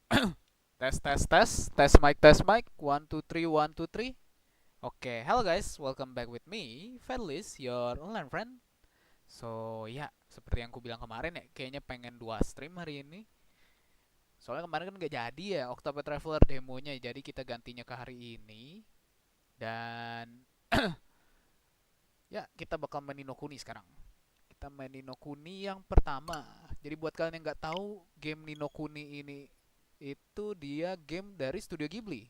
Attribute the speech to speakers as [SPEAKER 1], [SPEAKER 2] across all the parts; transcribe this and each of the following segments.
[SPEAKER 1] Tes tes tes tes mic 1 2 3 1 2 3. Oke, hello guys, welcome back with me Fedelish, your online friend. So ya, seperti yang ku bilang kemarin ya, kayaknya pengen 2 stream hari ini. Soalnya kemarin kan gak jadi ya October Traveler demonya, jadi kita gantinya ke hari ini. Dan ya, kita bakal main Kuni sekarang. Kita main Kuni yang pertama. Jadi buat kalian yang nggak tahu, game Kuni ini itu dia game dari studio Ghibli.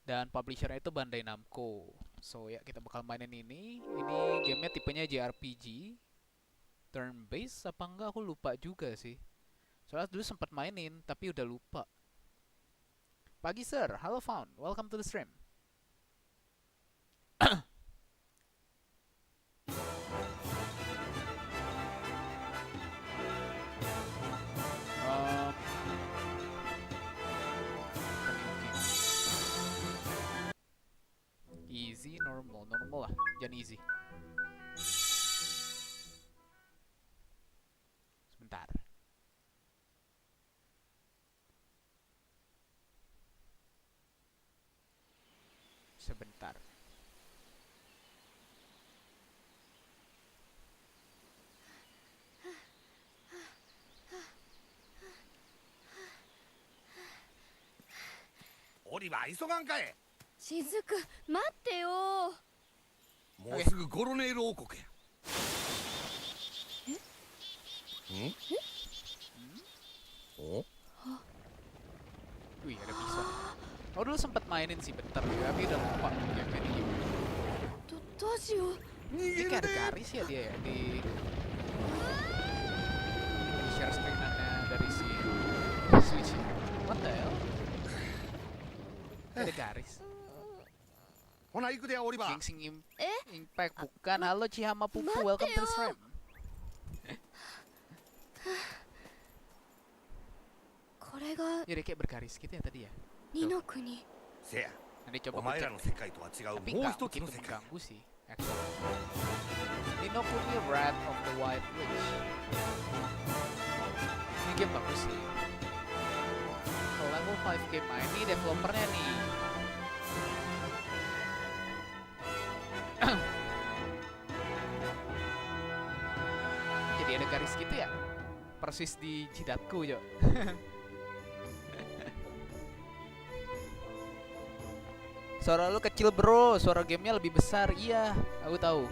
[SPEAKER 1] Dan publishernya itu Bandai Namco. So ya, kita bakal mainin ini. Ini gamenya tipenya JRPG, turn based apa enggak aku lupa juga sih. Soalnya dulu sempat mainin tapi udah lupa. Pagi sir, halo found, welcome to the stream. Um, Easy, normal lah, jangan easy. Sebentar. Sebentar.
[SPEAKER 2] Oliver、急がんかい。
[SPEAKER 3] しずく、待ってよ。
[SPEAKER 2] もうすぐゴロネール王国や。Oh?
[SPEAKER 1] Wih, ada bisa. Oh, dulu sempat mainin sih bentar ya, tapi udah lupa game ini gimana.
[SPEAKER 3] どうしよう。
[SPEAKER 1] Ini kayak ada garis ya dia ya di share screen-annya dari si Switch ya. What the hell? Ada garis.
[SPEAKER 2] ほな行くでオリバー。
[SPEAKER 1] Gingsing Impact bukan. Halo Chihama Pupu, welcome to the stream.
[SPEAKER 3] これが
[SPEAKER 1] Ya dia kayak bergaris gitu ya tadi ya.
[SPEAKER 3] 二の国。
[SPEAKER 2] せや、
[SPEAKER 1] Nanti
[SPEAKER 2] お
[SPEAKER 1] coba
[SPEAKER 2] 前
[SPEAKER 1] cek.
[SPEAKER 2] らの世界とは違う
[SPEAKER 1] Tapi
[SPEAKER 2] もう
[SPEAKER 1] nggak
[SPEAKER 2] 一つ
[SPEAKER 1] begitu
[SPEAKER 2] の世界。
[SPEAKER 1] mengganggu sih. Actually. Ninokuni Wrath of the White Witch. Ini game bagus sih. Kalau level 5 game ini developernya nih. Jadi ada garis gitu ya. Persis di jidatku yo. Suara lu kecil bro, suara gamenya lebih besar. Iya, aku tahu.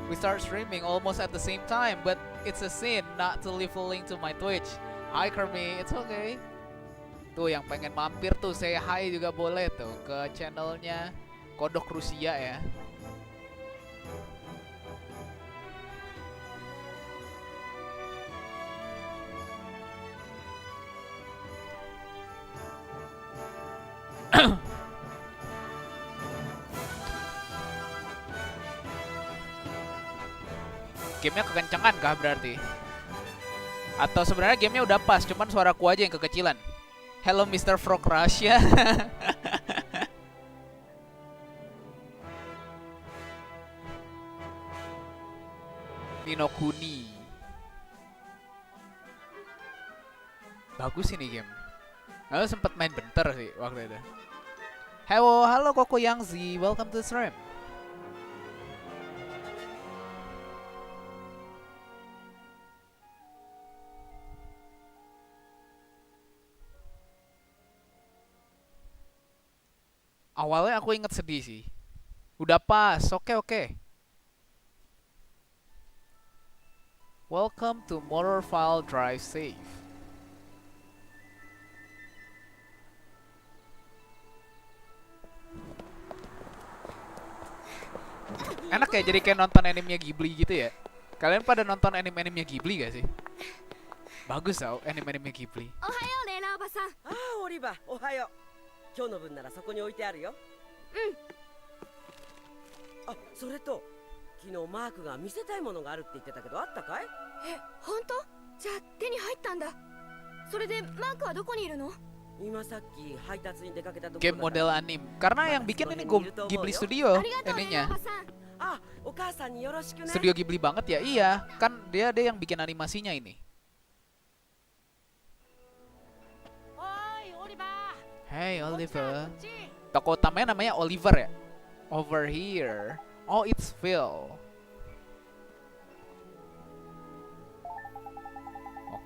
[SPEAKER 1] We start streaming almost at the same time, but it's a sin not to leave a link to my Twitch. Hi Kermi, it's okay. Tuh yang pengen mampir tuh say hi juga boleh tuh ke channelnya Kodok Rusia ya. Gamenya kekencangan kah berarti? Atau sebenarnya gamenya udah pas, cuman suaraku aja yang kekecilan. Hello Mr. Proc Russia. Kuni. Bagus ini game. Aku sempet main bentar sih waktu itu. Halo Koko Yangzi, welcome to the stream. Awalnya aku inget sedih sih. Udah pas, oke. Welcome to Motor File Drive Save. Enak ya jadi kayak nonton animenya Ghibli gitu ya. Kalian pada nonton anime-animenya Ghibli gak sih? Bagus tau anime-animenya Ghibli.
[SPEAKER 3] おはようね、ラーバさん。
[SPEAKER 4] ああ、オリバー、おはよう。今日の分ならそこに置いてあるよ。あ、それと昨日マークが見せたいものがあるって言ってたけど、あったかい？
[SPEAKER 3] え、本当？じゃあ手に入ったんだ。それでマークはどこにいるの？
[SPEAKER 4] 今さっき配達に出かけたところ
[SPEAKER 1] Game
[SPEAKER 4] だから
[SPEAKER 1] model anime. Karena yang bikin ini Ghibli Studio
[SPEAKER 3] ありがとうね、ラ
[SPEAKER 1] ininya.
[SPEAKER 3] ーバさん。
[SPEAKER 4] あ、お母さんによろしくね。
[SPEAKER 1] Studio Ghibli banget ya. Iya, kan dia yang bikin animasinya ini. Hey Oliver. Toko utamanya namanya Oliver ya? Over here. Oh, it's Phil.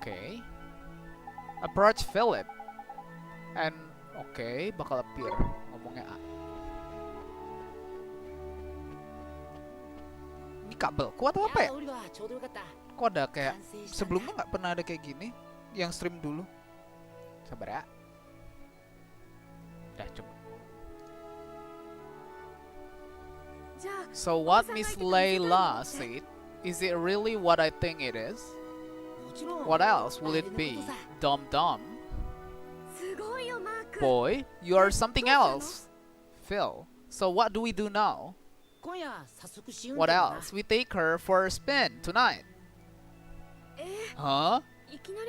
[SPEAKER 1] Okay. Approach Philip. And okay, bakal appear. Ngomongnya A. Ini kabel kuat atau apa ya? Kok ada kayak sebelumnya nggak pernah ada kayak gini? Yang stream dulu. Sabar ya. Udah coba. So what Miss Layla said, is it really what I think it is? What else will it be? Dum dum. Boy, you are something else. Phil, so what do we do now? What else? We take her for a spin tonight. Huh?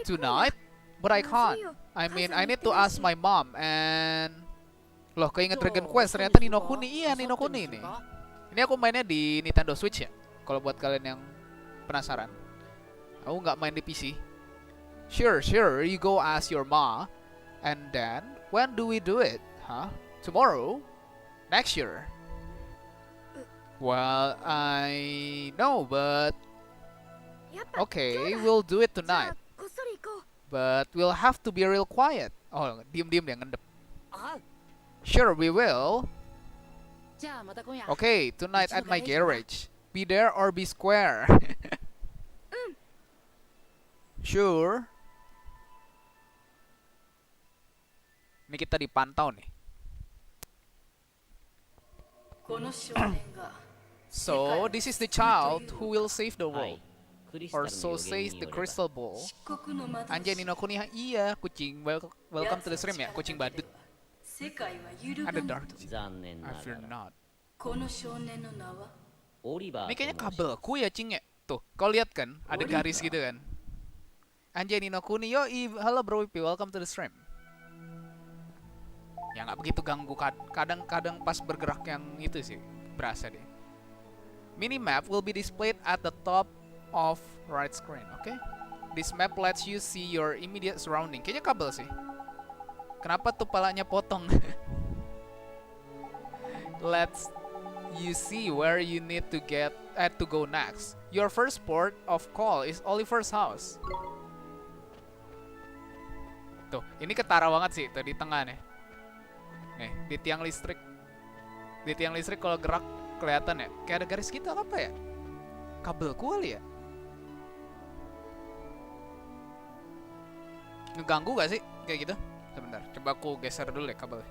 [SPEAKER 1] Tonight? But I can't. I mean, I need to ask my mom and... Loh, keinget Dragon Quest, ternyata Ni no Kuni. Iya, Ni no Kuni ini. Ini aku mainnya di Nintendo Switch ya. Kalau buat kalian yang penasaran. Aku nggak main di PC. Sure, you go ask your ma. And then, when do we do it? Huh? Tomorrow? Next year? Well, I know, but... Okay, we'll do it tonight. But we'll have to be real quiet. Oh, diem dia ngendep. Sure, we will. Okay, tonight at my garage. Be there or be square. Sure. Ini kita dipantau nih. So, this is the child who will save the world. Or so says the crystal ball. Anjay Ni no Kuni, iya kucing. Welcome to the stream ya, kucing badut. Ada dark. I fear not. Ini kayaknya kabelku ya cing ya. Tuh, kau lihat kan, ada garis gitu kan. Anjay Ni no Kuni, yo halo bro Wipi, welcome to the stream. Ya nggak begitu ganggu, kadang-kadang pas bergerak yang itu sih berasa deh. Minimap will be displayed at the top of right screen, okay? This map lets you see your immediate surrounding. Kayaknya kabel sih. Kenapa tuh palanya potong? Let's you see where you need to go next. Your first port of call is Oliver's house. Tuh, ini ketara banget sih tuh di tengah nih. Nih, di tiang listrik. Di tiang listrik kalau gerak kelihatan ya. Kayak ada garis gitu apa ya? Kabel kali ya? Ngeganggu gak sih kayak gitu? Sebentar, coba aku geser dulu ya kabelnya.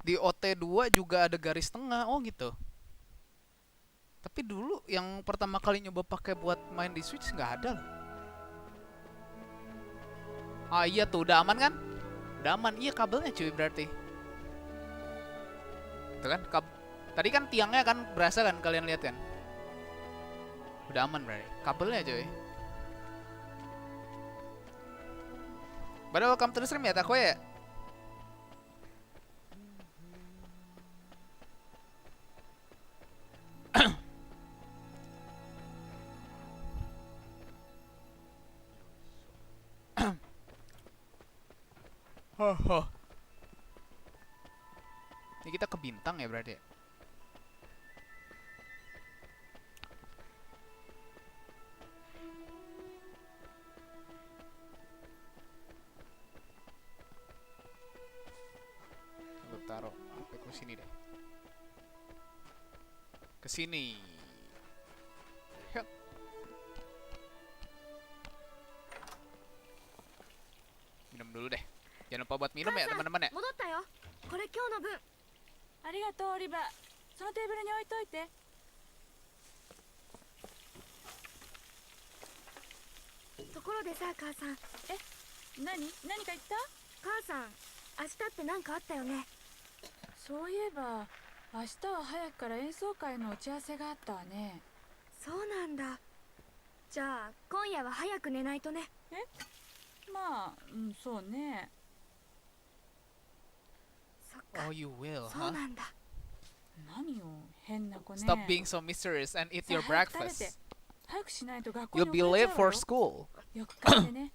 [SPEAKER 1] Di OT2 juga ada garis tengah, oh gitu. Tapi dulu yang pertama kali nyoba pakai buat main di Switch nggak ada loh. Ah iya tuh, udah aman kan? Udah aman, iya kabelnya cuy berarti. Itu kan, tadi kan tiangnya kan berasa kan, kalian lihat kan? Udah aman berarti, kabelnya cuy. Pada welcome to the stream ya, Tako ya? Ini kita ke bintang ya berarti ya? sini deh. Ke sini. Yuk. Minum dulu deh. Jangan lupa buat minum ya teman-teman ya.
[SPEAKER 3] 戻ったよ。これ今日の分。
[SPEAKER 5] ありがとうオリバー。そのテーブルに置いといて。
[SPEAKER 3] ところでさ、母さん。
[SPEAKER 5] 何か言った？
[SPEAKER 3] 母さん、明日って何かあったよね。
[SPEAKER 5] そういえば明日は早くから演奏会の打ち合わせがあったわね。
[SPEAKER 3] そうなんだ。じゃあ今夜は早く寝ないとね。
[SPEAKER 5] まあ、そうね。
[SPEAKER 3] そっか。
[SPEAKER 1] Oh, you will,
[SPEAKER 3] そう
[SPEAKER 1] huh?
[SPEAKER 3] なんだ。
[SPEAKER 5] 何よ変な子ね。
[SPEAKER 1] Stop being so mysterious and eat
[SPEAKER 5] さあ
[SPEAKER 1] your
[SPEAKER 5] 早く食べて。
[SPEAKER 1] breakfast.
[SPEAKER 5] 早くしないと学校に
[SPEAKER 1] You'll
[SPEAKER 5] 遅
[SPEAKER 1] be
[SPEAKER 5] れち
[SPEAKER 1] late
[SPEAKER 5] ゃうわ
[SPEAKER 1] for
[SPEAKER 5] よ。
[SPEAKER 1] school.
[SPEAKER 5] よく帰ってね。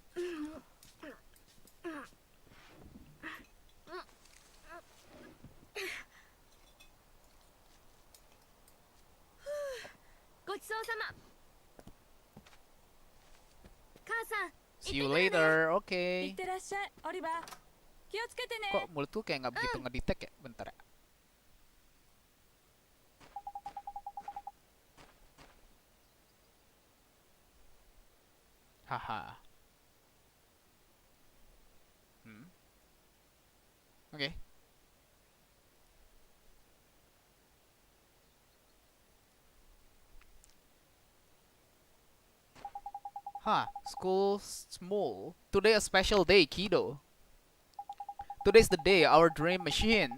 [SPEAKER 3] ごちそうさま。母さん、
[SPEAKER 1] See you
[SPEAKER 3] 行ってくるね。
[SPEAKER 1] later.
[SPEAKER 5] いっ
[SPEAKER 1] Okay.
[SPEAKER 5] てらっしゃいオリバー。気をつけてね。
[SPEAKER 1] Kok mulutku kayak nggak begitu ngedetect ya? Bentar ya. Haha. Oke. School small. Today a special day, kiddo. Today's the day our dream machine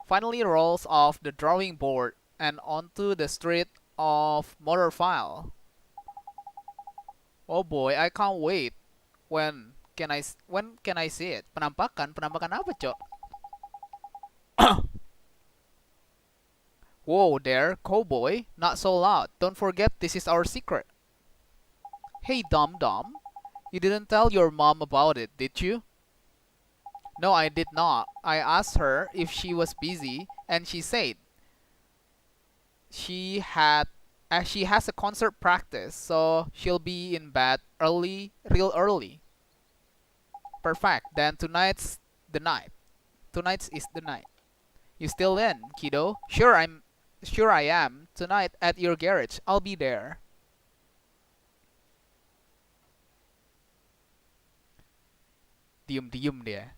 [SPEAKER 1] finally rolls off the drawing board and onto the street of motor file. Oh boy, I can't wait. When can I see it? Penampakan apa, Cok? Whoa there, cowboy. Not so loud. Don't forget this is our secret. Hey, dum-dum. You didn't tell your mom about it, did you? No, I did not. I asked her if she was busy, and she said she has a concert practice, so she'll be in bed real early. Perfect. Then tonight's the night. Tonight's is the night. You still in, kiddo? Sure I am. Tonight at your garage. I'll be there. Diem-diem dia.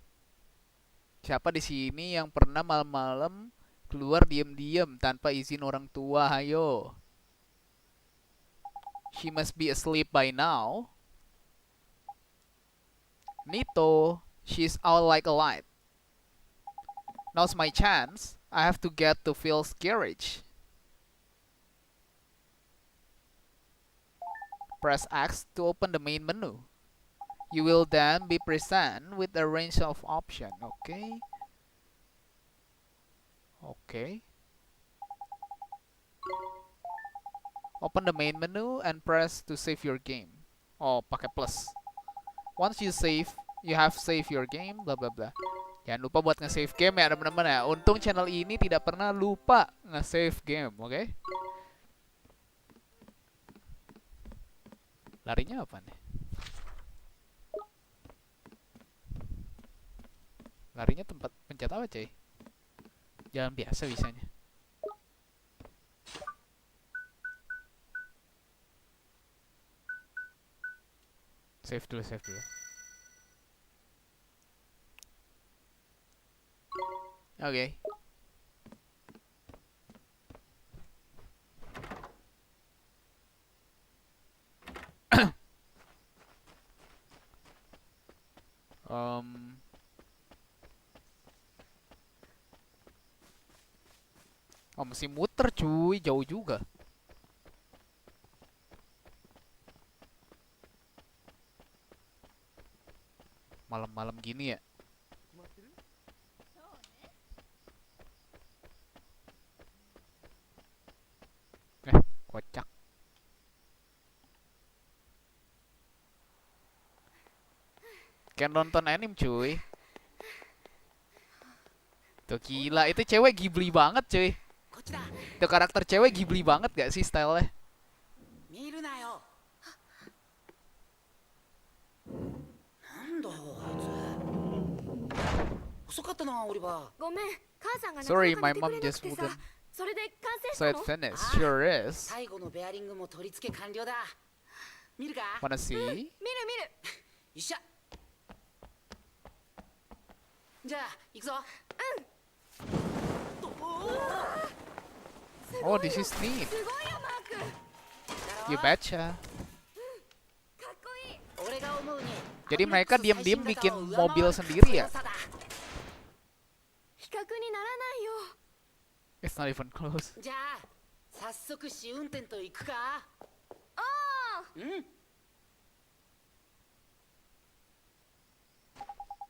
[SPEAKER 1] Siapa di sini yang pernah malam-malam keluar diem-diem tanpa izin orang tua? Hayo. She must be asleep by now. Nito, she's out like a light. Now's my chance. I have to get to Phil's garage. Press X to open the main menu. You will then be presented with a range of options. Okay. Okay. Open the main menu and press to save your game. Oh, pakai plus. Once you save, you have save your game, bla bla bla. Jangan lupa buat nge-save game ya teman-teman ya. Untung channel ini tidak pernah lupa nge-save game, oke? Okay? Larinya apa nih? Larinya tempat pencet apa, cuy? Jalan biasa bisanya. Save dulu. Oke. Oh, mesti muter cuy, jauh juga. Malam-malam gini ya. Kocak. Kayak nonton anime cuy. Tuh gila, itu cewek Ghibli banget cuy. Itu karakter cewek Ghibli banget gak sih stylenya?
[SPEAKER 3] Gomen, 母さんがなか
[SPEAKER 1] Sorry,
[SPEAKER 3] な
[SPEAKER 1] my
[SPEAKER 3] か寝てくれ
[SPEAKER 1] mom
[SPEAKER 3] な
[SPEAKER 1] just
[SPEAKER 3] くてさ
[SPEAKER 1] wouldn't
[SPEAKER 3] それで完成し
[SPEAKER 1] so
[SPEAKER 3] た
[SPEAKER 1] it
[SPEAKER 3] の
[SPEAKER 1] finished. Sure is.
[SPEAKER 4] 最後のベアリングも取り付け完了だ。見るか？
[SPEAKER 1] Wanna see?
[SPEAKER 3] 見る見る
[SPEAKER 4] よっしゃ。じゃあ行くぞ。
[SPEAKER 1] Oh, this is neat.
[SPEAKER 3] すごいよマーク
[SPEAKER 1] You betcha.
[SPEAKER 3] かっこいい
[SPEAKER 4] 俺が思うに
[SPEAKER 1] Jadi mereka
[SPEAKER 4] Apex
[SPEAKER 1] diam-diam
[SPEAKER 4] 最新
[SPEAKER 1] bikin
[SPEAKER 4] 型を上回る
[SPEAKER 1] mobil sendiri ya?
[SPEAKER 4] 強さだ。
[SPEAKER 3] 比較にならないよ
[SPEAKER 1] It's not even close.
[SPEAKER 4] じゃあ早速試運転と行くか？
[SPEAKER 3] ああ
[SPEAKER 4] うん。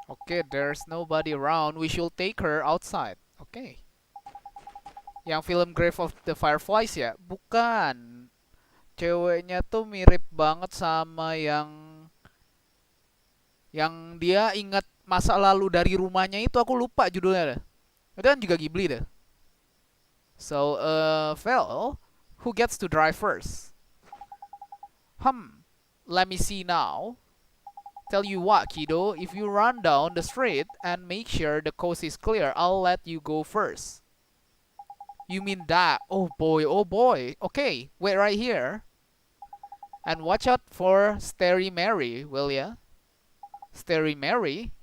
[SPEAKER 1] Okay, there's nobody around. We should take her outside. Okay. Yang film Grave of the Fireflies ya? Bukan. Ceweknya tuh mirip banget sama yang dia ingat masa lalu dari rumahnya itu, aku lupa judulnya dah. Itu kan juga Ghibli dah. So, Vel, who gets to drive first? Let me see now. Tell you what, kiddo, if you run down the street and make sure the coast is clear, I'll let you go first. You mean that? Oh boy, oh boy. Okay, wait right here. And watch out for Starry Mary, will ya? Starry Mary?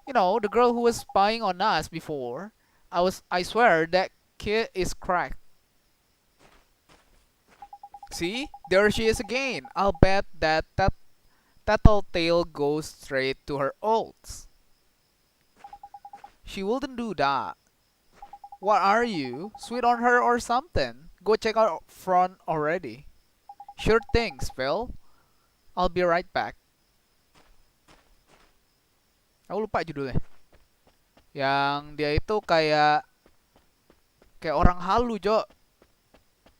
[SPEAKER 1] You know, the girl who was spying on us before. I swear that kid is cracked. See? There she is again. I'll bet that tattletale goes straight to her oats. She wouldn't do that. What are you? Sweet on her or something? Go check out front already. Sure thing, Phil. I'll be right back. Aku lupa judulnya. Yang dia itu kayak orang halu, Jo.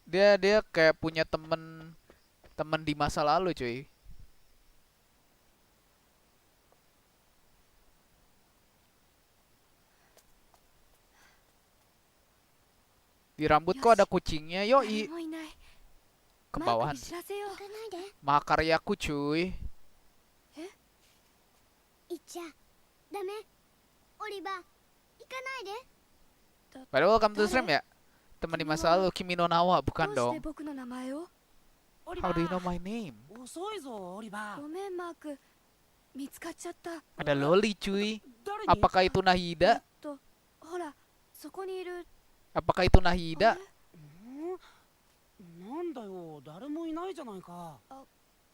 [SPEAKER 1] Dia kayak punya temen di masa lalu, cuy. Di rambut kok ada kucingnya,
[SPEAKER 3] 誰
[SPEAKER 1] yoi.
[SPEAKER 3] もいない
[SPEAKER 1] Ke
[SPEAKER 3] マーク
[SPEAKER 1] bawahan.
[SPEAKER 3] に知らせよう行かないで
[SPEAKER 1] Makaryaku, cuy.
[SPEAKER 3] 行っちゃダメオリバー行かないで
[SPEAKER 1] Padahal welcome to the stream ya. Teman di masa lalu, Kimi no Nawa,
[SPEAKER 3] ど
[SPEAKER 1] bukan
[SPEAKER 3] うして
[SPEAKER 1] dong.
[SPEAKER 3] 僕の名前を
[SPEAKER 1] How do you know my name?
[SPEAKER 4] 遅いぞオリバー。
[SPEAKER 3] ごめんマーク見つかっちゃった
[SPEAKER 1] Ada Loli, cuy.
[SPEAKER 4] 誰に？
[SPEAKER 1] Apakah itu Nahida?
[SPEAKER 3] ほらそこにいる
[SPEAKER 1] Apakah itu Nahida?
[SPEAKER 4] なんだよ誰もいないじゃないか。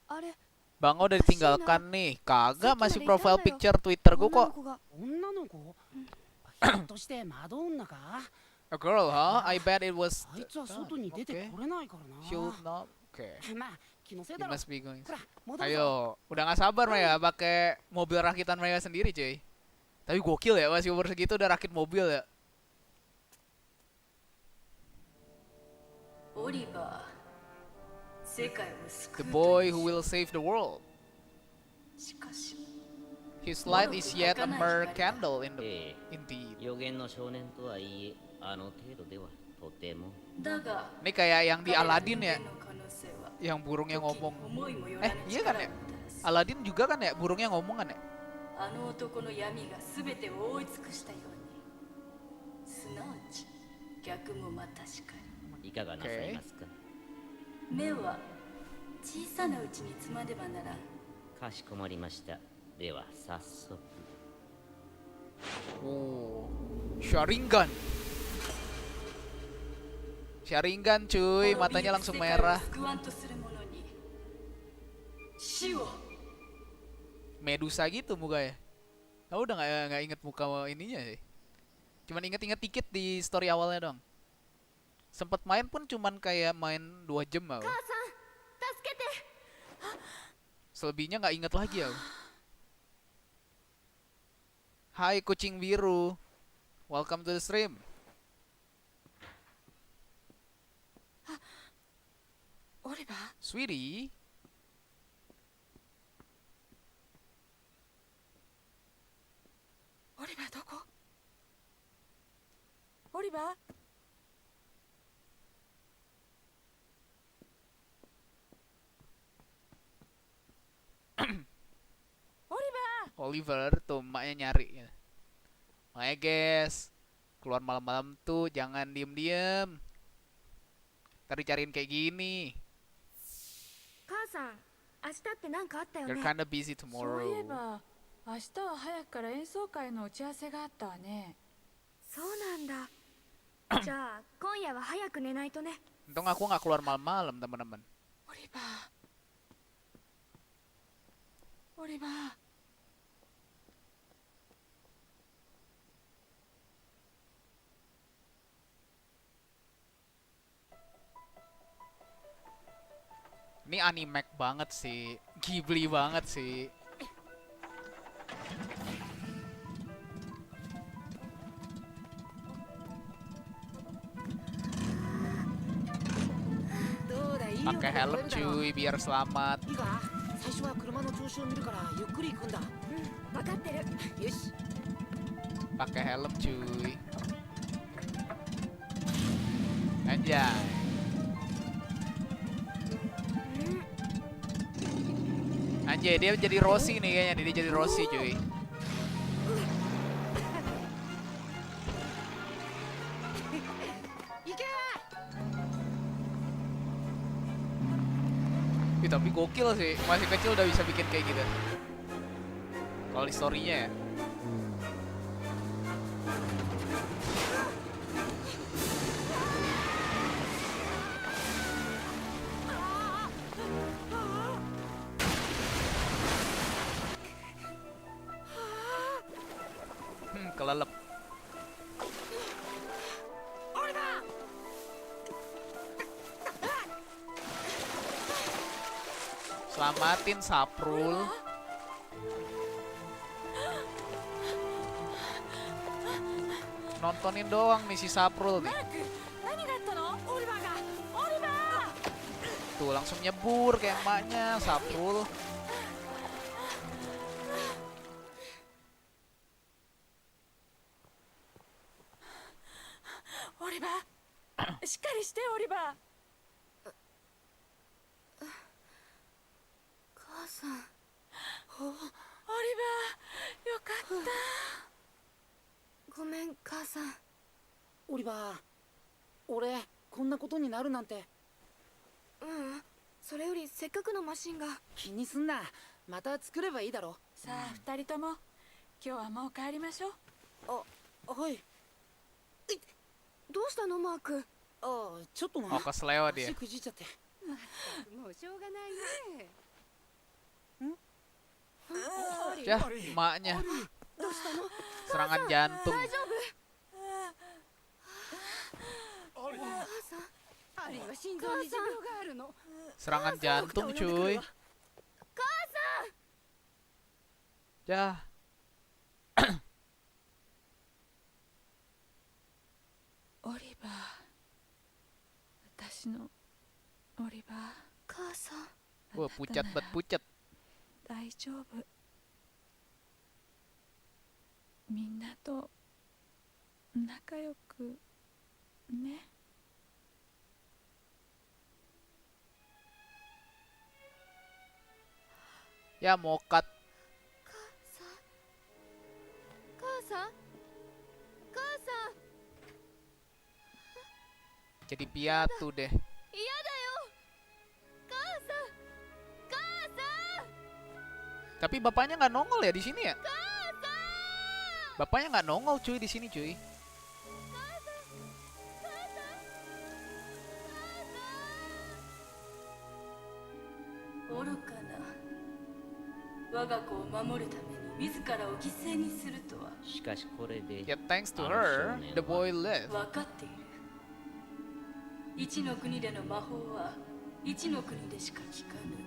[SPEAKER 3] あれ
[SPEAKER 1] Bang udah ditinggalkan nih. Kagak, masih
[SPEAKER 3] Seki
[SPEAKER 1] profile
[SPEAKER 3] ada
[SPEAKER 1] picture Twitter
[SPEAKER 3] 女
[SPEAKER 1] gua
[SPEAKER 3] の
[SPEAKER 1] kok.
[SPEAKER 3] 子が
[SPEAKER 4] 女の子？ひょっとしてマドンナか？
[SPEAKER 1] A girl, huh? I bet it was.
[SPEAKER 4] あいつは外に出て
[SPEAKER 1] Okay.
[SPEAKER 4] これないからな。
[SPEAKER 1] She would not. Okay.
[SPEAKER 4] まあ気のせい
[SPEAKER 1] You
[SPEAKER 4] だろ。
[SPEAKER 1] must be going.
[SPEAKER 4] ほら戻るぞ。
[SPEAKER 1] Ayo, udah gak sabar mereka pakai mobil rakitan mereka sendiri, cuy. Tapi gokil ya, masih umur segitu udah rakit mobil ya.
[SPEAKER 5] オリバー世界を救
[SPEAKER 1] The
[SPEAKER 5] う
[SPEAKER 1] boy who will save the world.
[SPEAKER 5] しかし
[SPEAKER 1] His light is yet a mere candle in the
[SPEAKER 6] ええ
[SPEAKER 1] indeed.
[SPEAKER 6] 予言の少年とはいえあの程度ではとても
[SPEAKER 5] だが
[SPEAKER 1] Ini kayak yang di
[SPEAKER 5] 彼ら
[SPEAKER 1] Aladdin ya,
[SPEAKER 5] 人間の可能性は
[SPEAKER 1] yang burungnya
[SPEAKER 5] 時
[SPEAKER 1] ngomong.
[SPEAKER 5] 思いもよらぬ
[SPEAKER 1] Iya
[SPEAKER 5] 力
[SPEAKER 1] kan
[SPEAKER 5] を
[SPEAKER 1] ya?
[SPEAKER 5] もたらす
[SPEAKER 1] Aladdin juga kan ya, burungnya ngomong kan ya?
[SPEAKER 5] あの男の闇が全てを覆い尽くしたようにすなわち逆もまたしかり
[SPEAKER 6] いかがなさいますか。
[SPEAKER 5] 目は小さなうちにつまねばならん
[SPEAKER 6] かしこまりました。では早速。
[SPEAKER 1] Oh, Sharingan. Sharingan cuy, matanya langsung merah.
[SPEAKER 5] 救わんとする者に死を
[SPEAKER 1] Medusa gitu mukanya. Aku udah nggak inget muka ininya sih. Cuman inget-inget dikit di story awalnya dong. Sempet main pun cuman kayak main 2 jam aku.
[SPEAKER 3] 母さん助けて
[SPEAKER 1] Selebihnya nggak inget lagi aku. Hai kucing biru. Welcome to the stream.
[SPEAKER 3] オリバー
[SPEAKER 1] Sweetie.
[SPEAKER 3] オリバーどこオリバーオリバー
[SPEAKER 1] Oliver tuh emaknya nyari. Makanya guys, keluar malam-malam tuh jangan diem-diem. Ntar dicariin kayak gini.
[SPEAKER 3] 母さん、明日って何かあったよ
[SPEAKER 1] You're
[SPEAKER 3] ね。
[SPEAKER 1] kinda busy
[SPEAKER 7] そういえ
[SPEAKER 1] tomorrow.
[SPEAKER 7] ば明日は早くから演奏会の打ち合わせがあったわね。
[SPEAKER 3] そうなんだ。じゃあ今夜は早く寝ないとね。
[SPEAKER 1] Untung aku nggak keluar malam-malam teman-teman.
[SPEAKER 7] オリバーオリバー
[SPEAKER 1] Ini anime banget sih, Ghibli banget sih. Pakai helm cuy biar selamat.
[SPEAKER 4] いいか、最初は車の調子を見るからゆっくり行くんだ。
[SPEAKER 3] 分かってる。
[SPEAKER 4] よし。
[SPEAKER 1] Pakai helm cuy. Anjay. Anjay dia jadi Rossi nih kayaknya, dia jadi Rossi cuy. Tapi gokil sih, masih kecil udah bisa bikin kayak gitu. Kalau di story-nya ya. Kelelep. Selamatin Saprul. Nontonin doang nih si Saprul nih. Tuh langsung nyebur kayak emaknya Saprul.
[SPEAKER 7] Oliver, しっかりしてオリバー。
[SPEAKER 3] 母さん。
[SPEAKER 7] オリバー、よかった。
[SPEAKER 3] ごめん母さん。
[SPEAKER 4] オリバー、俺こんなことになるなんて。
[SPEAKER 3] ううん、それよりせっかくのマシンが。
[SPEAKER 4] 気にすんな、また作ればいいだろ。
[SPEAKER 7] さあ二人とも今日はもう帰りましょう。
[SPEAKER 4] あ、はい。
[SPEAKER 3] どうしたのマーク。
[SPEAKER 4] あ、ちょっとな。
[SPEAKER 1] Oh kesleo dia.
[SPEAKER 4] 足くじっちゃって。
[SPEAKER 3] もうしょうがないね。
[SPEAKER 1] Yah, emaknya.
[SPEAKER 3] どうしたの。
[SPEAKER 1] Serangan jantung.
[SPEAKER 3] 大丈夫。母さん。
[SPEAKER 8] アリは心臓に持病があるの。
[SPEAKER 1] Serangan jantung cuy.
[SPEAKER 3] 母さん。
[SPEAKER 1] Yah.
[SPEAKER 7] オリバー、私のオリバー。
[SPEAKER 3] 母さん。
[SPEAKER 1] Wah, pucat bet pucat.
[SPEAKER 7] 大丈夫。みんなと仲良くね。
[SPEAKER 1] Ya mokat.
[SPEAKER 3] 母さん。母さん。母さん。
[SPEAKER 1] Jadi piatu deh.
[SPEAKER 3] 嫌だよ。母さん。母さん。
[SPEAKER 1] Tapi bapaknya nggak nongol ya di sini ya?
[SPEAKER 3] 母さん。
[SPEAKER 1] Bapaknya nggak nongol cuy di sini cuy.
[SPEAKER 5] 愚かな。我が子を守るために自らを犠牲にするとは。
[SPEAKER 6] しかしこれで
[SPEAKER 1] Yet thanks to her, the boy lived.
[SPEAKER 5] 分かっている。一の国での魔法は一の国でしか効かぬ。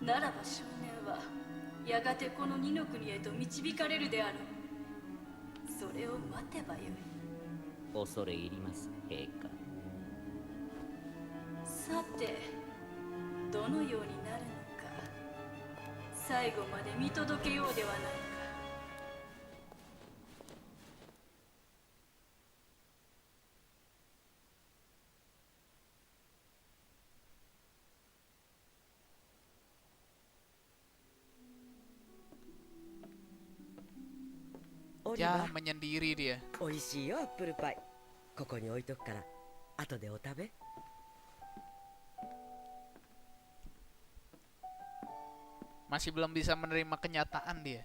[SPEAKER 5] ならば少年はやがてこの二の国へと導かれるであろう。それを待てばよい。
[SPEAKER 6] 恐れ入ります陛下。
[SPEAKER 5] さてどのようになるのか最後まで見届けようではないか。
[SPEAKER 4] お
[SPEAKER 1] aja menyendiri dia.
[SPEAKER 4] 美味しいよアップルパイ。ここに置いとくから後でお食べ。
[SPEAKER 1] Masih belum bisa menerima kenyataan dia.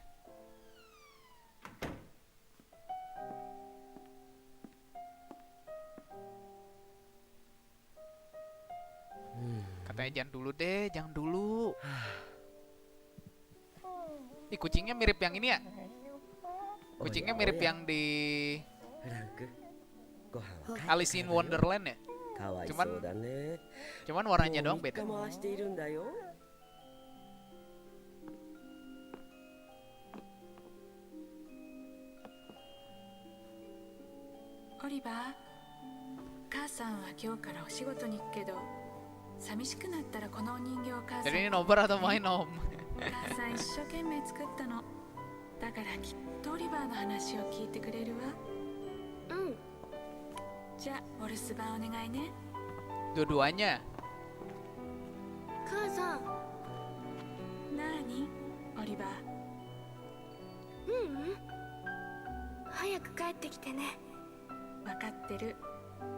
[SPEAKER 1] Katanya jangan dulu deh, jangan dulu. Ih, kucingnya mirip yang ini ya? Kucingnya mirip yang di
[SPEAKER 4] フランク、ご飯は
[SPEAKER 1] Alice in Wonderland ya?
[SPEAKER 4] かわいそうだね。
[SPEAKER 1] Cuman warnanya
[SPEAKER 4] もう
[SPEAKER 1] doang
[SPEAKER 4] 3
[SPEAKER 1] beda.
[SPEAKER 4] 日回しているんだよ。
[SPEAKER 7] オリバー、母さんは今日からお仕事に行くけど、寂しくなったらこのお人形を母さん
[SPEAKER 1] Jadi ini nobar atau main om?
[SPEAKER 7] 母さん一生懸命作ったの。だからきっとオリバーの話を聞いてくれるわ。
[SPEAKER 3] うん。
[SPEAKER 7] じゃあお留守番お願いね。
[SPEAKER 1] Dua-duanya.
[SPEAKER 3] 母さん。
[SPEAKER 7] なーに、オリバー。
[SPEAKER 3] ううん。早く帰ってきてね。
[SPEAKER 7] わかってる。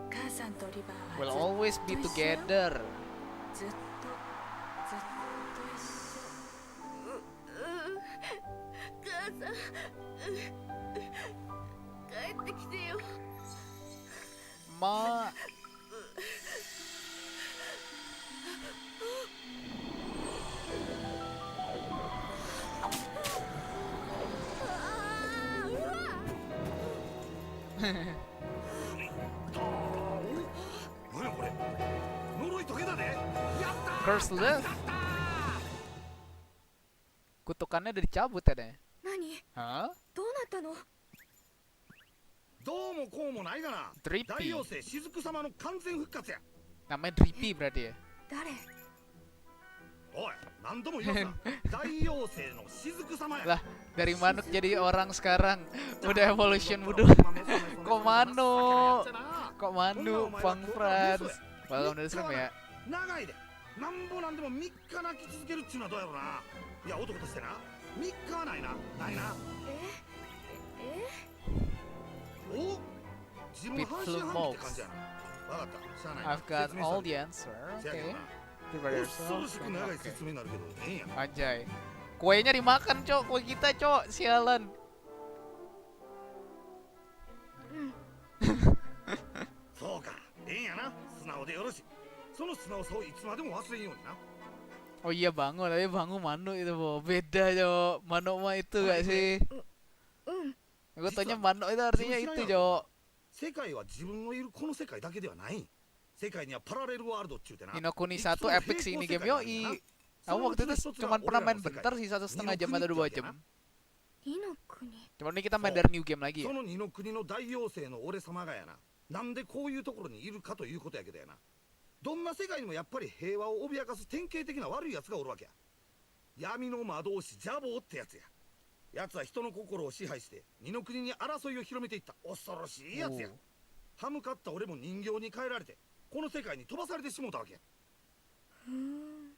[SPEAKER 7] 母さんとオリバー
[SPEAKER 1] Will
[SPEAKER 7] は
[SPEAKER 1] always be together.
[SPEAKER 7] ずっと一緒。
[SPEAKER 3] 母さん。帰ってきてよ。
[SPEAKER 1] Ma. Curse left. Kutukannya udah dicabut ya deh.
[SPEAKER 3] 何？
[SPEAKER 1] Hah?
[SPEAKER 3] どうなったの？
[SPEAKER 2] どうもこうもないがな。
[SPEAKER 1] Drippy.
[SPEAKER 2] 大妖精雫様の完全復活や。
[SPEAKER 1] Namanya Drippy berarti ya.
[SPEAKER 3] 誰？
[SPEAKER 2] おい、何度も言うな。大妖精の雫様や。
[SPEAKER 1] Lah, dari manuk jadi orang sekarang. Udah evolution udah. Kok manuk? Kok manuk, Bang Franz? Welcome to the stream ya.
[SPEAKER 2] 長いで。なんぼなんでも3日泣き続けるっちゅうのはどうやろうな。いや、男としてな。3日はないな。ないな。お？自分半信半疑って感じやな。わかった。しゃあないな。
[SPEAKER 1] I've got
[SPEAKER 2] 説明
[SPEAKER 1] all
[SPEAKER 2] した
[SPEAKER 1] the answer.
[SPEAKER 2] せやけど
[SPEAKER 1] Okay.
[SPEAKER 2] な。
[SPEAKER 1] Prepare
[SPEAKER 2] 恐ろ
[SPEAKER 1] yourself.
[SPEAKER 2] しく長い
[SPEAKER 1] Okay.
[SPEAKER 2] 説明になるけど、ええんや。
[SPEAKER 1] Anjay. Kuenya dimakan, Cok. Kue kita, Cok. Sialan.
[SPEAKER 2] そうか。ええんやな。素直でよろしい。その素直さをいつまでも忘れんようにな。
[SPEAKER 1] Oh iya bangun, tapi bangun manuk itu, Bo. Beda, Cok. Manuk mah itu gak sih? Gue tanya manuk itu artinya itu, Cok.
[SPEAKER 2] 世界は自分のいるこの世界だけではない。世界にはパラレルワールドっちゅうてな。
[SPEAKER 1] Nino Kuni 1 epic sih ini game, yoi. Aku waktu itu cuma pernah main bentar sih, 1,5 jam atau 2 jam.
[SPEAKER 3] 二の国。
[SPEAKER 1] Cuman ini kita main dari new game lagi
[SPEAKER 2] そ
[SPEAKER 1] ya.
[SPEAKER 2] の二の国の大妖精の俺様がやな。なんでこういうところにいるかということやけどやな。どんな世界にもやっぱり平和を脅かす典型的な悪い奴がおるわけや。闇の魔導士ジャボーってやつや。奴は人の心を支配して二の国に争いを広めていった恐ろしいやつや。歯向かった俺も人形に変えられてこの世界に飛ばされてしもうたわけや。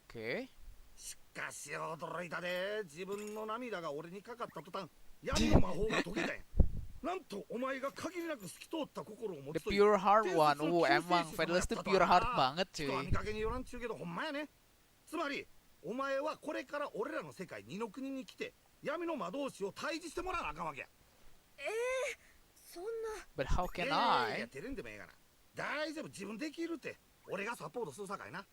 [SPEAKER 1] Oke.
[SPEAKER 2] しかし驚いたで。自分の涙が俺にかかった途端闇の魔法が解けたんや。なんとお前が限りなく透き通った心を持
[SPEAKER 1] The
[SPEAKER 2] つという
[SPEAKER 1] pure heart one. Emang Fedelish tuh pure heart banget
[SPEAKER 2] 人
[SPEAKER 1] cuy.
[SPEAKER 2] は見かけによらんちゅうけどほんまやね。つまりお前はこれから俺らの世界二の国に来て闇の魔導士を退治してもらわなあかんわけや。
[SPEAKER 3] そんな。
[SPEAKER 1] But how can
[SPEAKER 2] いや
[SPEAKER 1] I?
[SPEAKER 2] 照れんでもええがな。大丈夫、自分できるって。俺がサポートするさかいな。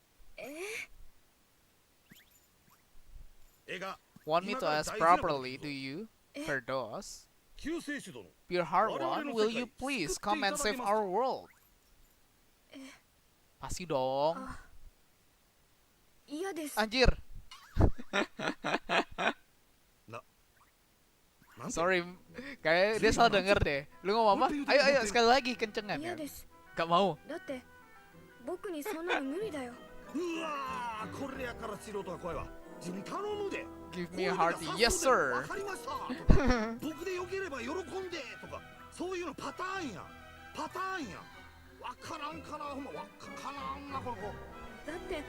[SPEAKER 2] 映画
[SPEAKER 1] Want me to ask properly, do you, Ferdos?
[SPEAKER 2] 救世主殿。
[SPEAKER 1] Pure heart one, will you please come and save our world? Pasti dong.
[SPEAKER 3] 嫌です。
[SPEAKER 1] Anjir.
[SPEAKER 2] なんて
[SPEAKER 1] Sorry, kayak dia salah denger deh. Lu ngomong apa? Ayo, ayo, sekali lagi kencengan
[SPEAKER 3] 嫌
[SPEAKER 1] kan.
[SPEAKER 3] です。
[SPEAKER 1] Gak mau.
[SPEAKER 3] だって僕にそんなの無理だよ。
[SPEAKER 2] うわー、これやから素人が怖いわ。自分頼むで。
[SPEAKER 1] Give me a heart, yes sir.
[SPEAKER 2] わかりましたとか僕でよければ喜んでとか、そういうのパターンや。パターンや。わからんかな、ほんまわからんなこの子。
[SPEAKER 3] だって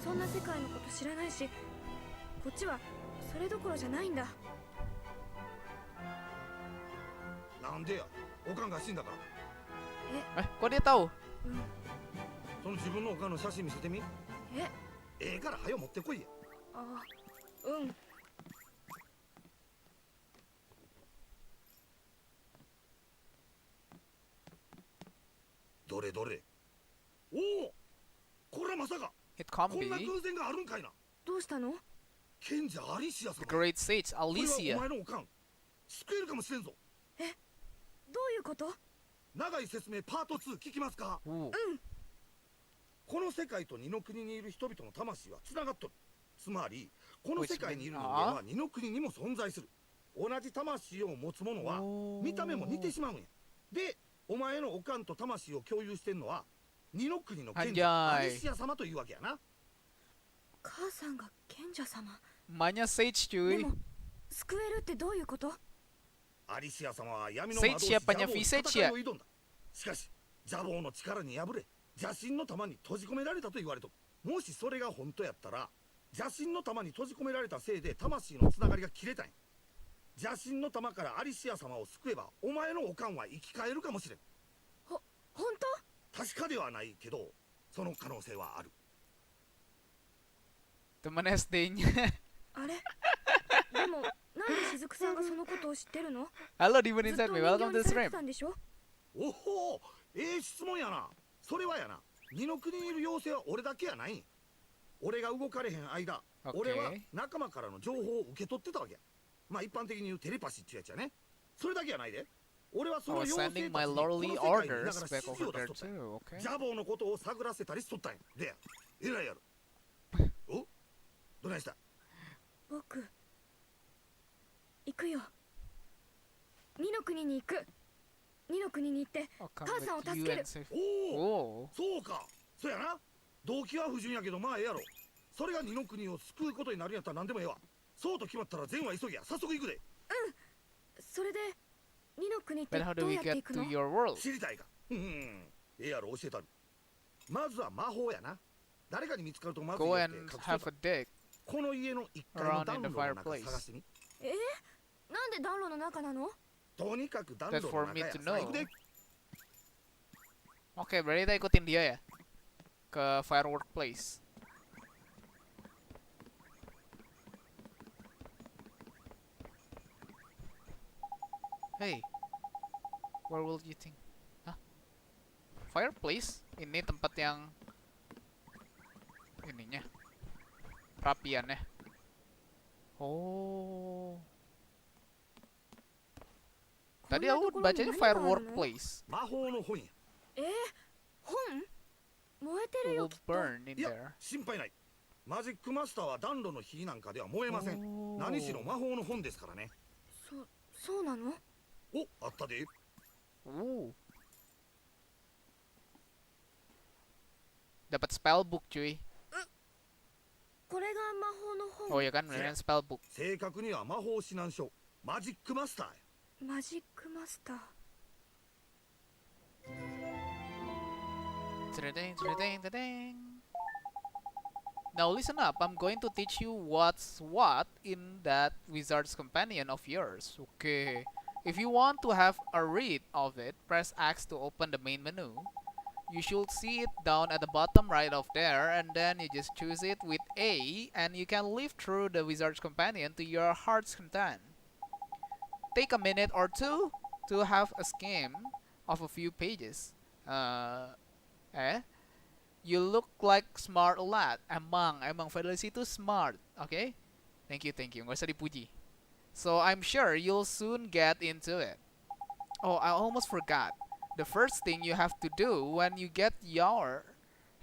[SPEAKER 3] そんな世界のこと知らないし、こっちはそれどころじゃないんだ。
[SPEAKER 2] なんでや、おかんが死んだから。
[SPEAKER 1] Kok dia tahu?
[SPEAKER 2] その自分のおかんの写真見せてみ。ええから早持ってこいや。
[SPEAKER 3] あ、うん。
[SPEAKER 2] どれどれ。おお、これはまさか
[SPEAKER 1] It
[SPEAKER 2] こ
[SPEAKER 1] can't
[SPEAKER 2] んな
[SPEAKER 1] be
[SPEAKER 2] 偶然があるんかいな。
[SPEAKER 3] どうしたの？
[SPEAKER 2] 賢者アリシア様。
[SPEAKER 1] the great sage
[SPEAKER 2] これは
[SPEAKER 1] Alicia.
[SPEAKER 2] お前のおかん救えるかもしれんぞ。
[SPEAKER 3] どういうこと？
[SPEAKER 2] 長い説明パート2聞きますか。
[SPEAKER 1] Ooh.
[SPEAKER 2] この世界と二の国にいる人々の魂はつながっとる。つまりこの
[SPEAKER 1] Which
[SPEAKER 2] 世界にいる
[SPEAKER 1] means-
[SPEAKER 2] 人間は二の国にも存在する。同じ魂を持つ者は見た目も似てしまうんや。で、お前のおかんと魂を共有してんのは二の国の賢者アリシア様というわけやな。
[SPEAKER 3] 母さんが賢者様。
[SPEAKER 1] Emaknya sage
[SPEAKER 3] で
[SPEAKER 1] cuy.
[SPEAKER 3] も救えるってどういうこと？
[SPEAKER 2] アリシア様は闇の魔導士
[SPEAKER 1] Sage
[SPEAKER 2] ジャボ
[SPEAKER 1] siapanya
[SPEAKER 2] ーに
[SPEAKER 1] Visage
[SPEAKER 2] 戦い
[SPEAKER 1] ya?
[SPEAKER 2] を挑んだ。しかしジャボーの力に敗れ邪神の玉に閉じ込められたと言われとる。もしそれが本当やったら邪神の玉に閉じ込められたせいで魂のつながりが切れたんや。邪神の玉からアリシア様を救えばお前のおかんは生き返るかもしれん。
[SPEAKER 3] 本当？
[SPEAKER 2] 確かではないけどその可能性はある。
[SPEAKER 1] Teman SD-nya.
[SPEAKER 3] あれ？でもなんで雫さんがそのことを知ってるの？
[SPEAKER 1] Halo Demon
[SPEAKER 3] ずっ
[SPEAKER 1] Inside
[SPEAKER 3] と
[SPEAKER 1] Me,
[SPEAKER 3] 人
[SPEAKER 1] welcome
[SPEAKER 3] 形
[SPEAKER 1] to
[SPEAKER 3] に
[SPEAKER 1] the
[SPEAKER 3] され
[SPEAKER 1] stream.
[SPEAKER 3] てたんでしょ？
[SPEAKER 2] おほう、質問やな。それはやな、二の国にいる妖精は俺だけやない。俺が動かれへん間、
[SPEAKER 1] Okay.
[SPEAKER 2] 俺は仲間からの情報を受け取ってたわけや。まあ一般的に言うテレパシーっていうやつやね。それだけやないで。俺はそ
[SPEAKER 1] I
[SPEAKER 2] の
[SPEAKER 1] was
[SPEAKER 2] 妖精
[SPEAKER 1] sending
[SPEAKER 2] た
[SPEAKER 1] my
[SPEAKER 2] ちにこの
[SPEAKER 1] lordly
[SPEAKER 2] 世界にいな
[SPEAKER 1] orders
[SPEAKER 2] がら
[SPEAKER 1] back
[SPEAKER 2] 指示
[SPEAKER 1] over
[SPEAKER 2] を出
[SPEAKER 1] there
[SPEAKER 2] しとったんや。
[SPEAKER 1] too, okay?
[SPEAKER 2] ジャボーのことを探らせたりしとったんや。でや、偉いやろ。お、どないした？
[SPEAKER 3] 僕行くよ。二の国に行く。二の国に行って
[SPEAKER 1] I'll come
[SPEAKER 3] 母さんを
[SPEAKER 1] with
[SPEAKER 3] 助
[SPEAKER 1] you
[SPEAKER 3] ける
[SPEAKER 1] and。save.
[SPEAKER 2] おお、
[SPEAKER 1] Oh.
[SPEAKER 2] そうか。そうやな。動機は不純やけどまあええやろ。それが二の国を救うことになるんやったら何でもええわ。そうと決まったら善は急ぎや。早速行くで。
[SPEAKER 3] それで二の国って
[SPEAKER 1] But how
[SPEAKER 3] ど
[SPEAKER 1] do
[SPEAKER 3] う
[SPEAKER 1] we
[SPEAKER 3] やって
[SPEAKER 1] get
[SPEAKER 3] 行く
[SPEAKER 1] to
[SPEAKER 3] の？
[SPEAKER 1] your world?
[SPEAKER 2] 知りたいか。ええやろ、教えたる。まずは魔法やな。誰かに見つかるとまずい
[SPEAKER 1] Go
[SPEAKER 2] やって
[SPEAKER 1] and
[SPEAKER 2] 隠し
[SPEAKER 1] have
[SPEAKER 2] と
[SPEAKER 1] a dig
[SPEAKER 2] この家の1階の
[SPEAKER 1] around
[SPEAKER 2] 暖
[SPEAKER 1] in
[SPEAKER 2] 炉
[SPEAKER 1] the
[SPEAKER 2] の中
[SPEAKER 1] fireplace.
[SPEAKER 2] 探してみ。
[SPEAKER 3] なんで暖炉の中なの？
[SPEAKER 2] とにかく暖炉
[SPEAKER 1] That's
[SPEAKER 2] の
[SPEAKER 1] for
[SPEAKER 2] 中
[SPEAKER 1] me
[SPEAKER 2] や。
[SPEAKER 1] to
[SPEAKER 2] さあ行く
[SPEAKER 1] know.
[SPEAKER 2] で。
[SPEAKER 1] Oke, berarti kita ikutin dia ya ke firework place. Hey, where will you think? Hah? Fireplace? Ini tempat yang ininya rapiannya. Oh. Tadi aku bacanya firework place.
[SPEAKER 2] 魔法の本や。
[SPEAKER 3] 本？燃えてる
[SPEAKER 1] It
[SPEAKER 3] よ
[SPEAKER 1] will
[SPEAKER 3] きっと。
[SPEAKER 1] burn in
[SPEAKER 2] いや
[SPEAKER 1] there.
[SPEAKER 2] 心配ない。マジックマスターは暖炉の火なんかでは燃えません。
[SPEAKER 1] おー
[SPEAKER 2] 何しろ魔法の本ですからね。
[SPEAKER 3] そうなの？
[SPEAKER 2] お、あったで。
[SPEAKER 1] Dapat spell book cuy.
[SPEAKER 3] これが魔法の
[SPEAKER 1] Oh
[SPEAKER 3] 本。
[SPEAKER 1] ya kan, beneran spell book.
[SPEAKER 2] 正確には魔法指南書。マジックマスターや。
[SPEAKER 3] マジックマスター。
[SPEAKER 1] Tredeng, tredeng, tredeng. Now listen up, I'm going to teach you what's what in that wizard's companion of yours. Okay. If you want to have a read of it, press X to open the main menu. You should see it down at the bottom right of there, and then you just choose it with A, and you can live through the wizard's companion to your heart's content. Take a minute or two to have a skim of a few pages. You look like smart lad. Emang Fedelish itu smart, okay? Thank you. Nggak usah dipuji. So I'm sure you'll soon get into it. Oh, I almost forgot. The first thing you have to do when you get your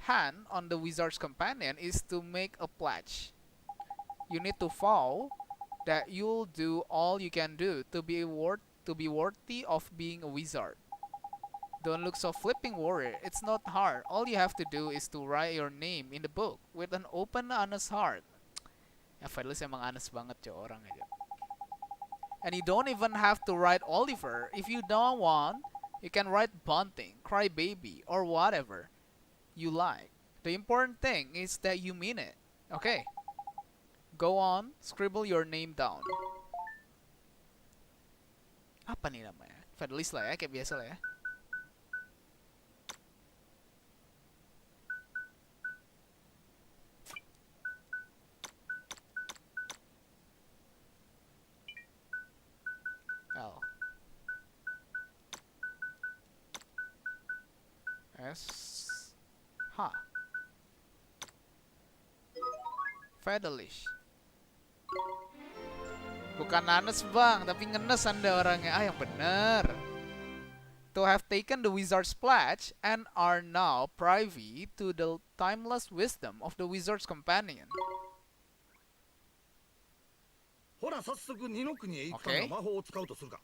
[SPEAKER 1] hand on the wizard's companion is to make a pledge. You need to vow that you'll do all you can do to be worthy of being a wizard. Don't look so flipping worried. It's not hard. All you have to do is to write your name in the book with an open, honest heart. Ya, Fedelish emang honest banget coy orang aja. And you don't even have to write Oliver. If you don't want, you can write Bunting, Crybaby, or whatever you like. The important thing is that you mean it. Okay. Go on, scribble your name down. Apa nih namanya? Fedelish lah ya, kayak biasa lah ya. L S H Fedelish. Bukan nanes bang, tapi ngenes anda orangnya. Ah yang bener. To have taken the wizard's pledge and are now privy to the timeless wisdom of the wizard's companion.
[SPEAKER 2] ほら早速二の国へ行くための魔法を使うとするか。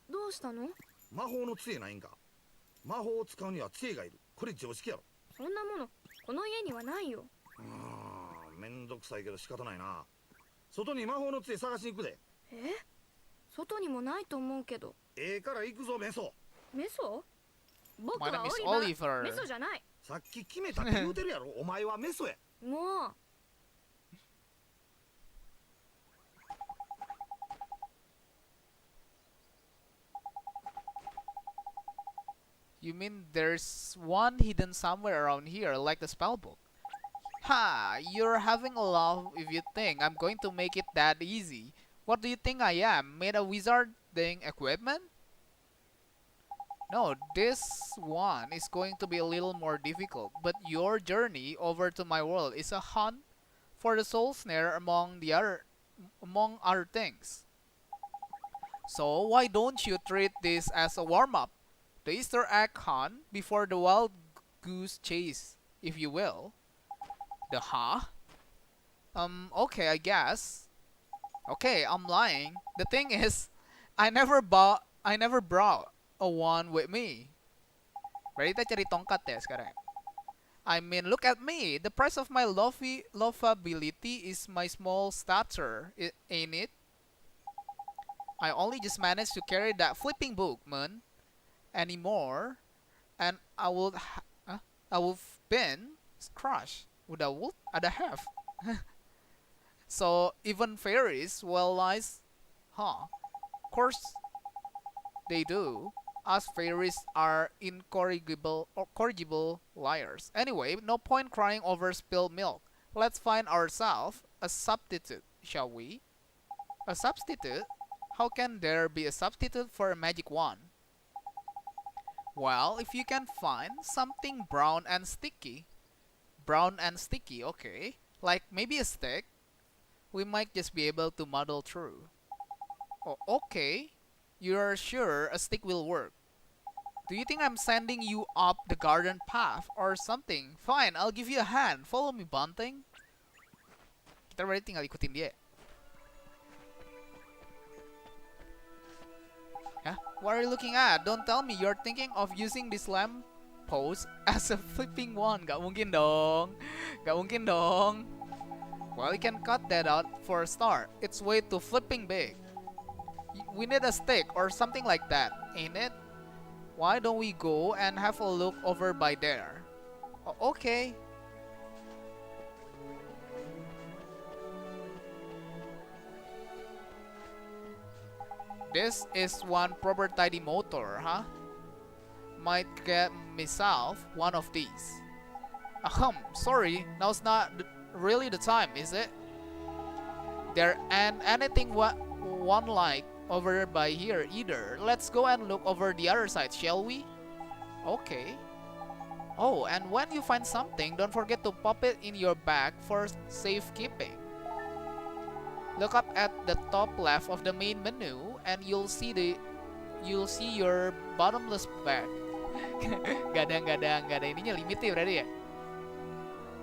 [SPEAKER 3] どうしたの？
[SPEAKER 2] 魔法の杖ないんか。魔法を使うには杖がいる。これ常識やろ。
[SPEAKER 3] そんなものこの家にはないよ。
[SPEAKER 2] めんどくさいけど仕方ないな。外に魔法の杖探しに行くで。
[SPEAKER 3] 外にもないと思うけど。
[SPEAKER 2] から行くぞメソ。
[SPEAKER 3] メソ？僕
[SPEAKER 1] My
[SPEAKER 3] は
[SPEAKER 1] name is
[SPEAKER 3] オ
[SPEAKER 1] Oliver.
[SPEAKER 3] リバー。メソじゃない。
[SPEAKER 2] さっき決めたって言うてるやろ。お前はメソや。
[SPEAKER 3] もう。
[SPEAKER 1] You mean there's one hidden somewhere around here, like the spellbook? Ha! You're having a laugh if you think I'm going to make it that easy. What do you think I am? Made of wizarding equipment? No, this one is going to be a little more difficult, but your journey over to my world is a hunt for the soul snare among other things. So why don't you treat this as a warm-up? The Easter egg hunt before the wild goose chase, if you will. The huh? Okay, I guess. Okay, I'm lying. The thing is, I never brought a wand with me. Ready kita cari tongkat ya sekarang. I mean, look at me. The price of my lovability is my small stature, ain't it? I only just managed to carry that flipping book, man. Anymore, and I would been crushed with a wood and a half. So even fairies well lies, huh? Of course they do. Us fairies are incorrigible liars. Anyway, no point crying over spilled milk. Let's find ourselves a substitute, shall we? A substitute? How can there be a substitute for a magic wand? Well, if you can find something brown and sticky, okay, like maybe a stick, we might just be able to muddle through. Oh, okay, you're sure a stick will work. Do you think I'm sending you up the garden path or something? Fine, I'll give you a hand. Follow me, Bunting. Kita berarti tinggal ikutin dia. Huh? What are you looking at? Don't tell me you're thinking of using this lamp post as a flipping wand. Gak mungkin dong. Gak mungkin dong. Well, you can cut that out for a start. It's way too flipping big. We need a stick or something like that, ain't it? Why don't we go and have a look over by there? Okay. This is one proper tidy motor, huh? Might get myself one of these. Sorry, now's not really the time, is it? There ain't anything one like over by here either. Let's go and look over the other side, shall we? Okay. Oh, and when you find something, don't forget to pop it in your bag for safekeeping. Look up at the top left of the main menu and you'll see your bottomless bag. Gak ada ininya, limitnya berarti ya.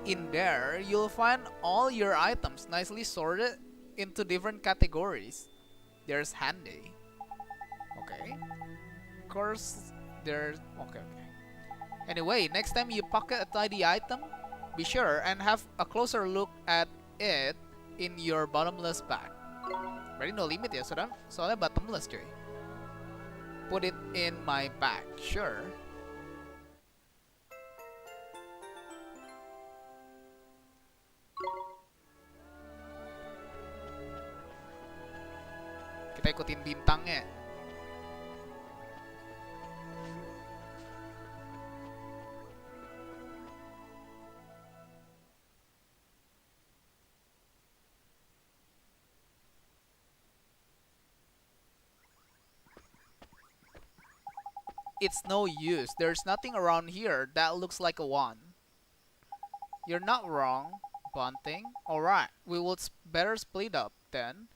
[SPEAKER 1] In there, you'll find all your items nicely sorted into different categories. There's handy. Okay. Of course, there's okay. Anyway, next time you pocket a tidy item, be sure and have a closer look at it in your bottomless bag. Berarti no limit ya, soalnya bottomless cuy. Put it in my bag, sure. Kita ikutin bintangnya. It's no use. There's nothing around here that looks like a one. You're not wrong, Bunting. Alright, we will better split up then.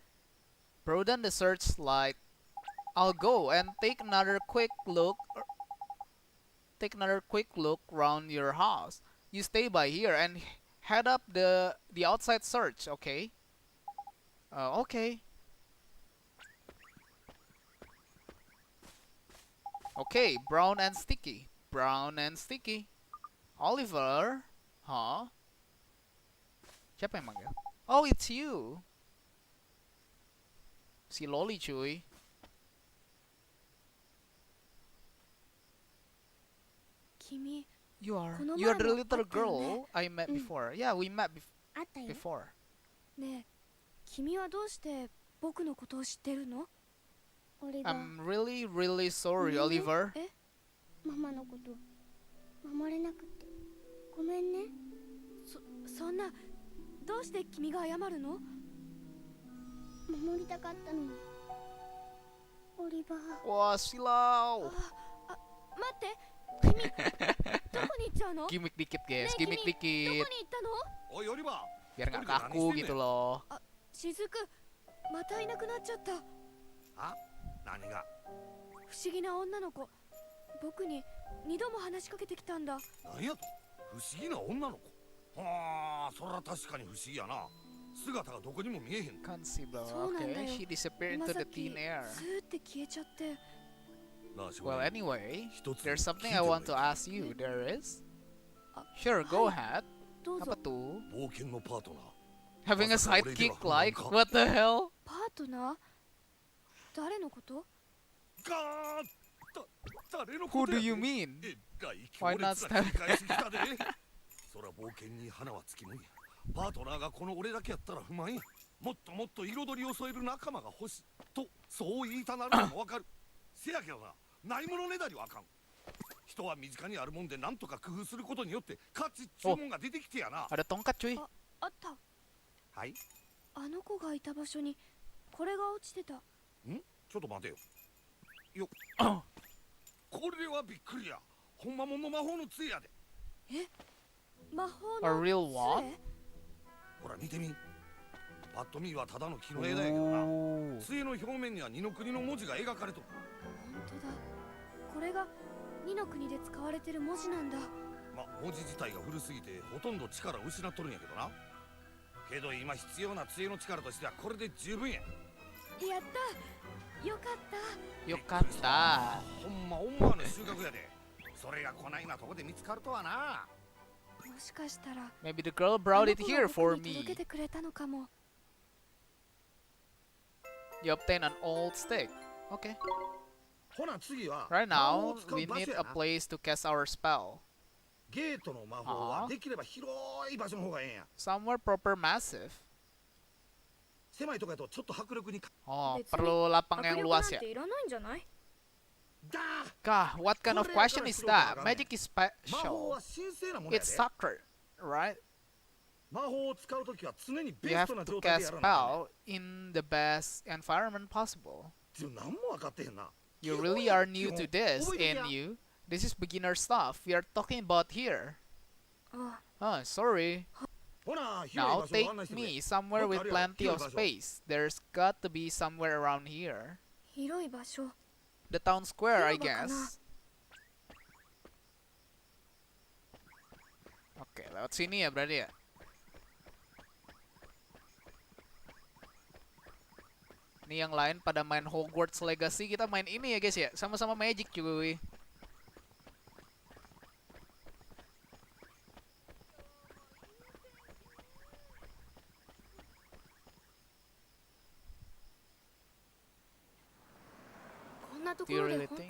[SPEAKER 1] Broaden the searchlight. I'll go and take another quick look. Round your house. You stay by here and head up the outside search, okay? Okay. Okay, brown and sticky. Oliver? Huh? Siapa yang manggil? Oh, it's you. Si Loli, cuy. You are the little girl I met before. Yeah, we met before.
[SPEAKER 3] ねえ、君はどうして僕のことを知ってるの？俺が
[SPEAKER 1] I'm really, really sorry, Oliver.
[SPEAKER 3] え？ママのこと守れなくてごめんね。そんな、どうして君が謝るの？守りたかったのに。オリバー。
[SPEAKER 1] Wah, silau.
[SPEAKER 3] 待って、君どこに行っちゃうの？
[SPEAKER 1] Gimmick dikit, guys.
[SPEAKER 3] ねえ、
[SPEAKER 1] Gimmick
[SPEAKER 3] 君どこに
[SPEAKER 1] dikit.
[SPEAKER 3] 行ったの？
[SPEAKER 2] おいオリバー
[SPEAKER 1] Biar nggak kaku gitu loh.
[SPEAKER 3] 雫、またいなくなっちゃった。
[SPEAKER 2] あ、何が？
[SPEAKER 3] 不思議な女の子、僕に2度も話しかけてきたんだ。
[SPEAKER 2] 何やと？不思議な女の子。はあ、そら確かに不思議やな。姿がどこにも見えへん。
[SPEAKER 1] Can't see, bro.
[SPEAKER 3] そうなんだ
[SPEAKER 1] Okay,
[SPEAKER 3] よ。
[SPEAKER 1] she disappeared
[SPEAKER 3] 今
[SPEAKER 1] into
[SPEAKER 3] さ
[SPEAKER 1] the
[SPEAKER 3] っき
[SPEAKER 1] thin air.
[SPEAKER 3] スーって消えちゃって。
[SPEAKER 2] なあ、少
[SPEAKER 1] Well,
[SPEAKER 2] 年
[SPEAKER 1] anyway,
[SPEAKER 2] 一つ
[SPEAKER 1] there's something
[SPEAKER 2] 聞い
[SPEAKER 1] I
[SPEAKER 2] ても
[SPEAKER 1] want
[SPEAKER 2] い
[SPEAKER 1] to
[SPEAKER 2] い？
[SPEAKER 1] ask you. There is?
[SPEAKER 3] あ、
[SPEAKER 1] Sure, go
[SPEAKER 3] はい
[SPEAKER 1] ahead.
[SPEAKER 3] どうぞ。
[SPEAKER 1] Apa tuh?
[SPEAKER 2] 冒険のパートナー。
[SPEAKER 1] Having a
[SPEAKER 2] まさか俺では
[SPEAKER 1] sidekick
[SPEAKER 2] 不満
[SPEAKER 1] like?
[SPEAKER 2] か？
[SPEAKER 1] What the hell?
[SPEAKER 3] パートナー？誰のこと？
[SPEAKER 2] ガーッ誰の
[SPEAKER 1] Who
[SPEAKER 2] こと
[SPEAKER 1] do
[SPEAKER 2] や
[SPEAKER 1] you
[SPEAKER 2] で？
[SPEAKER 1] mean?
[SPEAKER 2] えらい強
[SPEAKER 1] Why
[SPEAKER 2] 烈な
[SPEAKER 1] not
[SPEAKER 2] 繰り返し来たで。そら冒険に花はつきもんや。パートナーがこの俺だけやったら不満や。もっともっと彩りを添える仲間が欲しいとそう言いたなるのもわかる。せやけどな、ないものねだりはあかん。人は身近にあるもんでなんとか工夫することによって価値っちゅうもんが出てきてやな。
[SPEAKER 1] Ada tongkat, cuy.
[SPEAKER 3] あった。
[SPEAKER 2] はい。
[SPEAKER 3] あの子がいた場所にこれが落ちてた。
[SPEAKER 2] ん？ちょっと待てよ。よっ。これはびっくりや。ほんまもんの魔法の杖やで。
[SPEAKER 3] 魔法
[SPEAKER 1] A
[SPEAKER 3] の
[SPEAKER 1] real one?
[SPEAKER 3] 杖？
[SPEAKER 2] ほら見てみ。パッと見はただの木の枝やけどな。
[SPEAKER 1] Ooh.
[SPEAKER 2] 杖の表面には二の国の文字が描かれとる。
[SPEAKER 3] 本当だ。これが2の国で使われてる文字なんだ。
[SPEAKER 2] ま、文字自体が古すぎてほとんど力を失っとるんやけどな。けど今必要な杖の力としてはこれで十分や。
[SPEAKER 3] やったよかった。
[SPEAKER 1] Yokata.
[SPEAKER 2] ほんま思わぬ収穫やで。それがこないなとこで見つかるとはな。
[SPEAKER 3] もしかしたら
[SPEAKER 1] Maybe the girl brought it
[SPEAKER 3] あの子
[SPEAKER 1] here
[SPEAKER 3] が
[SPEAKER 1] for
[SPEAKER 3] 僕に
[SPEAKER 1] me.
[SPEAKER 3] 届けてくれたのかも。
[SPEAKER 1] You obtain an old stick. Okay.
[SPEAKER 2] ほな次は
[SPEAKER 1] Right
[SPEAKER 2] 魔法
[SPEAKER 1] now,
[SPEAKER 2] を使う
[SPEAKER 1] we
[SPEAKER 2] 場所
[SPEAKER 1] need
[SPEAKER 2] や
[SPEAKER 1] a
[SPEAKER 2] な。
[SPEAKER 1] place to cast our spell.
[SPEAKER 2] ゲートの魔法はできれば広い場所の方がええんや。
[SPEAKER 1] Somewhere proper massive.
[SPEAKER 2] 狭いとこやとちょっと迫力に
[SPEAKER 1] Oh,
[SPEAKER 3] Let's
[SPEAKER 1] perlu lapang
[SPEAKER 3] 迫
[SPEAKER 1] yang
[SPEAKER 3] 力な
[SPEAKER 1] luas
[SPEAKER 3] ん
[SPEAKER 1] ya?
[SPEAKER 3] ていらないんじゃない？
[SPEAKER 2] だ
[SPEAKER 1] Kah, what kind of question is that? Magic is
[SPEAKER 2] 魔法
[SPEAKER 1] special.
[SPEAKER 2] は神聖なものや
[SPEAKER 1] It's
[SPEAKER 2] で。
[SPEAKER 1] sacred, right?
[SPEAKER 2] 魔法を使うときは常に
[SPEAKER 1] You
[SPEAKER 2] ベス
[SPEAKER 1] have
[SPEAKER 2] トな
[SPEAKER 1] to
[SPEAKER 2] 状態で
[SPEAKER 1] cast
[SPEAKER 2] やらなあかんねん。
[SPEAKER 1] spell in the best environment possible.
[SPEAKER 2] ちょ何も分かってへんな。
[SPEAKER 1] You
[SPEAKER 2] 基本
[SPEAKER 1] really
[SPEAKER 2] や
[SPEAKER 1] are new
[SPEAKER 2] 基本
[SPEAKER 1] to this,
[SPEAKER 2] 覚えと
[SPEAKER 1] and
[SPEAKER 2] きや
[SPEAKER 1] you. This is beginner stuff we are talking about here.
[SPEAKER 3] あ、
[SPEAKER 1] Oh, sorry.
[SPEAKER 2] ほな、広い
[SPEAKER 1] Now
[SPEAKER 2] 場所を案内
[SPEAKER 1] take
[SPEAKER 2] してくれ。
[SPEAKER 1] me somewhere with plenty of space. There's got to be somewhere around here.
[SPEAKER 3] 広い場所。
[SPEAKER 1] The town square, I
[SPEAKER 3] 広場かな。
[SPEAKER 1] guess. Oke, lewat sini ya berarti ya. Ini yang lain pada main Hogwarts Legacy, kita main ini ya guys ya. Sama-sama Magic cuy. Do you really think?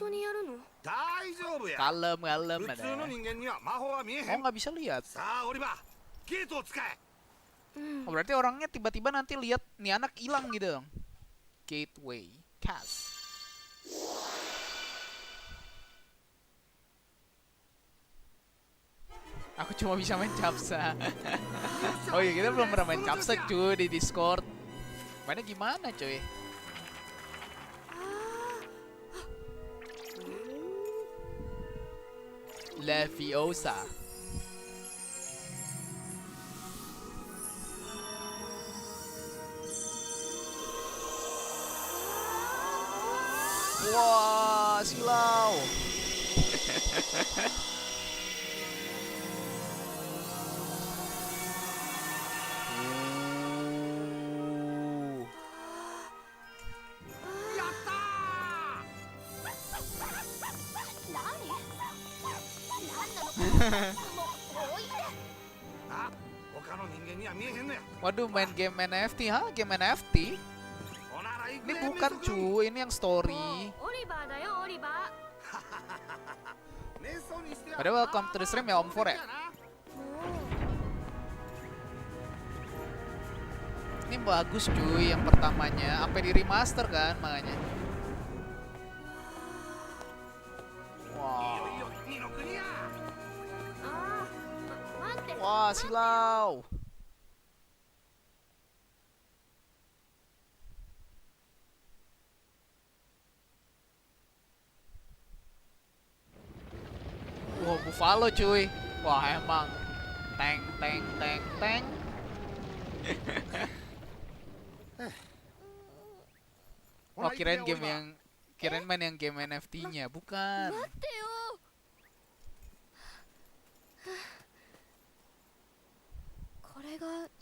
[SPEAKER 2] 大丈夫や。
[SPEAKER 1] Kalem, kalem
[SPEAKER 2] 普
[SPEAKER 1] ada.
[SPEAKER 2] 通の人間には魔法は見えへ
[SPEAKER 1] Oh
[SPEAKER 2] ん。
[SPEAKER 1] nggak bisa lihat.
[SPEAKER 2] さあ、オリバー、ゲートを使え。
[SPEAKER 1] Oh, berarti orangnya tiba-tiba nanti lihat nih anak hilang gitu dong. Gateway. Cast. Aku cuma bisa main capsa. Oh iya, kita belum pernah main capsa cuy di Discord. Mainnya gimana cuy? Leviosa. Wah, silau. Waduh, main game NFT, ha? Game NFT? Ini bukan cuy, ini yang story. Padahal welcome to the stream ya Om For ya. Ini bagus cuy yang pertamanya, sampai di remaster kan makanya. Wow. Wah, silau. Wow, Buffalo cuy. Wah, emang tank. Oh, kirain main yang game NFT-nya, bukan.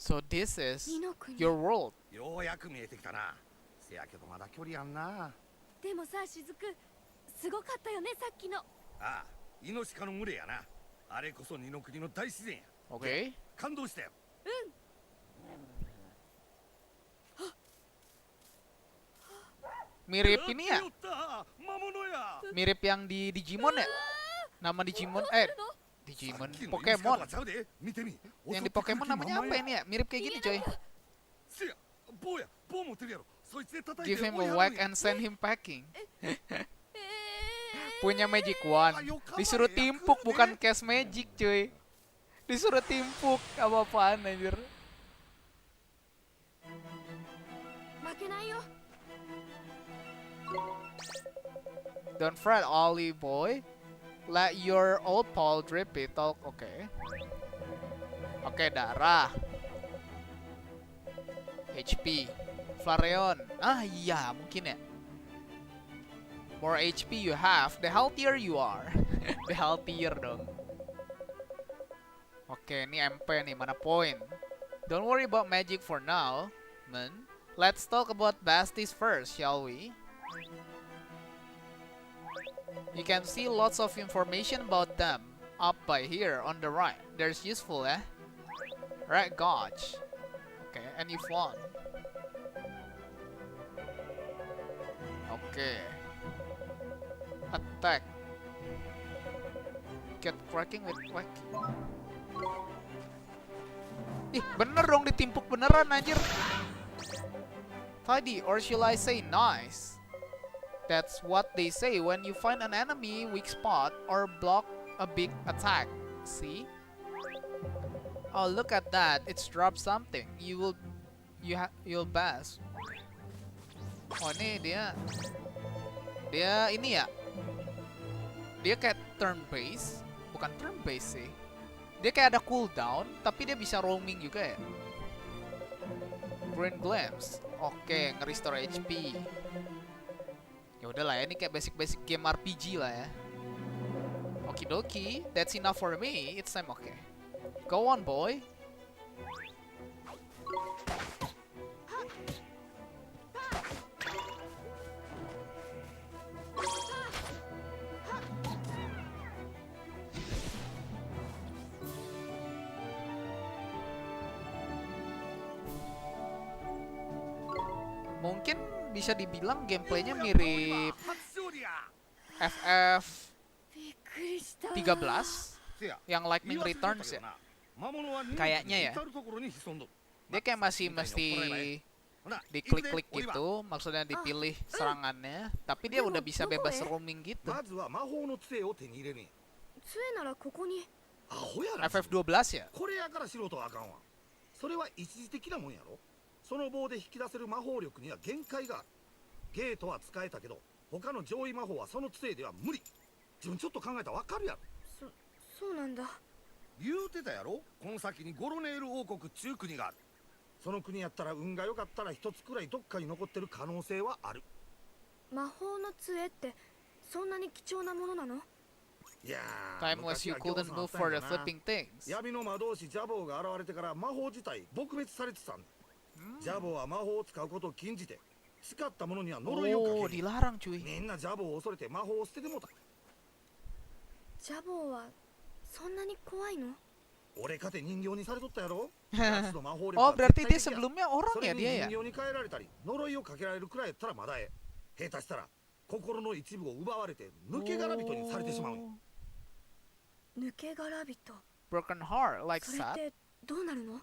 [SPEAKER 1] So this is your world.
[SPEAKER 2] ようやく見えてきたな。せやけどまだ距離あんな。
[SPEAKER 3] でもさ、しずく、すごかったよね、さっきの。
[SPEAKER 2] ああ、イノシカの群れやな。あれこそ二の国の大自然や。
[SPEAKER 1] Okay.
[SPEAKER 2] 感動したよ。
[SPEAKER 1] Mirip ini ya? Mirip yang di Digimon ya? Nama Digimon, Digimon, Pokemon. Yang di Pokemon namanya apa ini ya? Mirip kayak gini coy. Give him a whack and send him packing. Punya magic wand. Disuruh timpuk bukan cast magic cuy. Disuruh timpuk, apa-apaan anjir. Don't fret, Ollie boy. Let your old pal drip it. Talk, okay. Oke, darah. HP. Flareon. Ah iya, mungkin ya. More HP you have, the healthier you are. The healthier dong. Oke, ini MP nih, mana poin? Don't worry about magic for now, man. Let's talk about besties first, shall we? You can see lots of information about them up by here on the right. There's useful, Right, gotch. Okay, and if one. Okay. Attack. Get cracking with whacking. Ih, bener dong ditimpuk beneran anjir. Tidy, or shall I say nice? That's what they say when you find an enemy weak spot or block a big attack. See? Oh, look at that. It's dropped something. You'll pass. Oh, ini dia ini ya. Dia kayak turn base, bukan turn base sih. Dia kayak ada cooldown, tapi dia bisa roaming juga ya. Green Glams. Oke, nge-restore HP. Ya udahlah ya, ini kayak basic game RPG lah ya. Okidoki, that's enough for me. It's time, okay. Go on, boy. Mungkin bisa dibilang gameplaynya mirip FF 13 yang Lightning Returns ya. Kayaknya ya. Dia kayak masih mesti diklik-klik gitu, maksudnya dipilih serangannya, tapi dia udah bisa bebas roaming gitu.
[SPEAKER 2] まずは魔法の杖を手に入れるんや。
[SPEAKER 3] 杖ならここに。
[SPEAKER 2] アホやな。
[SPEAKER 1] FF12 ya?
[SPEAKER 2] これやから素人はあかんわ。それは一時的なもんやろ。その棒で引き出せる魔法力には限界がある。ゲートは使えたけど他の上位魔法はその杖では無理。自分ちょっと考えたらわかるやろ。
[SPEAKER 3] そうなんだ。
[SPEAKER 2] 言うてたやろ。この先にゴロネール王国っちゅう国がある。その国やったら運が良かったら一つくらいどっかに残ってる可能性はある。
[SPEAKER 3] 魔法の杖ってそんなに貴重なものなの？
[SPEAKER 2] いやー、
[SPEAKER 1] Timeless, you couldn't move for the flipping things.
[SPEAKER 2] 闇の魔導士ジャボーが現れてから魔法自体撲滅されてたんだ。ジャボーは魔法を使うことを禁じて誓った者には呪いを
[SPEAKER 1] Oh,
[SPEAKER 2] かける。
[SPEAKER 1] dilarang cuy.
[SPEAKER 2] みんなジャボーを恐れて魔法を捨ててもうた。
[SPEAKER 3] ジャボーはそんなに怖いの？
[SPEAKER 2] 俺かて人形にされとったやろ。奴の魔法力
[SPEAKER 1] Oh,
[SPEAKER 2] は
[SPEAKER 1] berarti
[SPEAKER 2] 絶
[SPEAKER 1] dia
[SPEAKER 2] 対的や。
[SPEAKER 1] sebelumnya
[SPEAKER 2] そ
[SPEAKER 1] orang
[SPEAKER 2] れ
[SPEAKER 1] ya
[SPEAKER 2] に
[SPEAKER 1] dia ya?
[SPEAKER 2] 人形に変えられたり呪いをかけられるくらいやったらまだええ。下手したら心の一部を奪われて抜け殻人にされてしまうんや。
[SPEAKER 3] 抜け殻人。
[SPEAKER 1] Broken heart, like
[SPEAKER 3] それっ
[SPEAKER 1] sad.
[SPEAKER 3] てどうなるの？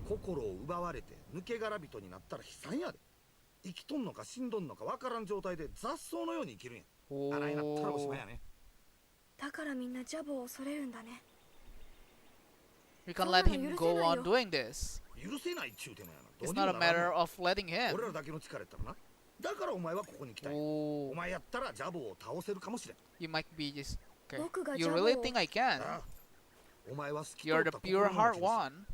[SPEAKER 2] 心を奪われて抜け殻人になったら悲惨やで。生きとんのか死んどんのかわからん状態で雑草のように生きるんや。あないなったらおしまいやね。
[SPEAKER 3] だからみんなジャボーを恐れるんだね。
[SPEAKER 1] We can let him go on doing this.
[SPEAKER 2] 許せないっちゅうてもやな。
[SPEAKER 1] It's
[SPEAKER 2] どう
[SPEAKER 1] not
[SPEAKER 2] に
[SPEAKER 1] a
[SPEAKER 2] もならん
[SPEAKER 1] matter
[SPEAKER 2] の。
[SPEAKER 1] of letting him.
[SPEAKER 2] 俺らだけの力やったらな。だからお前はここに来たんや。
[SPEAKER 1] Oh,
[SPEAKER 2] お前やったらジャボーを倒せるかもしれん。
[SPEAKER 1] you might be just. Okay.
[SPEAKER 3] 僕が
[SPEAKER 1] You
[SPEAKER 3] ジャボ
[SPEAKER 1] really
[SPEAKER 3] ーを
[SPEAKER 1] think I can?
[SPEAKER 2] ああ、お前は透き通
[SPEAKER 1] You're
[SPEAKER 2] っ
[SPEAKER 1] the
[SPEAKER 2] た
[SPEAKER 1] pure
[SPEAKER 2] 心の
[SPEAKER 1] heart
[SPEAKER 2] 持ち主。
[SPEAKER 1] one.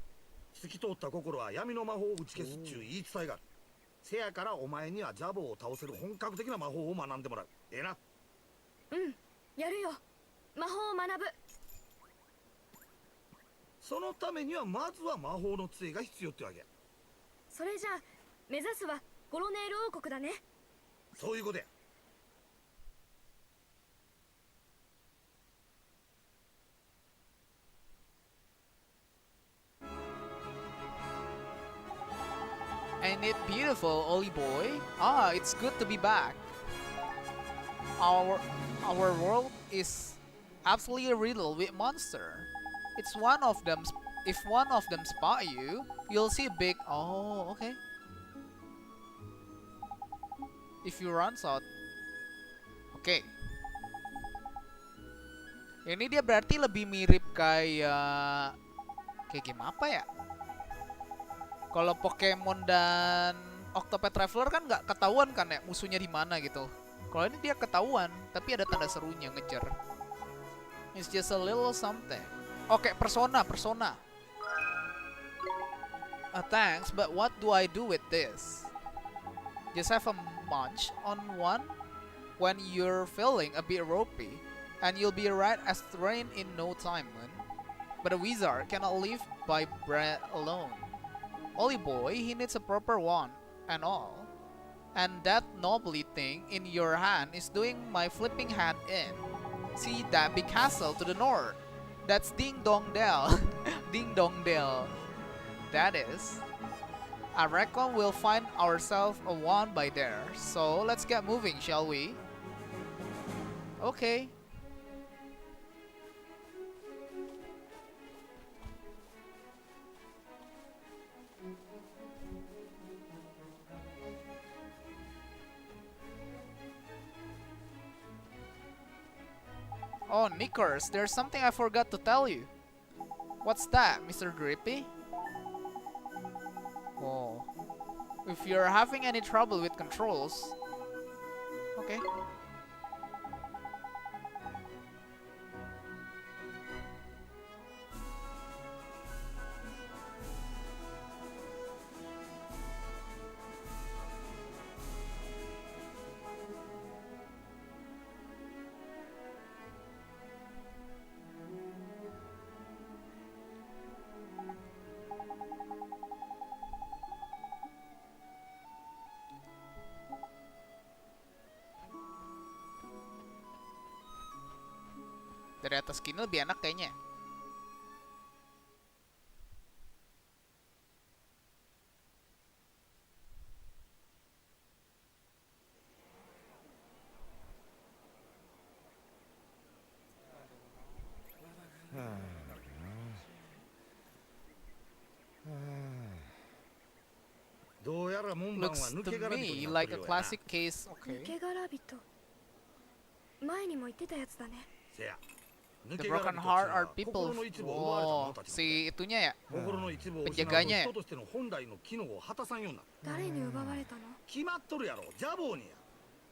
[SPEAKER 2] 透き通った心は闇の魔法を打ち消すっちゅう言い伝えがある。せやからお前にはジャボーを倒せる本格的な魔法を学んでもらう。ええな。
[SPEAKER 3] やるよ。魔法を学ぶ。
[SPEAKER 2] そのためにはまずは魔法の杖が必要ってわけや。
[SPEAKER 3] それじゃあ目指すはゴロネール王国だね。
[SPEAKER 2] そういうことや。
[SPEAKER 1] Ain't it beautiful, Oli boy? Ah, it's good to be back. Our world is absolutely riddled with monster. It's one of them. If one of them spot you, you'll see a big. Oh, okay. If you run out, okay. Ini dia berarti lebih mirip kayak game apa ya? Kalau Pokemon dan Octopath Traveler kan nggak ketahuan kan ya musuhnya di mana gitu. Kalau ini dia ketahuan, tapi ada tanda serunya ngejar. It's just a little something. Oke, Persona. Thanks, but what do I do with this? Just have a munch on one when you're feeling a bit ropey, and you'll be right as rain in no time, man. But a wizard cannot live by bread alone. Oli boy, he needs a proper wand and all. And that knobbly thing in your hand is doing my flipping hand in. See that big castle to the north? That's Ding Dong Dell. Ding Dong Dell. That is. I reckon we'll find ourselves a wand by there. So let's get moving, shall we? Okay. Oh, Knickers, there's something I forgot to tell you. What's that, Mr. Drippy? Oh. If you're having any trouble with controls... Okay. Dari atas gini lebih enak kayaknya. Looks to me like a classic case. Okay.
[SPEAKER 3] 抜け殻人前にも言ってたやつだね
[SPEAKER 1] The broken heart are people. Oh, si itunya ya, penjaganya ya.
[SPEAKER 3] 誰に奪われたの
[SPEAKER 2] 決まっとるやろ、ジャボーにや。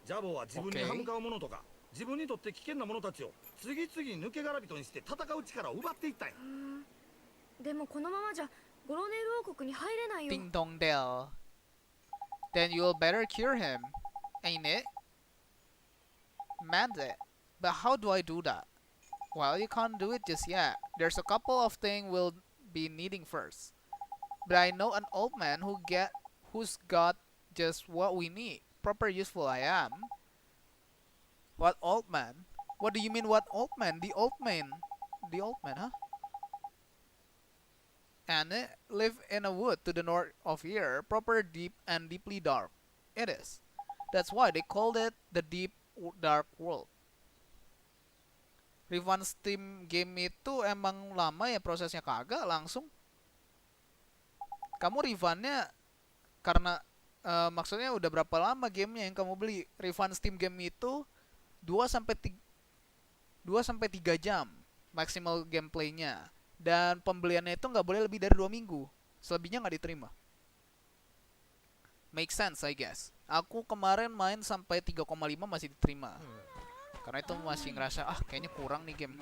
[SPEAKER 2] ジャボーは自分に歯向かう者とか、自分にとって危険な者たちを次々抜け殻人にして戦う力を奪っていったんや。
[SPEAKER 3] でもこのままじゃゴロネール王国に入れないよ
[SPEAKER 1] Ding dong del. Then you'll better cure him, ain't it? Mandate. But how do I do that? Well, you can't do it just yet. There's a couple of things we'll be needing first. But I know an old man who's got just what we need. Proper useful I am. What old man? What do you mean what old man? The old man. The old man, huh? And it live in a wood to the north of here, proper deep and deeply dark. It is. That's why they called it the deep dark world. Refund Steam game itu emang lama ya prosesnya, kagak langsung. Kamu refundnya karena maksudnya udah berapa lama gamenya yang kamu beli. Refund Steam game itu 2 sampai 3 jam maksimal gameplaynya. Dan pembeliannya itu nggak boleh lebih dari 2 minggu. Selebihnya nggak diterima. Make sense, I guess. Aku kemarin main sampai 3,5 masih diterima. Karena itu masih ngerasa, kayaknya kurang nih game.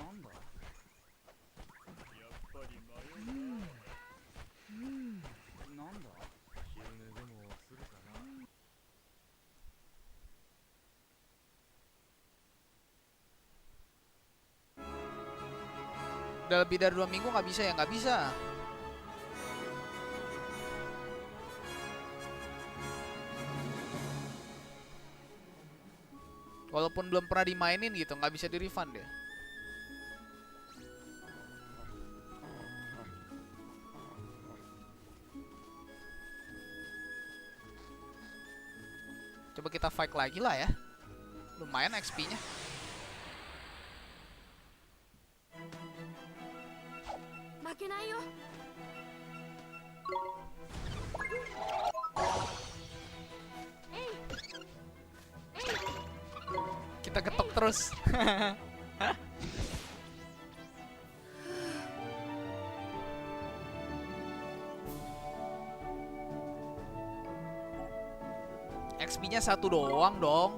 [SPEAKER 1] Udah lebih dari 2 minggu nggak bisa ya? Nggak bisa. Walaupun belum pernah dimainin gitu, nggak bisa di-refund deh. Coba kita fight lagi lah ya. Lumayan XP-nya. Kita ketok terus. XP-nya 1 doang dong.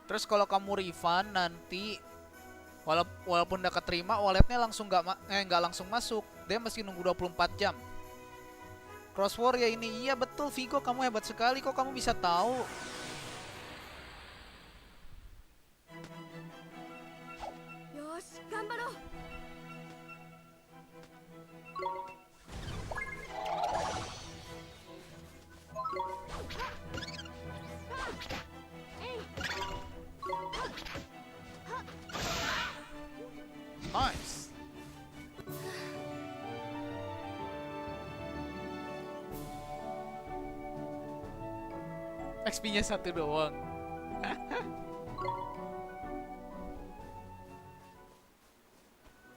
[SPEAKER 1] Terus kalau kamu refund nanti walaupun udah keterima, walletnya langsung nggak langsung masuk. Dia mesti nunggu 24 jam. Crossword ya ini. Iya betul Vigo, kamu hebat sekali. Kok kamu bisa tahu?
[SPEAKER 3] Yosh, ganbaro.
[SPEAKER 1] Nice. XP-nya 1 doang.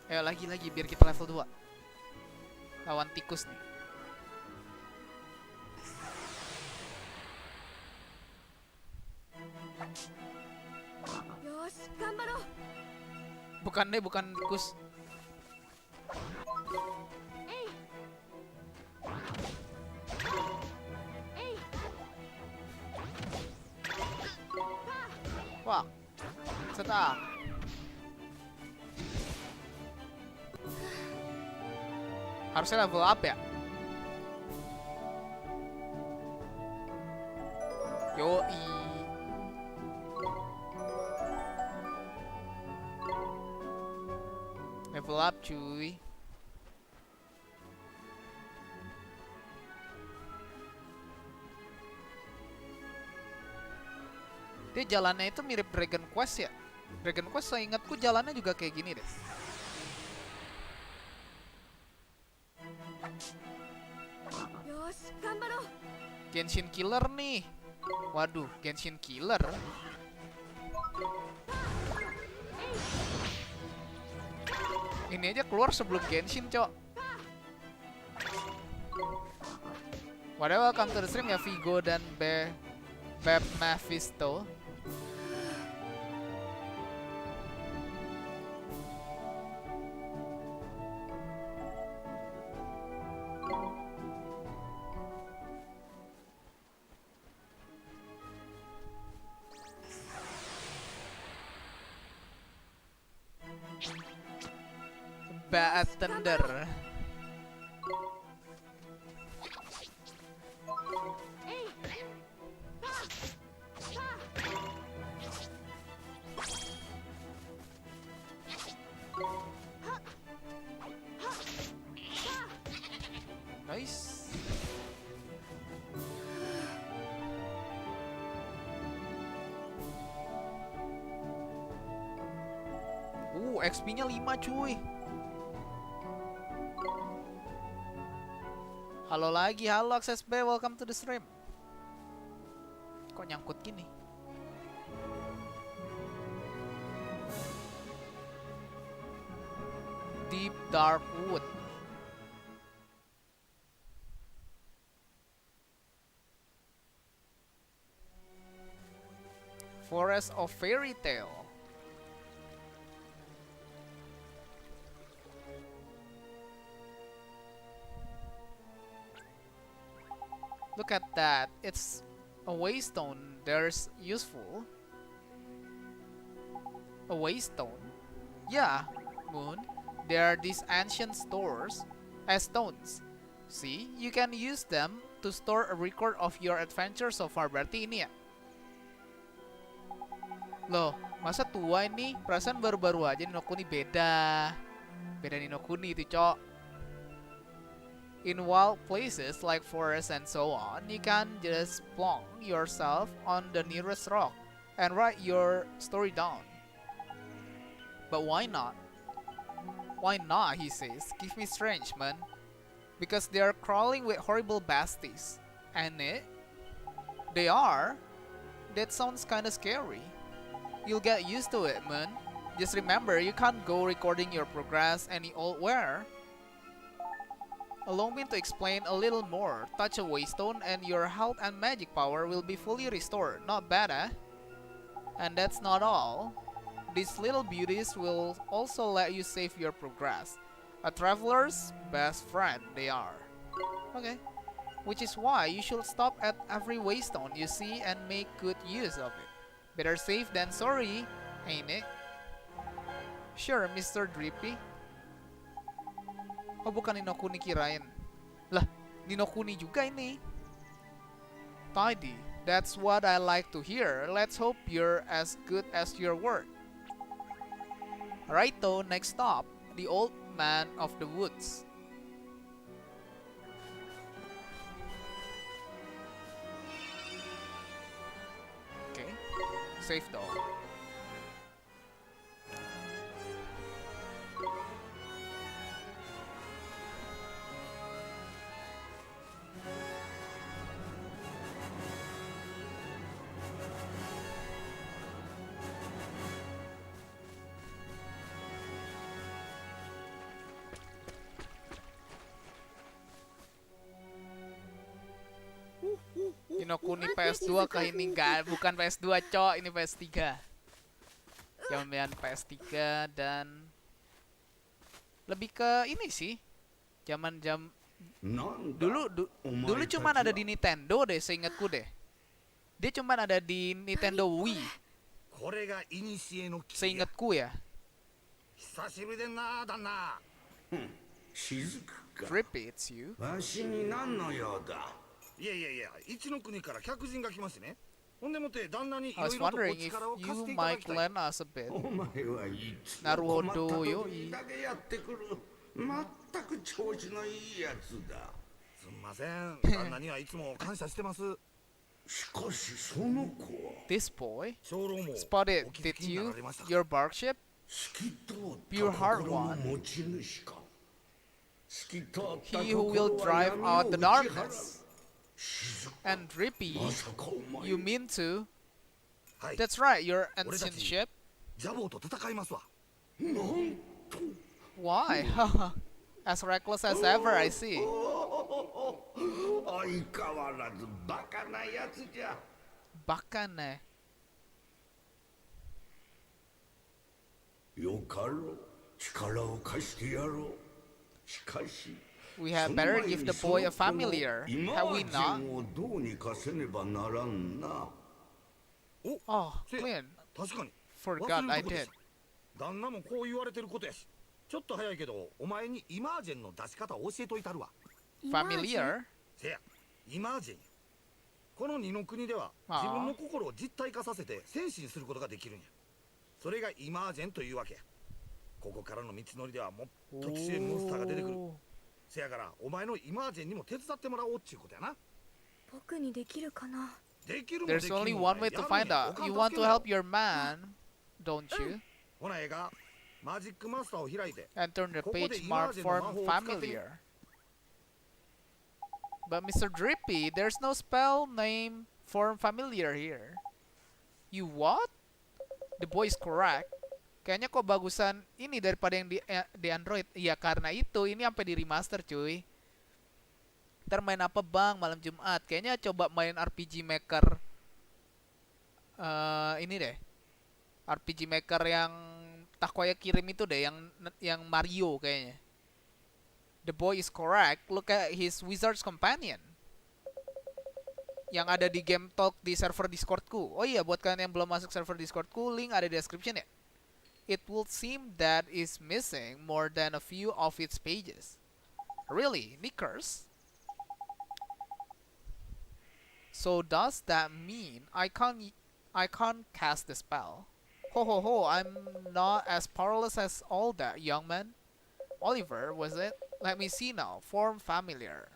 [SPEAKER 1] Ayo lagi biar kita level 2. Lawan tikus nih.
[SPEAKER 3] Yosh, ganbaro.
[SPEAKER 1] Bukan tikus. Wah, setak. Harusnya level up ya. Yoi. Level up cuy. Dia jalannya itu mirip Dragon Quest ya. Dragon Quest saya ingatku jalannya juga kayak gini deh.
[SPEAKER 3] Yosh, ganbaro.
[SPEAKER 1] Genshin Killer nih. Waduh, Genshin Killer. Ini aja keluar sebelum Genshin, cok. Whatever, welcome to the stream ya Vigo dan Beb Mephisto. Bartender. Nice. XP-nya 5 cuy. Halo lagi, halo Akses B, welcome to the stream. Kok nyangkut gini? Deep Dark Wood. Forest of Fairy Tale. Look at that. It's a waystone. There's useful. A waystone? Yeah, Moon. There are these ancient stores as stones. See, you can use them to store a record of your adventure so far. Berarti ini ya? Loh, masa tua ini? Perasaan baru-baru aja Ninokuni beda. Beda Ninokuni itu, cok. In wild places like forests and so on, you can just plonk yourself on the nearest rock and write your story down. But why not? Why not, he says. Give me strange, man. Because they are crawling with horrible beasties. And it? They are? That sounds kinda scary. You'll get used to it, man. Just remember, you can't go recording your progress any old where. Allow me to explain a little more. Touch a waystone and your health and magic power will be fully restored. Not bad, eh? And that's not all. These little beauties will also let you save your progress. A traveler's best friend they are. Okay. Which is why you should stop at every waystone you see and make good use of it. Better safe than sorry, ain't it? Sure, Mr. Drippy. Oh, bukan Ninokuni kirain. Lah, Ninokuni juga ini. Tidy. That's what I like to hear. Let's hope you're as good as your word. Righto, next stop. The Old Man of the Woods. Okay. Save though. Ninokuni PS2 kah ini? Enggak, bukan PS2 cok, ini PS3. Zaman PS3 dan lebih ke ini sih. Zaman dulu cuman ada di Nintendo deh, seingatku deh. Dia cuman ada di Nintendo Wii. Seingatku ya. Drippy, it's you.
[SPEAKER 2] いやいやいや、一の国から客人が来ますね。ほんでもって旦那にい
[SPEAKER 1] I
[SPEAKER 2] ろ
[SPEAKER 1] was
[SPEAKER 2] いろとお
[SPEAKER 1] wondering if
[SPEAKER 2] 力を貸し
[SPEAKER 1] you
[SPEAKER 2] ていただ
[SPEAKER 1] might
[SPEAKER 2] きたい。
[SPEAKER 1] lend us a bit.
[SPEAKER 9] お前はいつ
[SPEAKER 1] なるほど
[SPEAKER 9] 困った時
[SPEAKER 1] よ
[SPEAKER 9] にだけやってくる全く調子のいいやつだ。
[SPEAKER 2] すんません、旦那にはいつも感謝してます。
[SPEAKER 9] しかしその子は
[SPEAKER 1] This boy
[SPEAKER 2] 長老も
[SPEAKER 1] spotted.
[SPEAKER 2] お気づ
[SPEAKER 1] Did
[SPEAKER 2] きにな
[SPEAKER 1] you
[SPEAKER 2] られましたか。
[SPEAKER 1] your barkship?
[SPEAKER 9] 透き通っ
[SPEAKER 1] Pure
[SPEAKER 9] た
[SPEAKER 1] heart
[SPEAKER 9] 心の
[SPEAKER 1] one.
[SPEAKER 9] 持ち主か。透き通った
[SPEAKER 1] He who will
[SPEAKER 9] 心は
[SPEAKER 1] drive
[SPEAKER 9] 闇
[SPEAKER 1] out
[SPEAKER 9] を
[SPEAKER 1] the
[SPEAKER 9] 打ち払う。
[SPEAKER 1] darkness.
[SPEAKER 9] 静か
[SPEAKER 1] And Drippy,
[SPEAKER 9] まさかお前
[SPEAKER 1] you mean to?
[SPEAKER 2] はい。
[SPEAKER 1] That's right, your
[SPEAKER 2] 俺た
[SPEAKER 1] ancient
[SPEAKER 2] ち
[SPEAKER 1] ship.
[SPEAKER 2] ジャボーと戦いますわ。
[SPEAKER 9] なんと
[SPEAKER 1] Why? As reckless as ever, I see.
[SPEAKER 9] 相変わらずバカなやつじゃ。
[SPEAKER 1] バカね。
[SPEAKER 9] よかろう、力を貸してやろう。しかし、
[SPEAKER 1] We had better give the boy a familiar.
[SPEAKER 9] 今
[SPEAKER 1] Have we not?
[SPEAKER 9] 人をどうにかせねばならんな。
[SPEAKER 1] Oh,
[SPEAKER 2] せや
[SPEAKER 1] Clint.
[SPEAKER 2] 確かに
[SPEAKER 1] Forgot I
[SPEAKER 2] 忘れるとこで
[SPEAKER 1] did.
[SPEAKER 2] した旦那もこう言われてることやし、ちょっと早いけどお前にイマージェンの出し方を教えといたるわ。
[SPEAKER 1] Familiar?
[SPEAKER 2] せや、イマージェンや。この二の国では
[SPEAKER 1] ああ
[SPEAKER 2] 自分の心を実体化させて戦士にすることができるんや。それがイマージェンというわけや。ここからの道のりではもっと奇襲モンスターが出てくる。せやからお前のイマージェンにも手伝ってもらおうっちゅうことやな。
[SPEAKER 3] 僕にできるかな。
[SPEAKER 2] できるもで
[SPEAKER 1] There's
[SPEAKER 2] きんも
[SPEAKER 1] only
[SPEAKER 2] や
[SPEAKER 1] one way to
[SPEAKER 2] るん
[SPEAKER 1] find
[SPEAKER 2] や
[SPEAKER 1] out.
[SPEAKER 2] おかん
[SPEAKER 1] You
[SPEAKER 2] 助
[SPEAKER 1] want
[SPEAKER 2] け
[SPEAKER 1] to
[SPEAKER 2] んなよ
[SPEAKER 1] help your man, don't you?
[SPEAKER 2] ほなええがマジックマスターを開いて
[SPEAKER 1] And turn the
[SPEAKER 2] ここで
[SPEAKER 1] page
[SPEAKER 2] イマー
[SPEAKER 1] marked
[SPEAKER 2] ジェンの
[SPEAKER 1] for
[SPEAKER 2] 魔法を使ってみ。
[SPEAKER 1] familiar. But Mr. Drippy, there's no spell name for familiar here. You what? The boy is correct. Kayaknya kok bagusan ini daripada yang di Android. Iya karena itu ini sampai di remaster cuy. Ntar main apa bang malam Jumat? Kayaknya coba main RPG Maker. Ini deh. RPG Maker yang Takoya kirim itu deh, yang Mario kayaknya. The boy is correct. Look at his wizard's companion. Yang ada di game talk di server Discordku. Oh iya, buat kalian yang belum masuk server Discordku, link ada di description ya. It would seem that is missing more than a few of its pages. Really, Nickers? So does that mean I can't cast the spell? Ho ho ho, I'm not as powerless as all that, young man. Oliver, was it? Let me see now. Form familiar.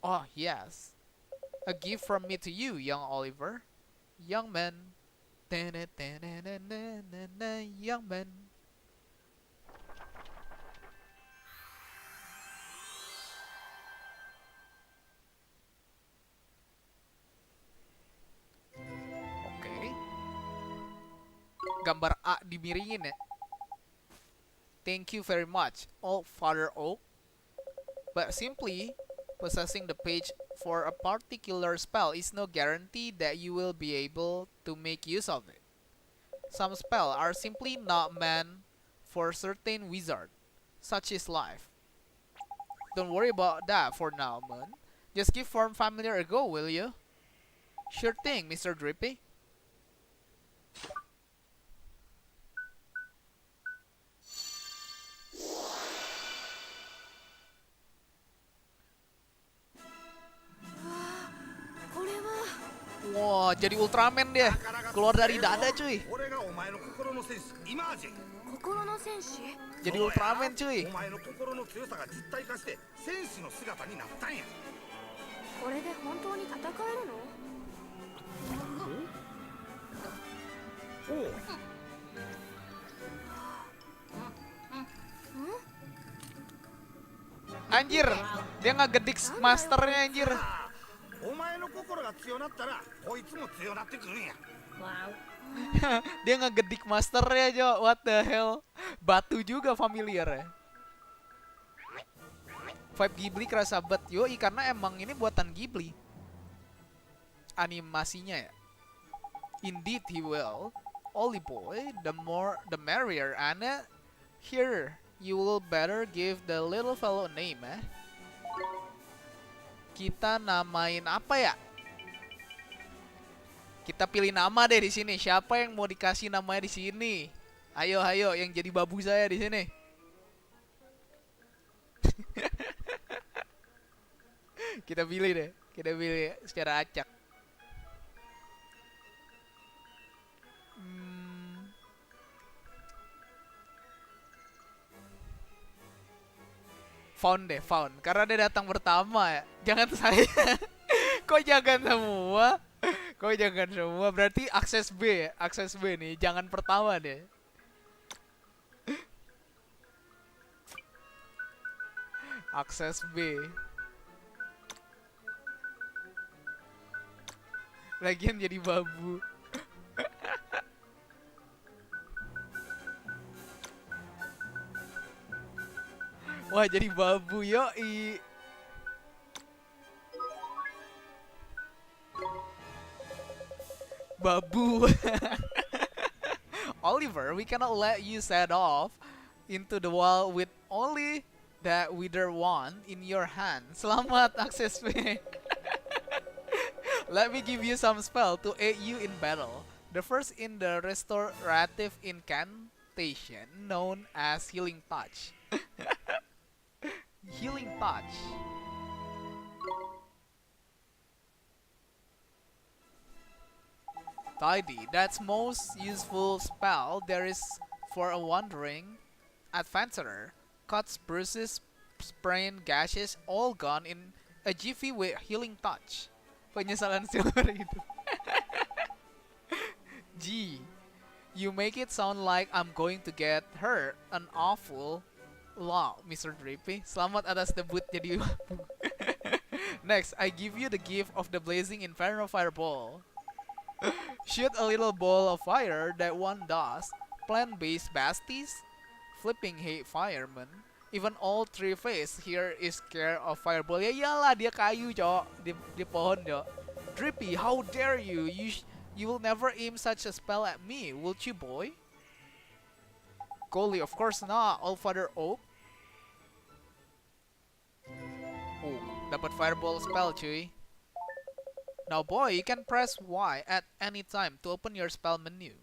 [SPEAKER 1] Oh, yes. A gift from me to you, young Oliver. Young man. Young man. Oke. Gambar A dimiringin ya. Thank you very much, old Father Oak. But simply possessing the page for a particular spell is no guarantee that you will be able to make use of it. Some spells are simply not meant for certain wizard, such is life. Don't worry about that for now, man. Just give Form Familiar a go, will you? Sure thing, Mr. Drippy. Wah, jadi Ultraman dia. Keluar dari dada, cuy. Jadi Ultraman, cuy. Anjir, dia ngegedik masternya anjir. Dia ngegedik masternya aja, what the hell. Batu juga familiar ya. Vibe Ghibli kerasa banget, yoi, karena emang ini buatan Ghibli. Animasinya ya. Indeed he will. Oli boy, the more the merrier, Anna. Here, you will better give the little fellow a name, eh. Kita namain apa ya? Kita pilih nama deh di sini. Siapa yang mau dikasih namanya di sini? Ayo, ayo, yang jadi babu saya di sini. Kita pilih deh. Kita pilih secara acak. Found deh, found. Karena dia datang pertama ya. Jangan saya. Kok jangan semua? Kok jangan semua? Berarti akses B ya. Akses B nih. Jangan pertama deh. Akses B. Lagian jadi babu. Wah, jadi babu, yoi. Babu. Oliver, we cannot let you set off into the wall with only that wither wand in your hand. Selamat akses V. Let me give you some spell to aid you in battle. The first in the restorative incantation known as Healing Touch. Healing Touch. Tidy, that's most useful spell there is for a wandering adventurer. Cuts, bruises, sprain, gashes, all gone in a jiffy with Healing Touch. Penyesalan silver itu. G. You make it sound like I'm going to get hurt. An awful lot, Mr. Drippy. Selamat atas debut jadi babu. Next, I give you the gift of the blazing inferno fireball. Shoot a little ball of fire that one does. Plant-based basties, flipping hate fireman. Even all three face here is scared of fireball. Ya iyalah dia kayu cok di pohon cok. Drippy, how dare you? You will never aim such a spell at me, will you, boy? Golly, of course not. All Father Oak. Oh, dapat fireball spell cuy. Now boy, you can press Y at any time to open your spell menu.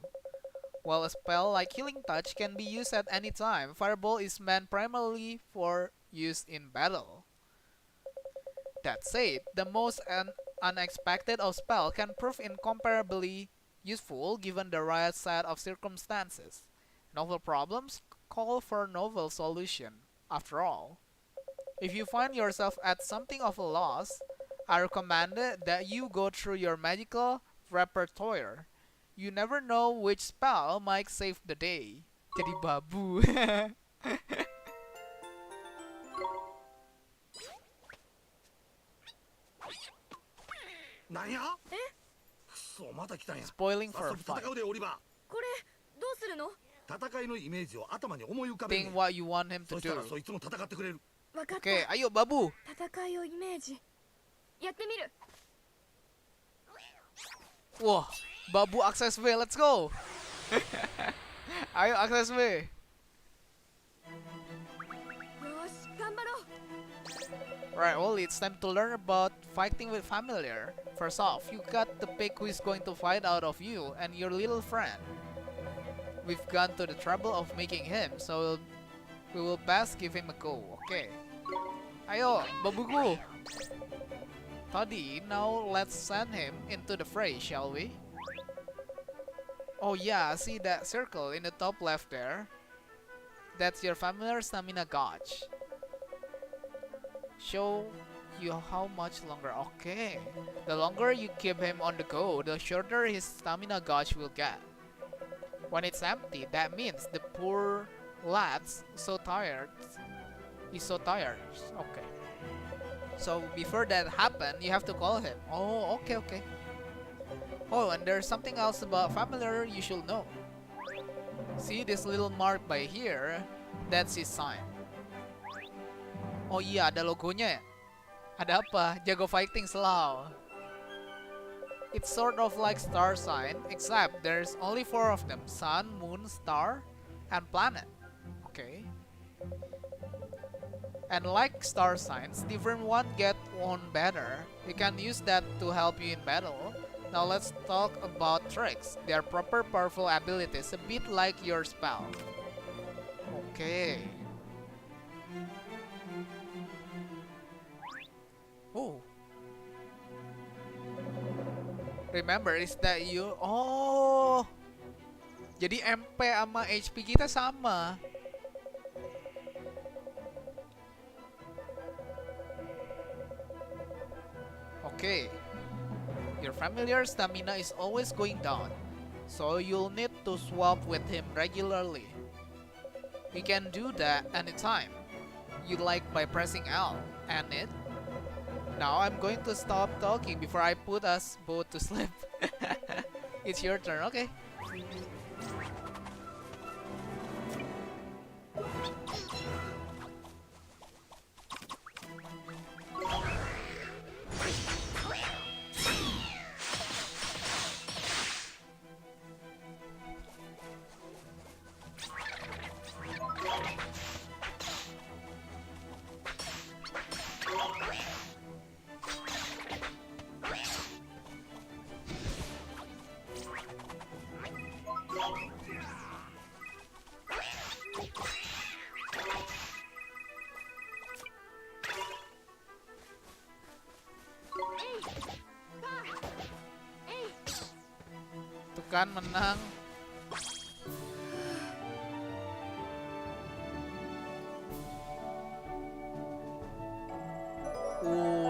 [SPEAKER 1] While a spell like Healing Touch can be used at any time, Fireball is meant primarily for use in battle. That said, the most unexpected of spell can prove incomparably useful given the right set of circumstances. Novel problems call for novel solution, after all. If you find yourself at something of a loss, I recommend that you go through your magical repertoire. You never know which spell might save the day. Jadi babu. Spoiling for a fight. Think what you want him to do. Okay, ayo babu. Wah, babu akses V, let's go. Ayo akses V. Right, well, it's time to learn about fighting with familiar. First off, you got to pick who is going to fight out of you and your little friend. We've gone to the trouble of making him, so we will best give him a go, okay? Ayo, babuku. Toddy, now let's send him into the fray, shall we? Oh yeah, see that circle in the top left there? That's your familiar stamina gauge. Show you how much longer. Okay. The longer you keep him on the go, the shorter his stamina gauge will get. When it's empty, that means the poor lad's so tired. He's so tired. Okay. So before that happen, you have to call him. Oh, okay. Oh, and there's something else about familiar you should know. See this little mark by here? That's his sign. Oh iya, ada logonya ya? Ada apa? Jago fighting selalu. It's sort of like star sign, except there's only 4 of them. Sun, moon, star, and planet. Okay. And like star signs, different one get one better. You can use that to help you in battle. Now let's talk about tricks. They are proper powerful abilities, a bit like your spell. Okay. Oh. Remember is that you... Oh. Jadi MP sama HP kita sama. Okay. Your familiar stamina is always going down, so you'll need to swap with him regularly. You can do that anytime you like by pressing L and it. Now I'm going to stop talking before I put us both to sleep. It's your turn, okay? Akan menang.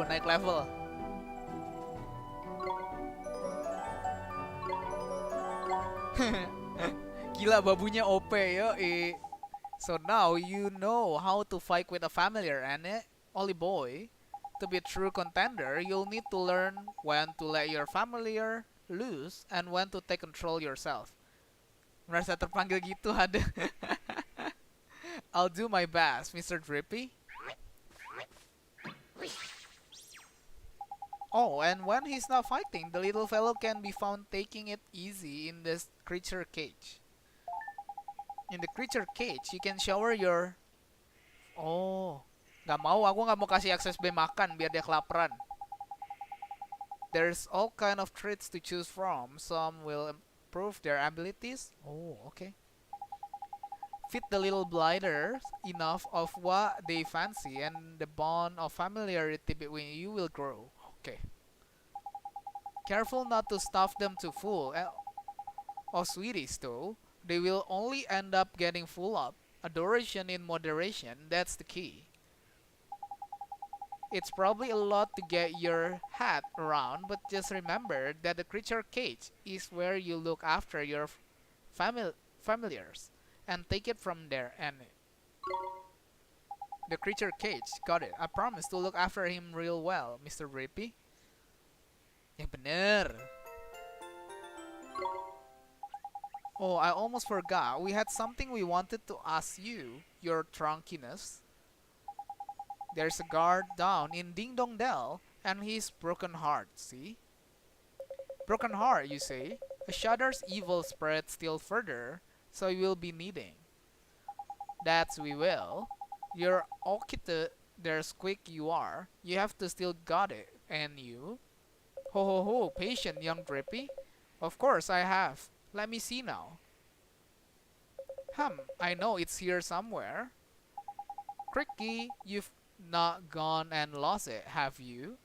[SPEAKER 1] Naik level. Gila, babunya OP yo. So now you know how to fight with a familiar, Anne. Oli boy. To be a true contender, you'll need to learn when to let your familiar loose and when to take control yourself. Merasa terpanggil gitu ada. I'll do my best, Mr. Drippy. Oh, and when he's not fighting, the little fellow can be found taking it easy in this creature cage. In the creature cage, you can shower your... Oh, aku nggak mau kasih akses B makan biar dia kelaparan. There's all kind of traits to choose from. Some will improve their abilities. Oh, okay. Feed the little blighters enough of what they fancy, and the bond of familiarity between you will grow. Okay. Careful not to stuff them too full of sweeties, though. They will only end up getting full up. Adoration in moderation, that's the key. It's probably a lot to get your head around, but just remember that the creature cage is where you look after your familiars and take it from there. And the creature cage, got it. I promise to look after him real well, Mr. Rippy. Ya bener. Oh, I almost forgot. We had something we wanted to ask you, your trunkiness. There's a guard down in Ding Dong Dell, and he's broken heart, see? Broken heart, you say? A shudder's evil spread still further, so you will be needing. That's we will. You're okita, there's quick you are. You have to still got it, and you? Ho ho ho, patient young Drippy. Of course I have. Let me see now. I know it's here somewhere. Cricky, you've not gone and lost it, have you?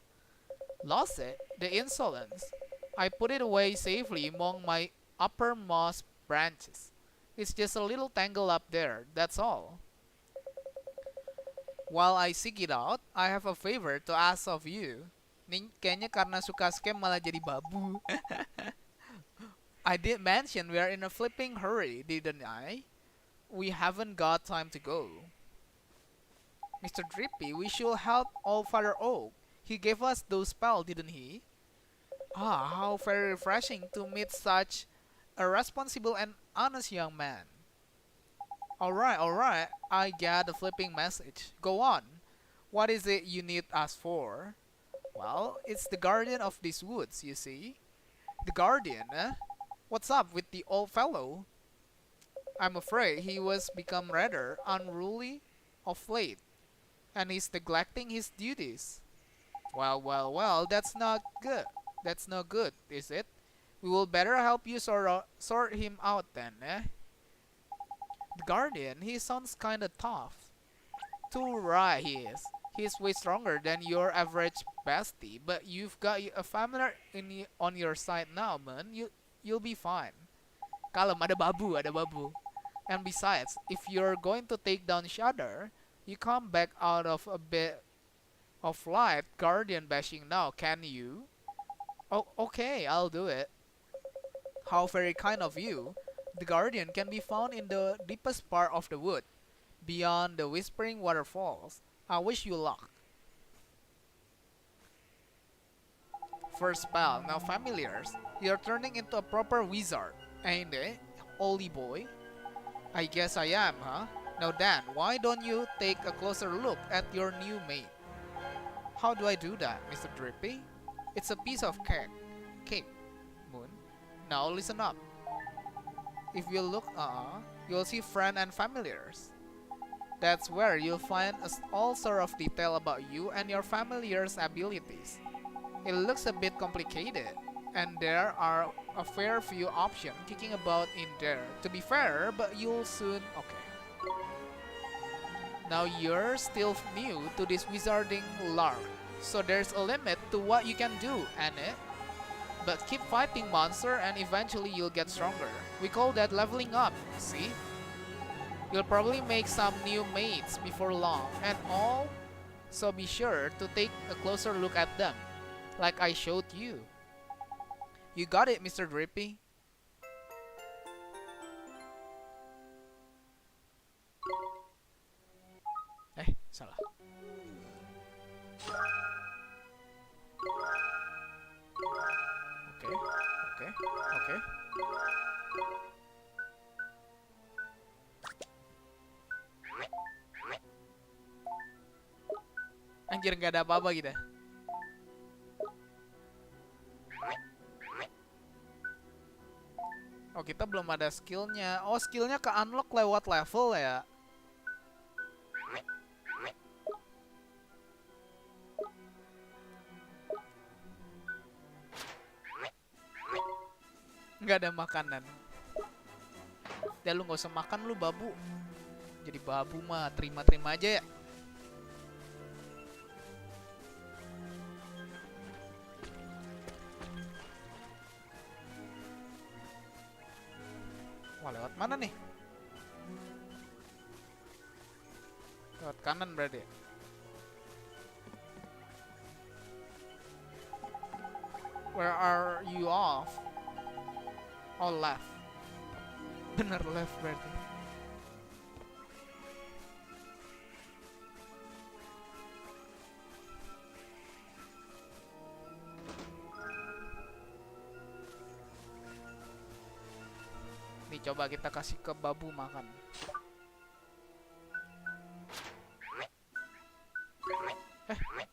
[SPEAKER 1] Lost it? The insolence. I put it away safely among my uppermost branches. It's just a little tangle up there, that's all. While I seek it out, I have a favor to ask of you. Nih, kayaknya karena suka scam malah jadi babu. I did mention we are in a flipping hurry, didn't I? We haven't got time to go. Mr. Drippy, we should help old Father Oak. He gave us those spells, didn't he? Ah, how very refreshing to meet such a responsible and honest young man. Alright, I get the flipping message. Go on. What is it you need us for? Well, it's the guardian of these woods, you see. The guardian, eh? What's up with the old fellow? I'm afraid he was become rather unruly of late, and he's neglecting his duties. Well, that's not good. That's no good, is it? We will better help you sort him out then, eh? The guardian, he sounds kinda tough. Too right he is. He's way stronger than your average bestie, but you've got a familiar on your side now, man. You'll be fine. Kalem, ada babu. And besides, if you're going to take down Shudder, you come back out of a bit of light guardian bashing now, can you? Oh, okay, I'll do it. How very kind of you. The guardian can be found in the deepest part of the wood, beyond the whispering waterfalls. I wish you luck. First spell, now familiars. You're turning into a proper wizard, ain't it, oldie boy? I guess I am, huh? Now Dan, why don't you take a closer look at your new mate? How do I do that, Mr. Drippy? It's a piece of cake, Moon. Now listen up. If you look, you'll see friend and familiars. That's where you'll find all sort of detail about you and your familiar's abilities. It looks a bit complicated, and there are a fair few options kicking about in there. To be fair, but you'll soon... Okay. Now you're still new to this wizarding lark, so there's a limit to what you can do, ain't it? But keep fighting monster and eventually you'll get stronger. We call that leveling up, see? You'll probably make some new mates before long and all, so be sure to take a closer look at them, like I showed you. You got it, Mr. Drippy. Salah. Oke. Anjir, nggak ada apa-apa gitu. Oh, kita belum ada skillnya. Oh, skillnya ke unlock lewat level ya. Nggak ada makanan. Ya lu nggak usah makan lu babu. Jadi babu mah terima-terima aja ya. Wah, lewat mana nih? Lewat kanan berarti. Where are you off? Oh, left. Bener left berarti. Nih coba kita kasih ke babu makan.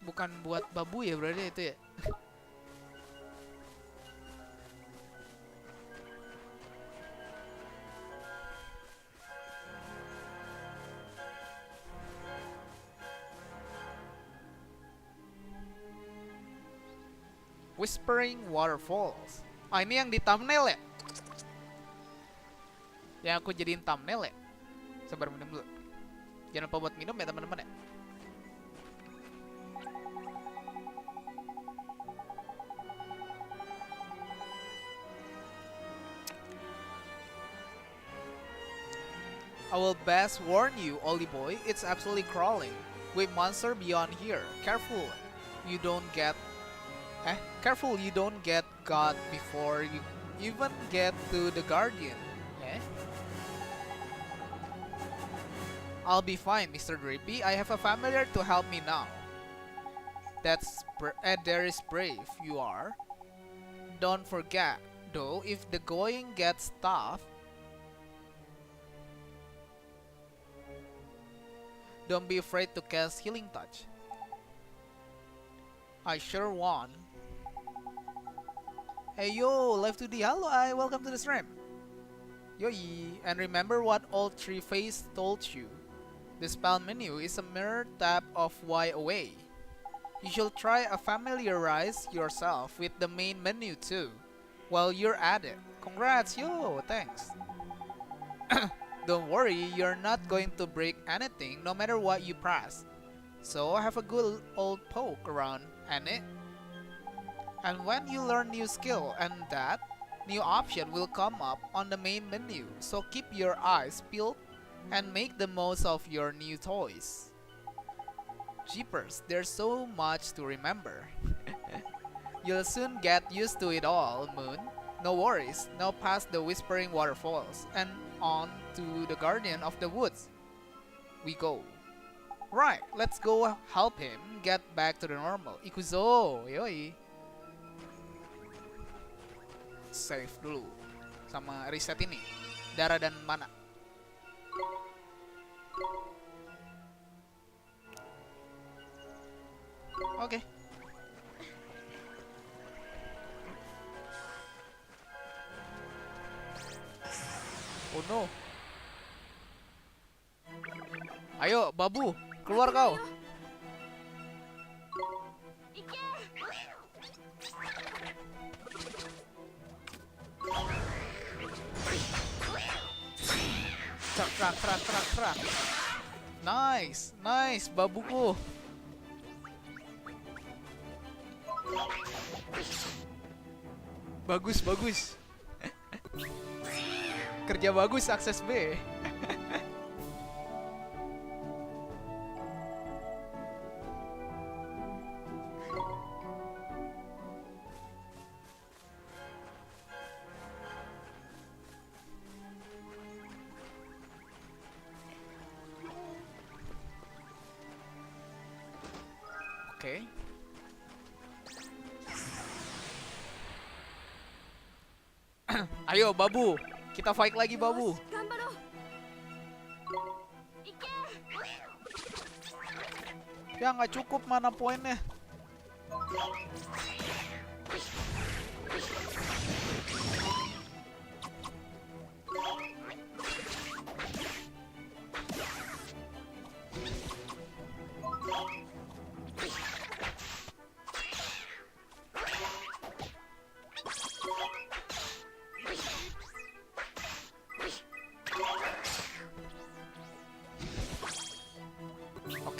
[SPEAKER 1] Bukan buat babu ya berarti itu ya. Whispering Waterfalls. Ah, ini yang di thumbnail ya? Yang aku jadiin thumbnail ya? Sabar minum dulu. Jangan lupa buat minum ya teman-teman ya. I will best warn you, Ollie boy, it's absolutely crawling with monster beyond here. Careful you don't get got before you even get to the Guardian. I'll be fine, Mr. Drippy. I have a familiar to help me now. There is brave you are. Don't forget, though, if the going gets tough, don't be afraid to cast Healing Touch. I sure won't. Hey yo, Live 2D, hello, welcome to the stream. Yoi, and remember what old Three Face told you. The spell menu is a mere tap of Y away. You should try to familiarize yourself with the main menu too, while you're at it. Congrats, yo, thanks. Don't worry, you're not going to break anything no matter what you press. So have a good old poke around, and when you learn new skill and that new option will come up on the main menu, so keep your eyes peeled and make the most of your new toys. Jeepers, there's so much to remember. You'll soon get used to it all, Moon. No worries, now past the Whispering Waterfalls and on to the Guardian of the Woods we go. Right, let's go help him get back to the normal. Ikuzo, yoi. Save dulu sama reset ini. Darah dan mana. Oke. Oh no. Ayo, babu, keluar kau. Trak. Nice, babuku. Bagus, bagus. Kerja bagus, akses B. Oke. Ayo Babu, kita fight lagi Babu. Ya nggak cukup mana poinnya.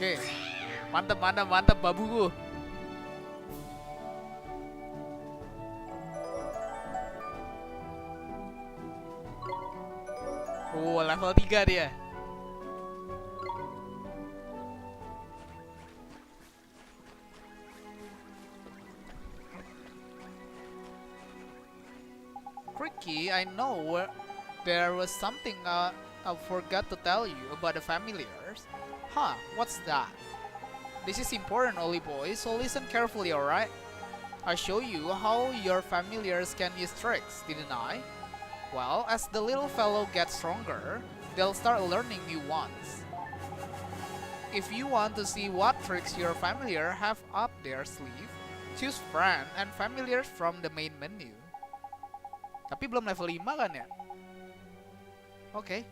[SPEAKER 1] Oke, mantap, mantap, mantap babuku. Level 3 dia. Tricky, I know there was something I forgot to tell you about the familiars. Huh, what's that? This is important, Oli boy, so listen carefully, alright? I show you how your familiars can use tricks, didn't I? Well, as the little fellow gets stronger, they'll start learning new ones. If you want to see what tricks your familiar have up their sleeve, choose friend and familiars from the main menu. Tapi belum level 5 kan ya? Oke.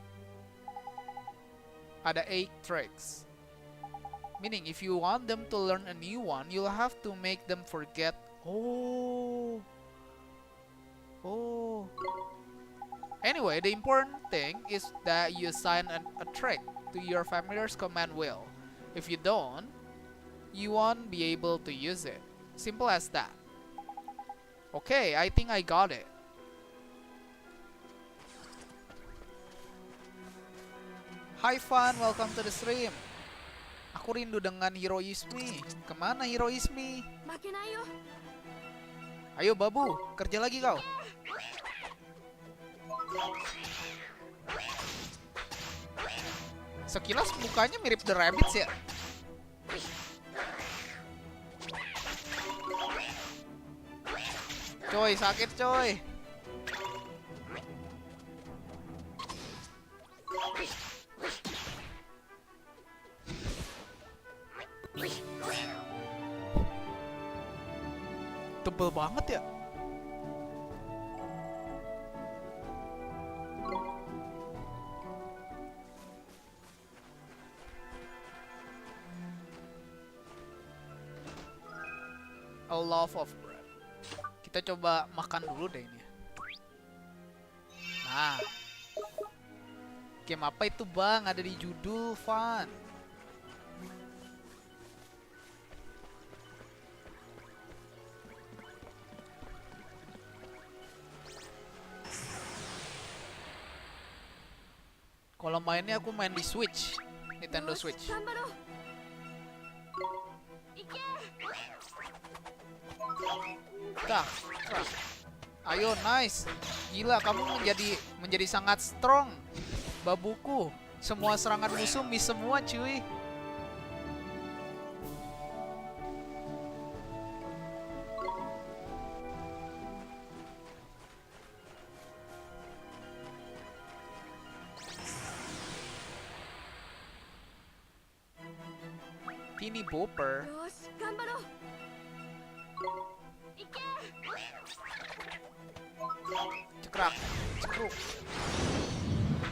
[SPEAKER 1] Ada 8 tricks. Meaning if you want them to learn a new one, you'll have to make them forget. Oh. Anyway, the important thing is that you assign a trick to your familiar's command wheel. If you don't, you won't be able to use it. Simple as that. Okay, I think I got it. Hi Fan, welcome to the stream. Aku rindu dengan heroisme. Kemana heroisme? Ayo Babu, kerja lagi kau. Sekilas mukanya mirip The Rabbids ya. Coy, sakit coy. Tebel banget ya. A loaf of bread. Kita coba makan dulu deh ini. Nah. Game apa itu bang? Ada di judul Fun. Kalau mainnya aku main di Switch, Nintendo Switch. Dah, ayo nice. Gila kamu menjadi sangat strong, babuku. Semua serangan musuh miss semua cuy. Teeny Bopper. Cekrak, cekruk,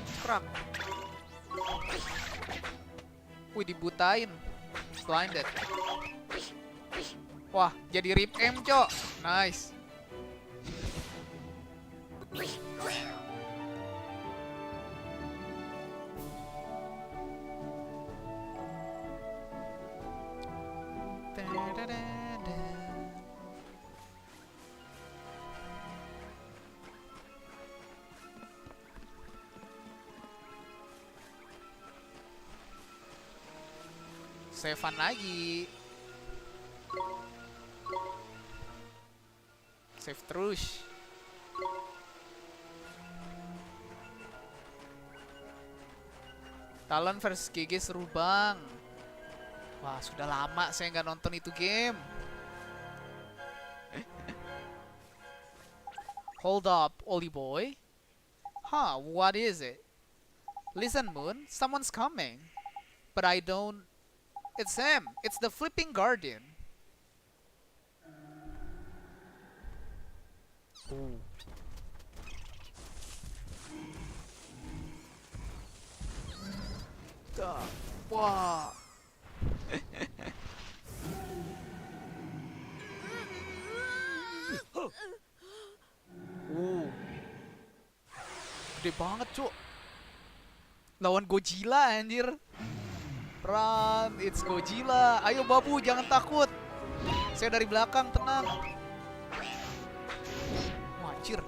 [SPEAKER 1] cekrak. Wih dibutain, blinded. Wah jadi rip M cok, nice. Savean lagi. Save terus. Talon versus GG seru bang. Wah, sudah lama saya nggak nonton itu game. Hold up, Oli boy. Huh, what is it? Listen, Moon, someone's coming. But I don't... It's him. It's the flipping guardian. Ooh. Wah. Gede banget, cuk. Lawan Godzilla anjir. Run, it's Godzilla. Ayo babu, jangan takut. Saya dari belakang, tenang. Wah, anjir.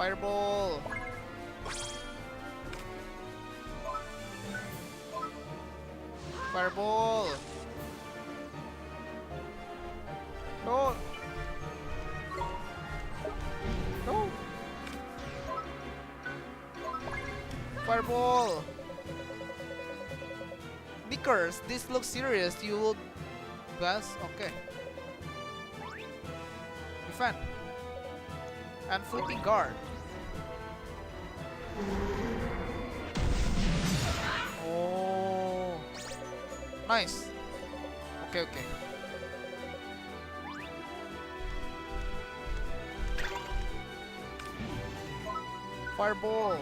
[SPEAKER 1] Fireball. Fireball. No. No. Fireball. Knickers, this looks serious. You will blast. Okay. Defend. And flipping guard. Oh, nice. Okay, okay. Fireball.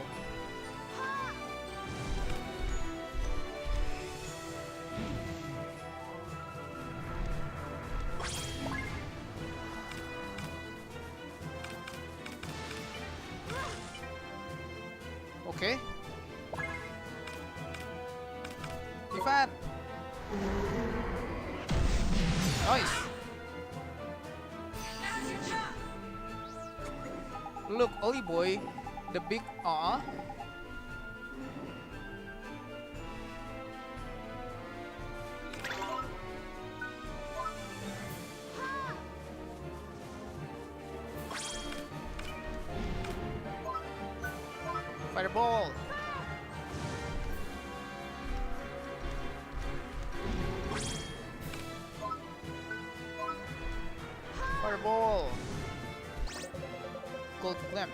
[SPEAKER 1] Okay. Defend. Nice. Look, Oli boy, the big Fireball. Fireball. Gold Glam.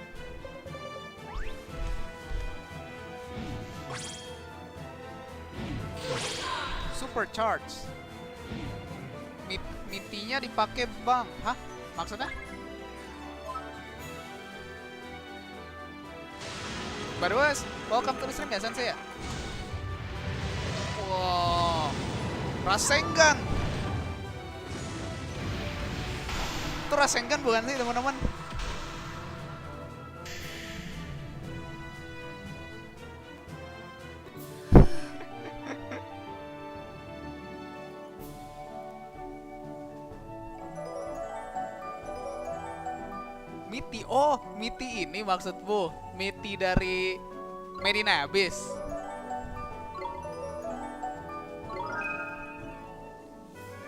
[SPEAKER 1] Supercharge. Mitinya dipakai bang. Hah? Maksudnya? Baru welcome to the stream ya Sensei ya. Wow, Rasengan. Itu Rasengan bukan sih teman-teman? Miti, oh Miti ini maksudmu, Miti dari Medina Abyss.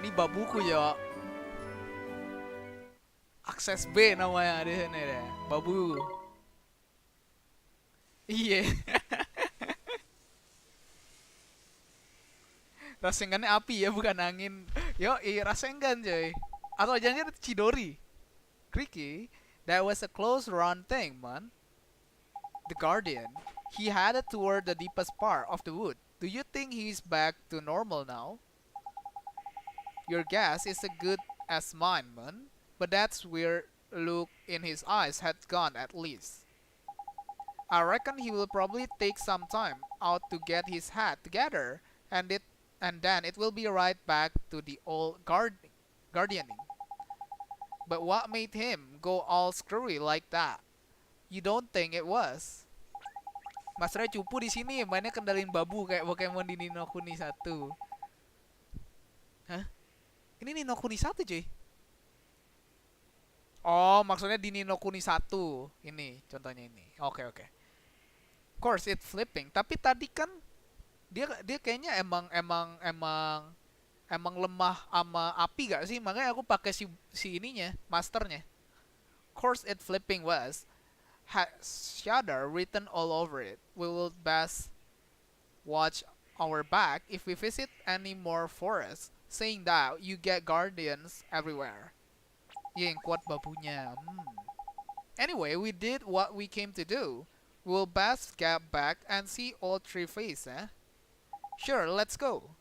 [SPEAKER 1] Ini babuku ya. Akses B namanya di sini deh, babu. Iya. Rasengannya api ya, bukan angin. Yo, Rasengan coy. Atau jangan-jangan itu Chidori. Creaky. That was a close run thing, man. The Guardian. He headed toward the deepest part of the wood. Do you think he's back to normal now? Your guess is as good as mine, man. But that's weird look in his eyes had gone at least. I reckon he will probably take some time out to get his hat together, and then it will be right back to the old gardening. But what made him go all screwy like that? You don't think it was? Mas Ray cupu di sini mainnya kendalin babu kayak Pokemon di Ni no Kuni 1. Hah? Ini Ni no Kuni 1 cuy. Oh, maksudnya di Ni no Kuni 1. Ini contohnya ini. Oke. Of course it's flipping. Tapi tadi kan dia kayaknya emang lemah sama api gak sih? Makanya aku pakai si ininya, masternya. Course it flipping was has shadow written all over it. We will best watch our back if we visit any more forests. Saying that you get guardians everywhere. Yang kuat babunya. Anyway, we did what we came to do. We'll best get back and see all three faces, eh? Sure, let's go.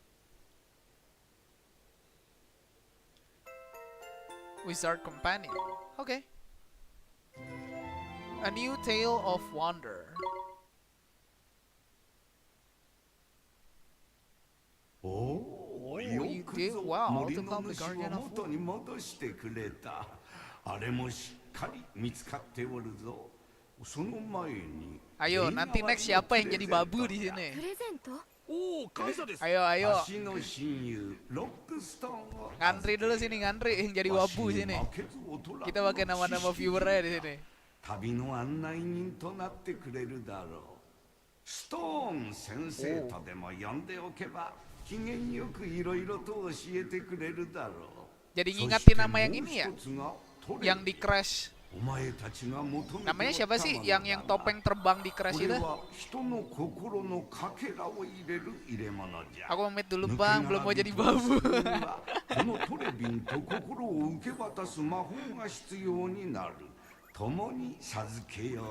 [SPEAKER 1] Wizard Companion. Okay. A new tale of wonder.
[SPEAKER 9] Oh,
[SPEAKER 1] you did well to come the guardian of wood. Ayo, nanti next siapa yang jadi babu di sini? Ayo. Ngantri dulu sini, ngantri yang jadi wabu sini. Kita pakai nama-nama viewernya di sini. Jadi ngingatin nama yang ini ya? Yang di crash. Namanya siapa sih yang topeng terbang di crash itu? Aku pamit dulu bang, belum mau jadi babu.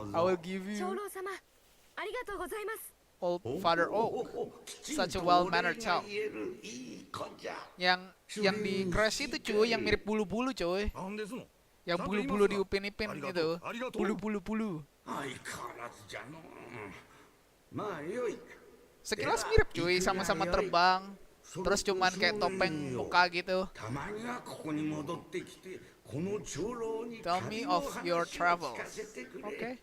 [SPEAKER 1] I will give you Old Father Oak, such a well-mannered child. Yang di crash itu cuy, yang mirip bulu-bulu cuy. Yang bulu-bulu diupin-ipin gitu. Bulu-bulu. Sekilas mirip cuy, sama-sama terbang. Terus cuman kayak topeng muka gitu. Tell me of your travels. Okay.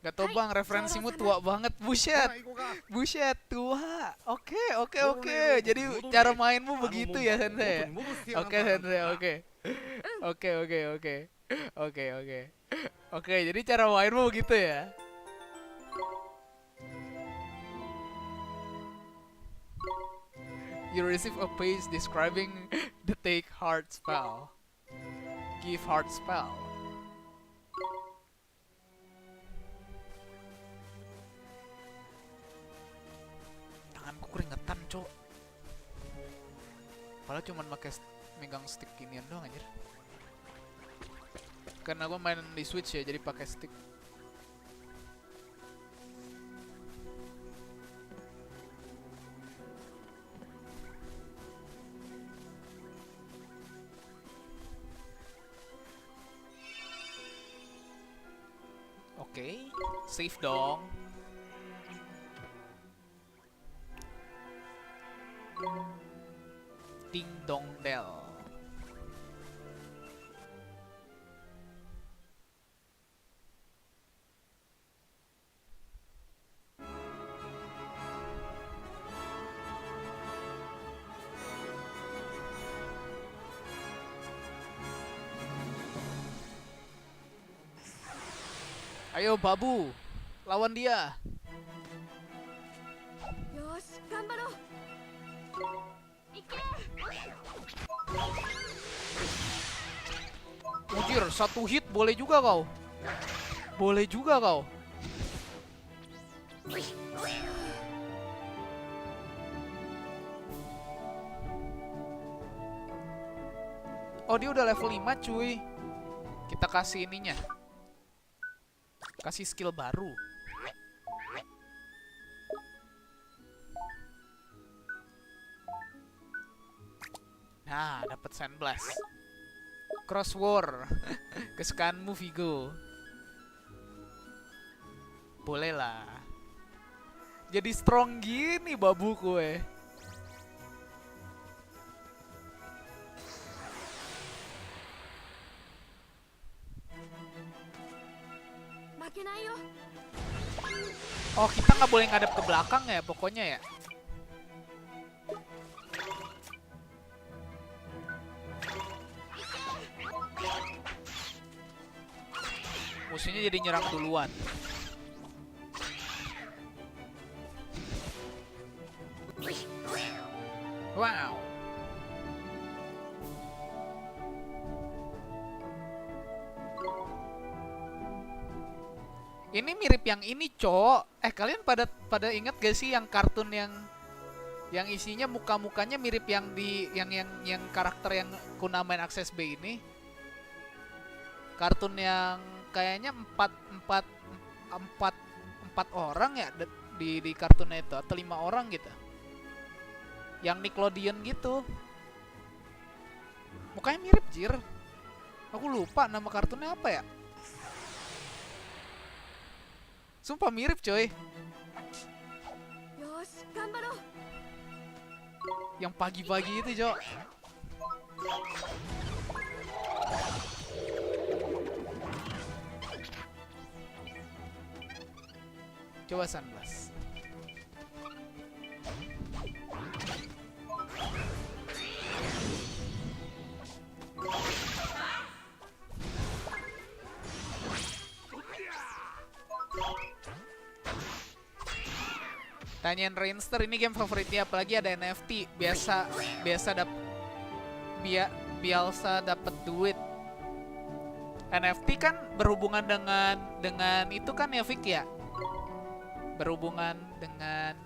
[SPEAKER 1] Gak tau bang, referensimu tua banget. Buset, tua. Oke. Jadi cara mainmu begitu ya sensei. Oke sensei, oke, jadi cara mainmu begitu ya. You receive a page describing the take heart spell. Give heart spell. Tanganku keringetan, cok. Padahal cuman pakai megang stick ginian doang anjir. Karena gue main di Switch ya, jadi pakai stick. Oke, save dong. Ding dong bell. Ayo babu, lawan dia. Ujir, satu hit boleh juga kau. Oh, dia udah level 5 cuy. Kita kasih ininya. Kasih skill baru. Nah, dapat Sand Blast. Cross War. Kesukaanmu Vigo. Boleh lah. Jadi strong gini babu kue. Oh, kita nggak boleh ngadep ke belakang ya, pokoknya ya. Musuhnya jadi nyerang duluan. Wow. Ini mirip yang ini, Cok. Kalian pada ingat gak sih yang kartun yang isinya muka-mukanya mirip yang di yang karakter yang Kuna main Akses B ini? Kartun yang kayaknya empat orang ya di kartunnya itu, atau 5 orang gitu. Yang Nickelodeon gitu. Mukanya mirip, jir. Aku lupa nama kartunnya apa ya. Sumpah mirip, coy. Yang pagi-pagi itu, Jo. Coba sunblast. Tanyain Rainster, ini game favoritnya, apalagi ada NFT, biasa dapet duit. NFT kan berhubungan dengan itu kan ya, Vic ya? Berhubungan dengan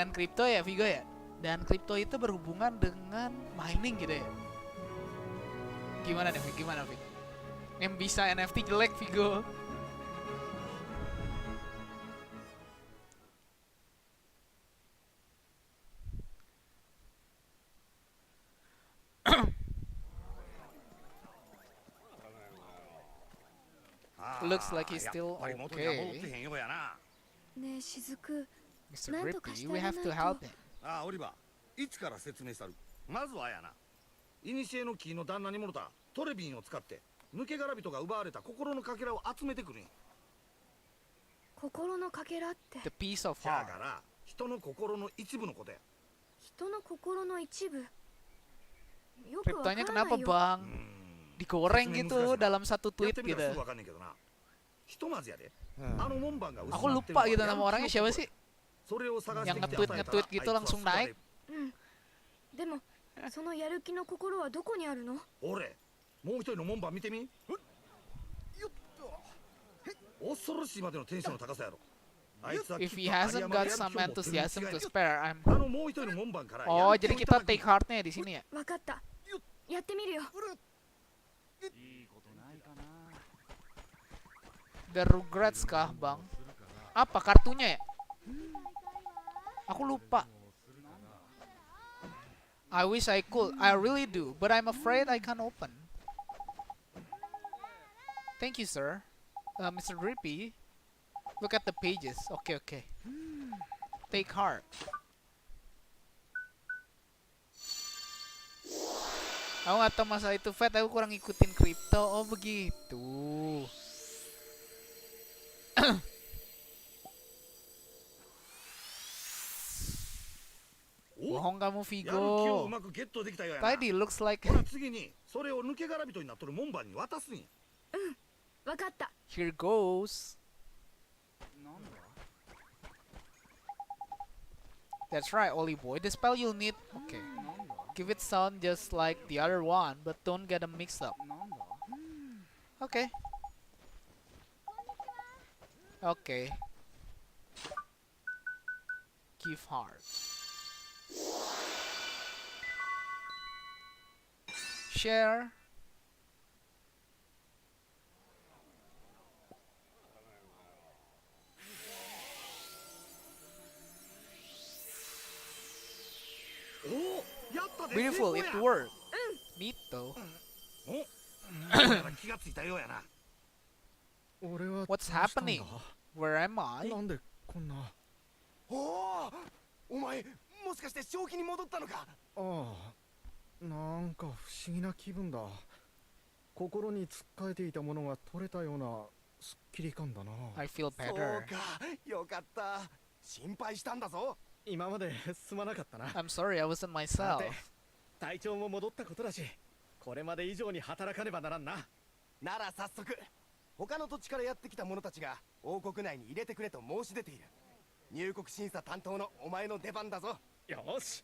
[SPEAKER 1] kripto ya, Vigo ya? Dan kripto itu berhubungan dengan mining gitu ya. Gimana nih, Vic? Gimana, Vic? Yang bisa NFT jelek, Vigo. Looks like he's still okay. Mr. Rippy, we have to help him.
[SPEAKER 2] オリバー、いつから説明したる。まずはやな。いにしえの木の旦那にもろたトレビンを使って抜け殻人が奪われた心のかけらを集めてくるんや。
[SPEAKER 3] 心のかけらって
[SPEAKER 1] The piece of
[SPEAKER 2] だ
[SPEAKER 1] heart.
[SPEAKER 2] から人の心の一部のことや。
[SPEAKER 3] 人の心の一部。よくわからな
[SPEAKER 1] Kriptonya
[SPEAKER 3] い
[SPEAKER 1] kenapa,
[SPEAKER 3] よ。
[SPEAKER 1] Bang? Digoreng gitu dalam satu
[SPEAKER 2] やっ
[SPEAKER 1] tweet
[SPEAKER 2] てみたらす
[SPEAKER 1] gitu.
[SPEAKER 2] ぐわかんねんけどな。ひとまずやで。あの門番が失
[SPEAKER 1] Aku
[SPEAKER 2] ってる
[SPEAKER 1] lupa
[SPEAKER 2] のは
[SPEAKER 1] gitu nama
[SPEAKER 2] ヤンキー
[SPEAKER 1] orangnya
[SPEAKER 2] の
[SPEAKER 1] siapa
[SPEAKER 2] 心
[SPEAKER 1] sih?
[SPEAKER 2] それを探して
[SPEAKER 1] Yang
[SPEAKER 2] きて与えたら
[SPEAKER 1] nge-tweet gitu
[SPEAKER 2] あい
[SPEAKER 1] langsung
[SPEAKER 2] つは救われ
[SPEAKER 1] naik.
[SPEAKER 2] る。
[SPEAKER 3] でもそのやる気の心はどこにあるの？
[SPEAKER 2] 俺、もう一人の門番見てみ。よっと。恐ろしいまでのテンションの高さやろ。あいつは
[SPEAKER 1] If
[SPEAKER 2] きっ
[SPEAKER 1] he
[SPEAKER 2] と有
[SPEAKER 1] hasn't
[SPEAKER 2] 山で
[SPEAKER 1] got
[SPEAKER 2] やる気を
[SPEAKER 1] some
[SPEAKER 2] 持ってるに
[SPEAKER 1] enthusiasm
[SPEAKER 2] 違い
[SPEAKER 1] to
[SPEAKER 2] ない。
[SPEAKER 1] spare, I'm...
[SPEAKER 2] あのもう一人の門番から
[SPEAKER 1] Oh,
[SPEAKER 2] やる気
[SPEAKER 1] jadi
[SPEAKER 2] をい
[SPEAKER 1] kita
[SPEAKER 2] ただく
[SPEAKER 1] take heartnya ya di sini ya?
[SPEAKER 3] わかった。やってみるよ。
[SPEAKER 1] The Rugrats kah, Bang? Apa kartunya ya? Aku lupa. I wish I could. I really do, but I'm afraid I can't open. Thank you, sir. Mr. Drippy. Look at the pages. Okay, okay. Take heart. Aku nggak tahu masalah itu, Fed. Aku kurang ngikutin kripto. Oh, begitu. Bohong kamu,
[SPEAKER 2] やる気をう
[SPEAKER 1] Vigo.
[SPEAKER 2] まくゲットできたようやな。
[SPEAKER 1] Tadi looks like
[SPEAKER 2] ほら次にそれを抜け殻人になっとる門番に渡すんや。
[SPEAKER 3] わかった。
[SPEAKER 1] here goes. That's right, Oli boy. The spell you'll need. Okay. Give it sound just like the other one, but don't get them mixed up. Okay. Okay. Give heart. Share. Beautiful, it worked. Nito.
[SPEAKER 2] 気がついたようやな。
[SPEAKER 1] What's happening? Where am I?
[SPEAKER 10] なんでこんな。
[SPEAKER 11] おお、お前もしかして正気に戻ったのか。
[SPEAKER 10] ああ、なんか不思議な気分だ。
[SPEAKER 11] 心につっかえていたものが取れたようなすっきり感だな。
[SPEAKER 1] I feel
[SPEAKER 11] そう
[SPEAKER 1] better.
[SPEAKER 11] か、よかった。心配したんだぞ。今まですまなかったな。
[SPEAKER 1] I'm sorry, I wasn't myself.
[SPEAKER 11] 体調も戻ったことだし、これまで以上に働かねばならんな。なら早速、他の土地からやってきた者たちが王国内に入れてくれと申し出ている。入国審査担当のお前の出番だぞ。よし、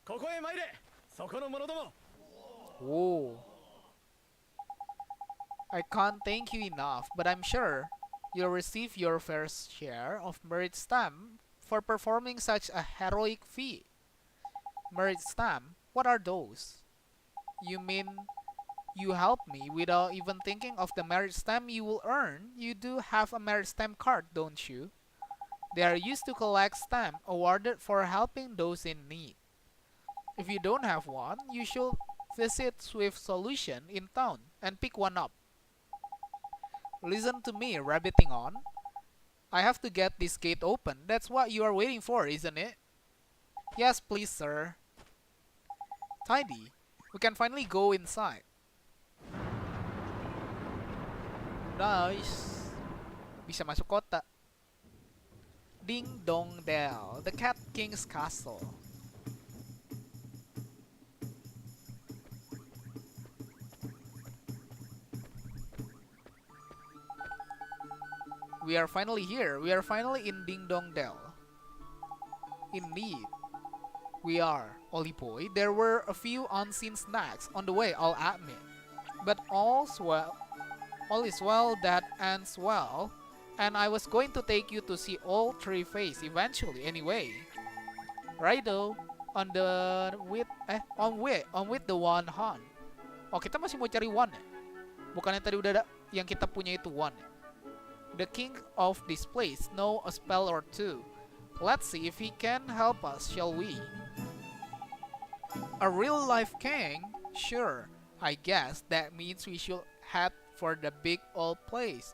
[SPEAKER 11] ここへ参れ、そこの者ども。
[SPEAKER 1] Whoa. I can't thank you enough, but I'm sure you'll receive your fair share of merit stamp for performing such a heroic feat. Merit stamp? What are those? You mean you help me without even thinking of the merit stamp you will earn? You do have a merit stamp card, don't you? They are used to collect stamp awarded for helping those in need. If you don't have one, you should visit Swift Solution in town and pick one up. Listen to me, rabbiting on. I have to get this gate open. That's what you are waiting for, isn't it? Yes, please, sir. Tidy. We can finally go inside. Nice. Bisa masuk kota. Ding Dong Dell, the Cat King's Castle. We are finally here. We are finally in Ding Dong Dell. Indeed, we are, Ollie boy. There were a few unseen snacks on the way, I'll admit. But all is well that ends well. And I was going to take you to see all three face eventually anyway. Righto, on with the one Han. Oh, kita masih mau cari one ya? Bukannya tadi udah ada yang kita punya itu one ya? The king of this place know a spell or two. Let's see if he can help us, shall we? A real life king? Sure, I guess that means we should head for the big old place,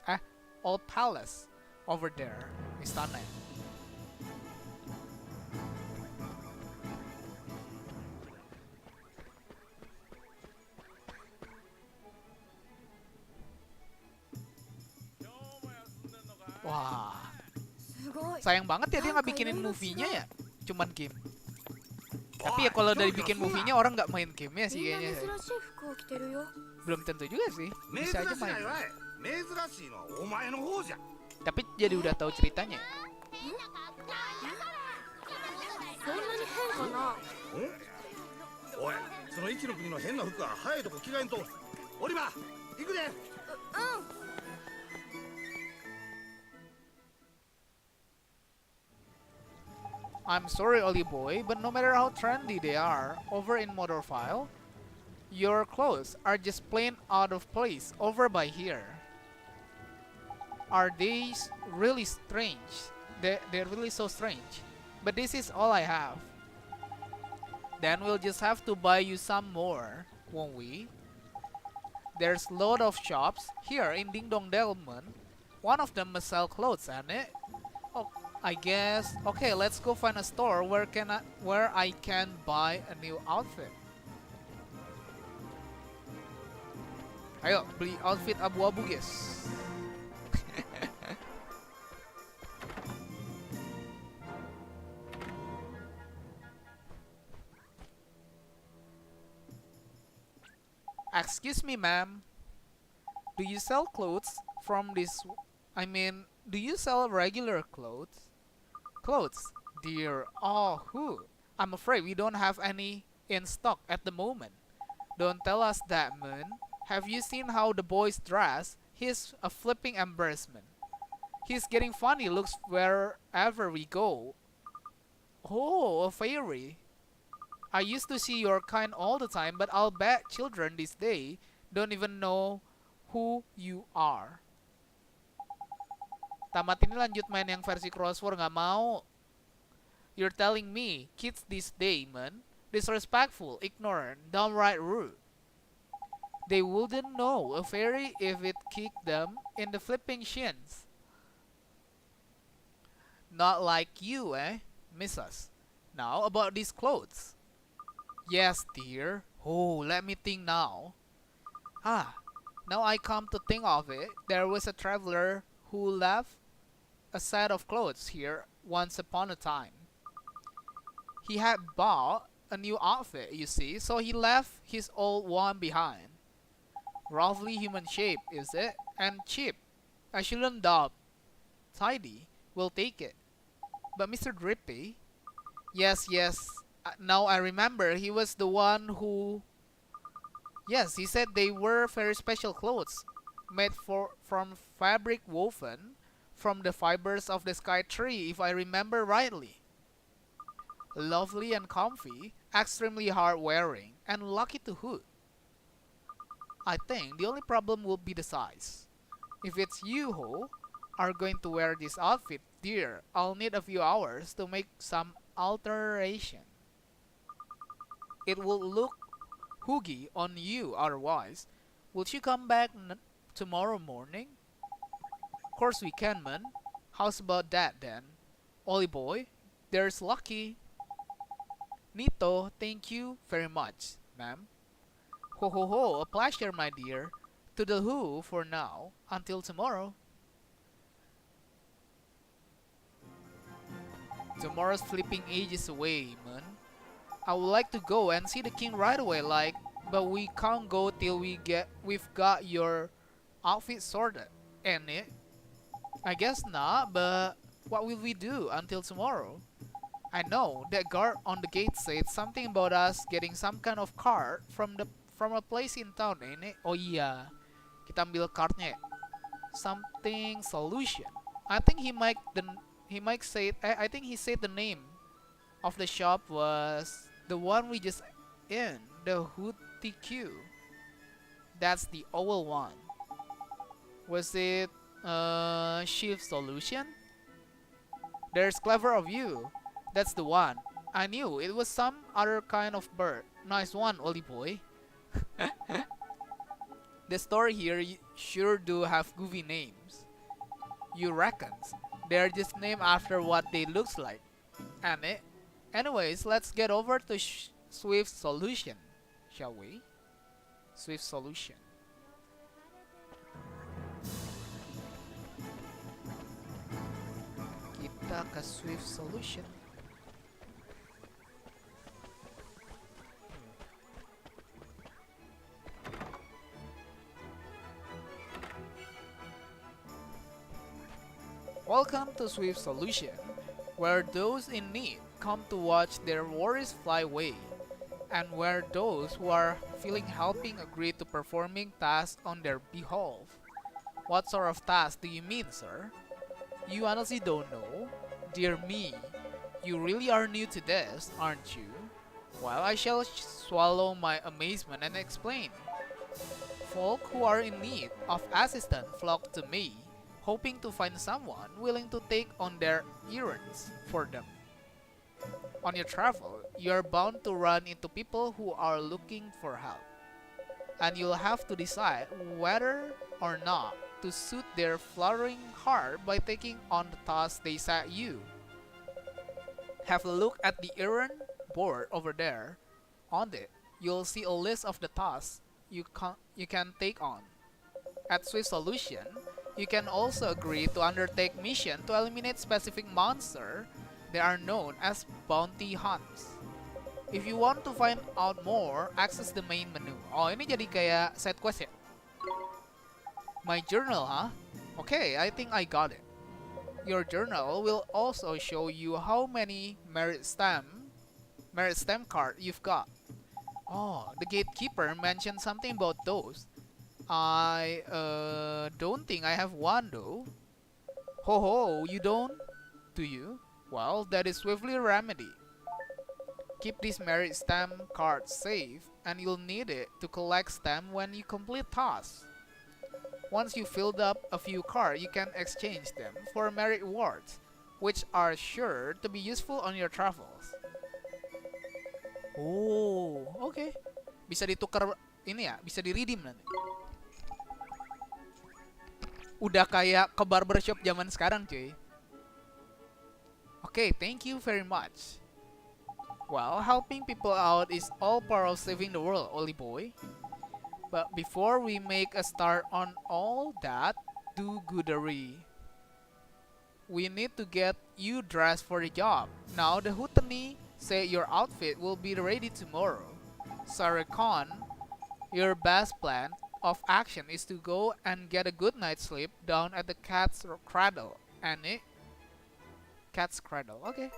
[SPEAKER 1] old palace over there. Istana. Wah, sayang banget ya dia nggak bikinin movie-nya ya, cuman game. Tapi ya kalau dari bikin movie-nya orang nggak main game-nya sih kayaknya. Belum tentu juga sih, bisa aja main. Tapi jadi udah tahu ceritanya.
[SPEAKER 2] おい、その一の国の変な服は早いとこ着替えんと。オリバー、行くで。
[SPEAKER 1] I'm sorry, Ollie boy, but no matter how trendy they are over in Motorfile, your clothes are just plain out of place over by here. Are they really strange? They're really so strange. But this is all I have. Then we'll just have to buy you some more, won't we? There's load of shops here in Ding Dong Delman. One of them must sell clothes, ain't it? Oh, I guess. Okay, let's go find a store where I can buy a new outfit. Ayo, beli outfit abu-abu, guys. Excuse me, ma'am. Do you sell clothes from this? Do you sell regular clothes? Clothes, dear. Oh, who? I'm afraid we don't have any in stock at the moment. Don't tell us that, man. Have you seen how the boys dress? He's a flipping embarrassment. He's getting funny looks wherever we go. Oh, a fairy. I used to see your kind all the time, but I'll bet children this day don't even know who you are. Tamat ini lanjut main yang versi crossword, nggak mau. You're telling me kids this day, man, disrespectful, ignorant, downright rude. They wouldn't know a fairy if it kicked them in the flipping shins. Not like you, eh, missus? Now about these clothes. Yes, dear. Oh, let me think now. Ah, Now I come to think of it, there was a traveler who left a set of clothes here once upon a time. He had bought a new outfit, you see, so he left his old one behind. Roughly human shape, is it? And cheap. I shouldn't doubt. Tidy. We'll take it. But Mr. Drippy? Yes, now I remember. He was the one who... Yes, he said they were very special clothes. Made from fabric woven from the fibers of the sky tree, if I remember rightly. Lovely and comfy, extremely hard wearing, and lucky to hoot. I think the only problem will be the size. If it's you who are going to wear this outfit, dear, I'll need a few hours to make some alteration. It will look hoogy on you otherwise. Will you come back tomorrow morning? Of course we can, man. How's about that then? Ollie boy, there's lucky. Nito, thank you very much, ma'am. Ho ho ho, a pleasure, my dear. To the who for now, until tomorrow. Tomorrow's flipping ages away, man. I would like to go and see the king right away, but we can't go till we've got your outfit sorted, ain't it? I guess not, but what will we do until tomorrow? I know that guard on the gate said something about us getting some kind of card from a place in town, ain't it? Oh iya, kita ambil cardnya. Something solution. I think he said the name of the shop was the one we just in, the Hooty Q. That's the owl one. Was it shift solution? There's clever of you. That's the one. I knew it was some other kind of bird. Nice one, Ollie boy. The store here sure do have goofy names. You reckons? They're just named after what they looks like, ain't it? Anyways, let's get over to Swift Solution, shall we? Swift Solution. Kita ke Swift Solution. Welcome to Swift Solution, where those in need come to watch their worries fly away, and where those who are feeling helping agree to performing tasks on their behalf. What sort of task do you mean, sir? You honestly don't know? Dear me, you really are new to this, aren't you? Well, I shall swallow my amazement and explain. Folk who are in need of assistance flock to me, hoping to find someone willing to take on their errands for them. On your travel, you are bound to run into people who are looking for help, and you'll have to decide whether or not to suit their fluttering heart by taking on the task they set you. Have a look at the errand board over there. On it, you'll see a list of the tasks you can take on. At Swift Solution, you can also agree to undertake mission to eliminate specific monsters. They are known as bounty hunts. If you want to find out more, access the main menu. Oh, ini jadi kayak side quest ya? My journal, huh? Okay, I think I got it. Your journal will also show you how many merit stamp card you've got. Oh, the gatekeeper mentioned something about those. I don't think I have one though. Ho ho, you don't? Do you? Well, that is swiftly remedied. Keep this merit stamp card safe, and you'll need it to collect stamp when you complete tasks. Once you filled up a few cards, you can exchange them for merit rewards, which are sure to be useful on your travels. Oh, okay. Bisa ditukar ini ya, bisa di-redeem nanti. Udah kayak ke barbershop zaman sekarang, cuy. Okay, thank you very much. Well, helping people out is all part of saving the world, Ollie boy. But before we make a start on all that do-goodery, we need to get you dressed for the job. Now the Hootani say your outfit will be ready tomorrow. Sarekon, your best plan of action is to go and get a good night's sleep down at the cat's cradle. Annie? Cat's cradle, okay.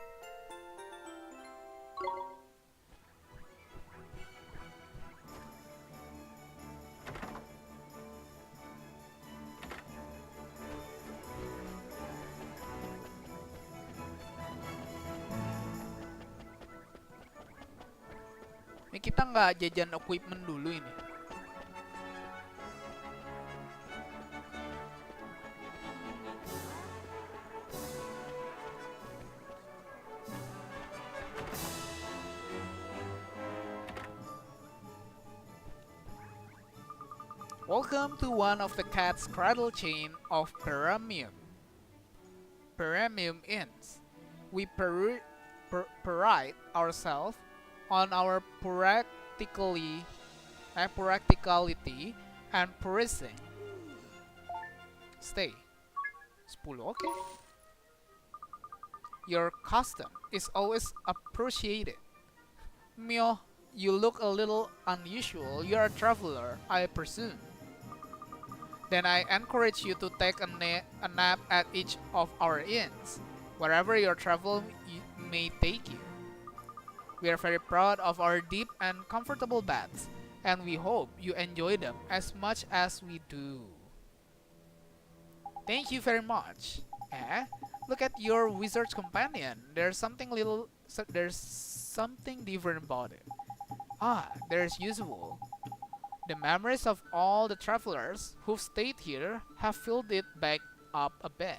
[SPEAKER 1] Ini kita nggak jajan equipment dulu ini. Welcome to one of the cat's cradle chain of premium inns. We pride ourselves on our practicality and pricing. Stay. 10, okay. Your custom is always appreciated. Mio, you look a little unusual. You're a traveler, I presume. Then I encourage you to take a nap at each of our inns, wherever your travel may take you. We are very proud of our deep and comfortable beds, and we hope you enjoy them as much as we do. Thank you very much. Look at your wizard's companion. There's something different about it. There's usual. The memories of all the travelers who've stayed here have filled it back up a bit.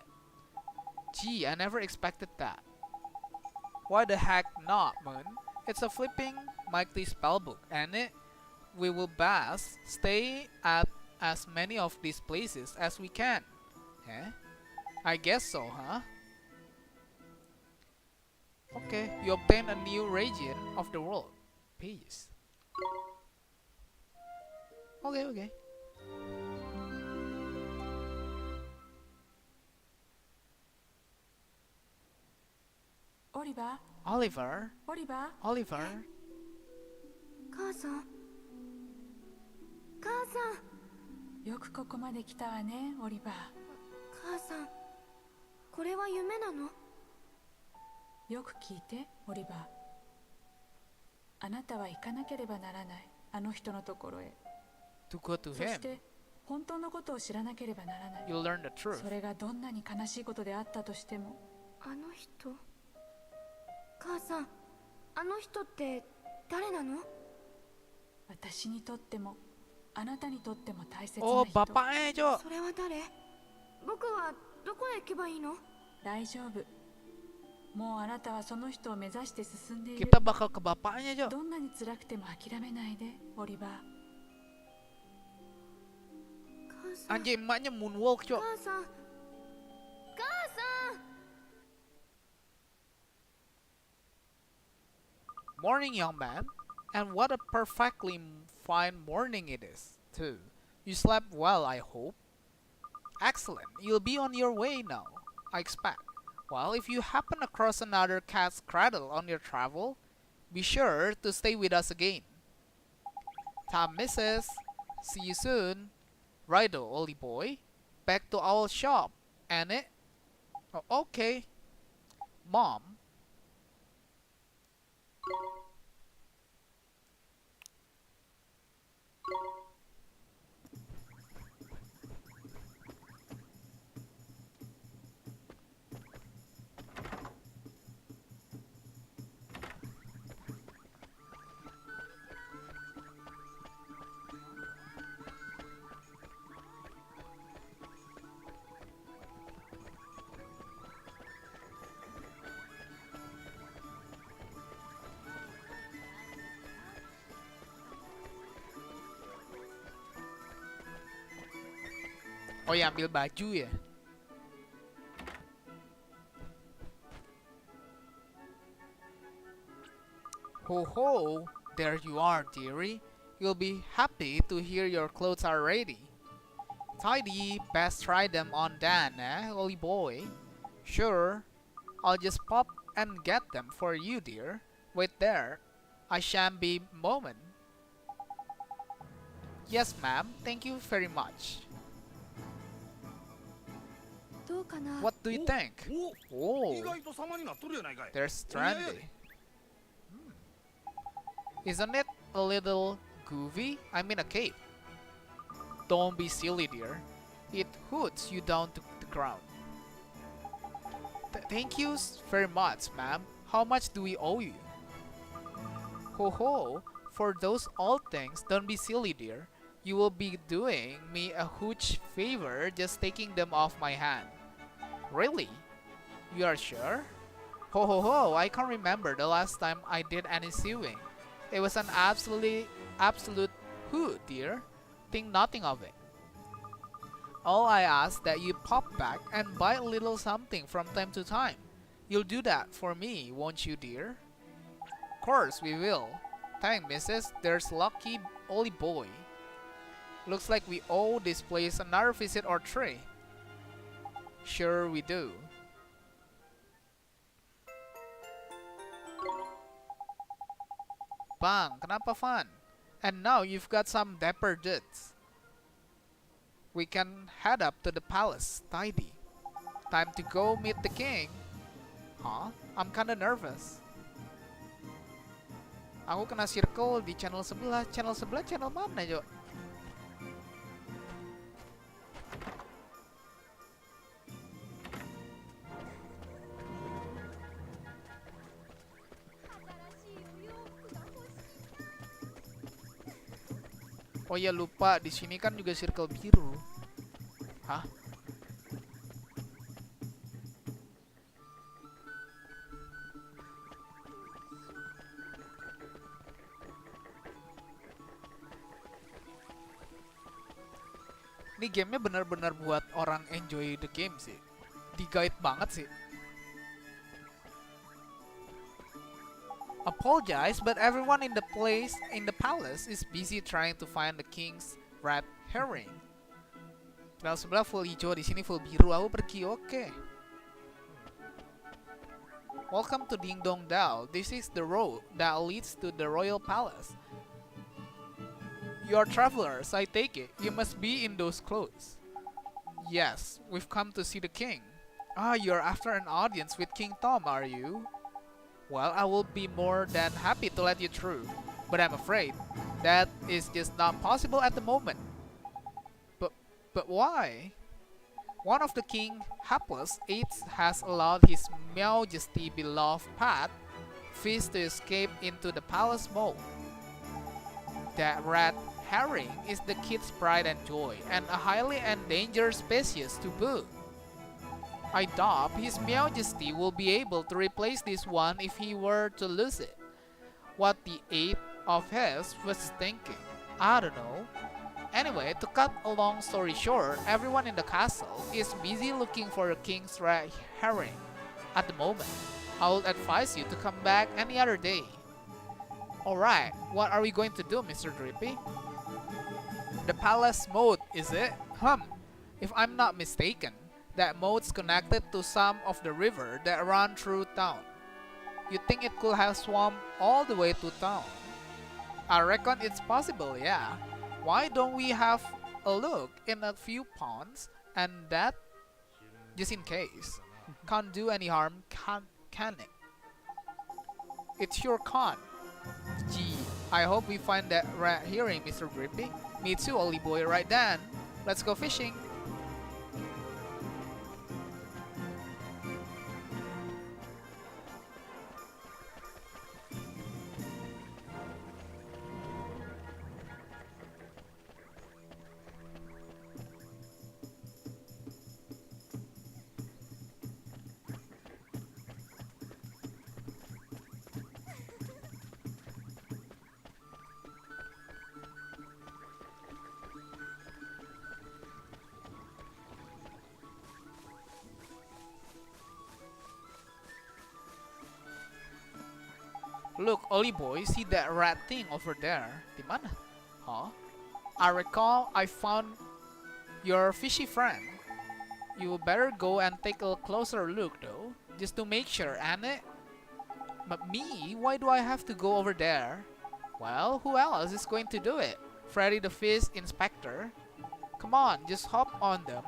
[SPEAKER 1] Gee, I never expected that. Why the heck not, man? It's a flipping mighty spellbook, and we will best stay at as many of these places as we can. I guess so, huh? Okay, you obtain a new region of the world. Peace. Okay. Oliver?
[SPEAKER 3] 母さん
[SPEAKER 7] よくここまで来たわね、オリバー。
[SPEAKER 3] 母さん、これは夢なの？
[SPEAKER 7] よく聞いて、オリバー。あなたは行かなければならない、あの人のところへ。
[SPEAKER 1] To go to
[SPEAKER 7] そ
[SPEAKER 1] him.
[SPEAKER 7] して本当のことを知らなければならない。
[SPEAKER 1] You'll learn the truth.
[SPEAKER 7] それがどんなに悲しいことであったとしても。
[SPEAKER 3] あの人。母さん、あの人って誰なの？
[SPEAKER 7] 私にとってもあなたにとっても大切な
[SPEAKER 1] Oh,
[SPEAKER 7] 人。
[SPEAKER 1] bapaknya, Jo.
[SPEAKER 3] それは誰？僕はどこへ行けばいいの？
[SPEAKER 7] 大丈夫。もうあなたはその人を目指して進んでいる。
[SPEAKER 1] Kita bakal ke bapaknya, Jo.
[SPEAKER 7] どんなに辛くても諦めないで、オリバー。
[SPEAKER 1] Anjay, emaknya moonwalk, Jo.
[SPEAKER 3] 母さん。
[SPEAKER 1] Morning, young man. And what a perfectly fine morning it is, too. You slept well, I hope. Excellent. You'll be on your way now, I expect. Well, if you happen across another cat's cradle on your travel, be sure to stay with us again. Time misses. See you soon. Righto, oldie boy. Back to our shop, ain't it? Oh, okay. Mom. Oh ya, ambil baju ya. Ho ho, there you are, dearie. You'll be happy to hear your clothes are ready. Tidy, best try them on Dan, Ollie boy? Sure, I'll just pop and get them for you, dear. Wait there, I shan't be a moment. Yes, ma'am, thank you very much.
[SPEAKER 3] どうかな。
[SPEAKER 1] What do you think?
[SPEAKER 2] お、意
[SPEAKER 1] Oh,
[SPEAKER 2] 外と様になっとるやないかい。
[SPEAKER 1] there's
[SPEAKER 2] お似合いや
[SPEAKER 1] trendy.
[SPEAKER 2] で。
[SPEAKER 1] Isn't it a little goofy? I mean a cape. Don't be silly, dear. It hoots you down to the ground. Thank you very much, ma'am. How much do we owe you? Ho ho, for those old things, don't be silly, dear. You will be doing me a huge favor just taking them off my hand. Really? You are sure? Ho ho ho, I can't remember the last time I did any sewing. It was an absolute hoot, dear. Think nothing of it. All I ask that you pop back and buy a little something from time to time. You'll do that for me, won't you, dear? Of course we will. Thank Mrs. There's lucky Ollie boy. Looks like we owe this place another visit or three. Sure we do. Bang, kenapa fun? And now you've got some dapper dudes. We can head up to the palace, tidy. Time to go meet the king. Huh? I'm kinda nervous. Aku kena circle di channel sebelah. Channel sebelah channel mana, Jo? Oh iya lupa, di sini kan juga circle biru. Hah? Ini gamenya benar-benar buat orang enjoy the game sih. Di-guide banget sih. Apologize, but everyone in the palace is busy trying to find the king's red herring. Channel sebelah full hijau, di sini full biru. Aku pergi, oke. Welcome to Ding Dong Dao. This is the road that leads to the royal palace. You are travelers, I take it. You must be in those clothes. Yes, we've come to see the king. Ah, you're after an audience with King Tom, are you? Well, I will be more than happy to let you through, but I'm afraid that is just not possible at the moment. But why? One of the King hapless aides has allowed His Majesty beloved pet fish to escape into the palace moat. That red herring is the kid's pride and joy, and a highly endangered species to boot. I doubt His Majesty will be able to replace this one if he were to lose it. What the aide of his was thinking, I don't know. Anyway, to cut a long story short, everyone in the castle is busy looking for the king's red herring at the moment. I would advise you to come back any other day. Alright, what are we going to do, Mr. Drippy? The palace moat, is it? If I'm not mistaken, that moat's connected to some of the river that run through town. You think it could have swum all the way to town? I reckon it's possible, yeah. Why don't we have a look in a few ponds and that, just in case, can't do any harm, can it? It sure can't. Gee, I hope we find that red herring, Mr. Drippy. Me too, Ollie boy, right then. Let's go fishing. Look, Ollie boy, see that red thing over there? Di mana? Huh? I recall I found your fishy friend. You better go and take a closer look though, just to make sure, Anne. But me? Why do I have to go over there? Well, who else is going to do it? Freddy the Fish Inspector? Come on, just hop on them.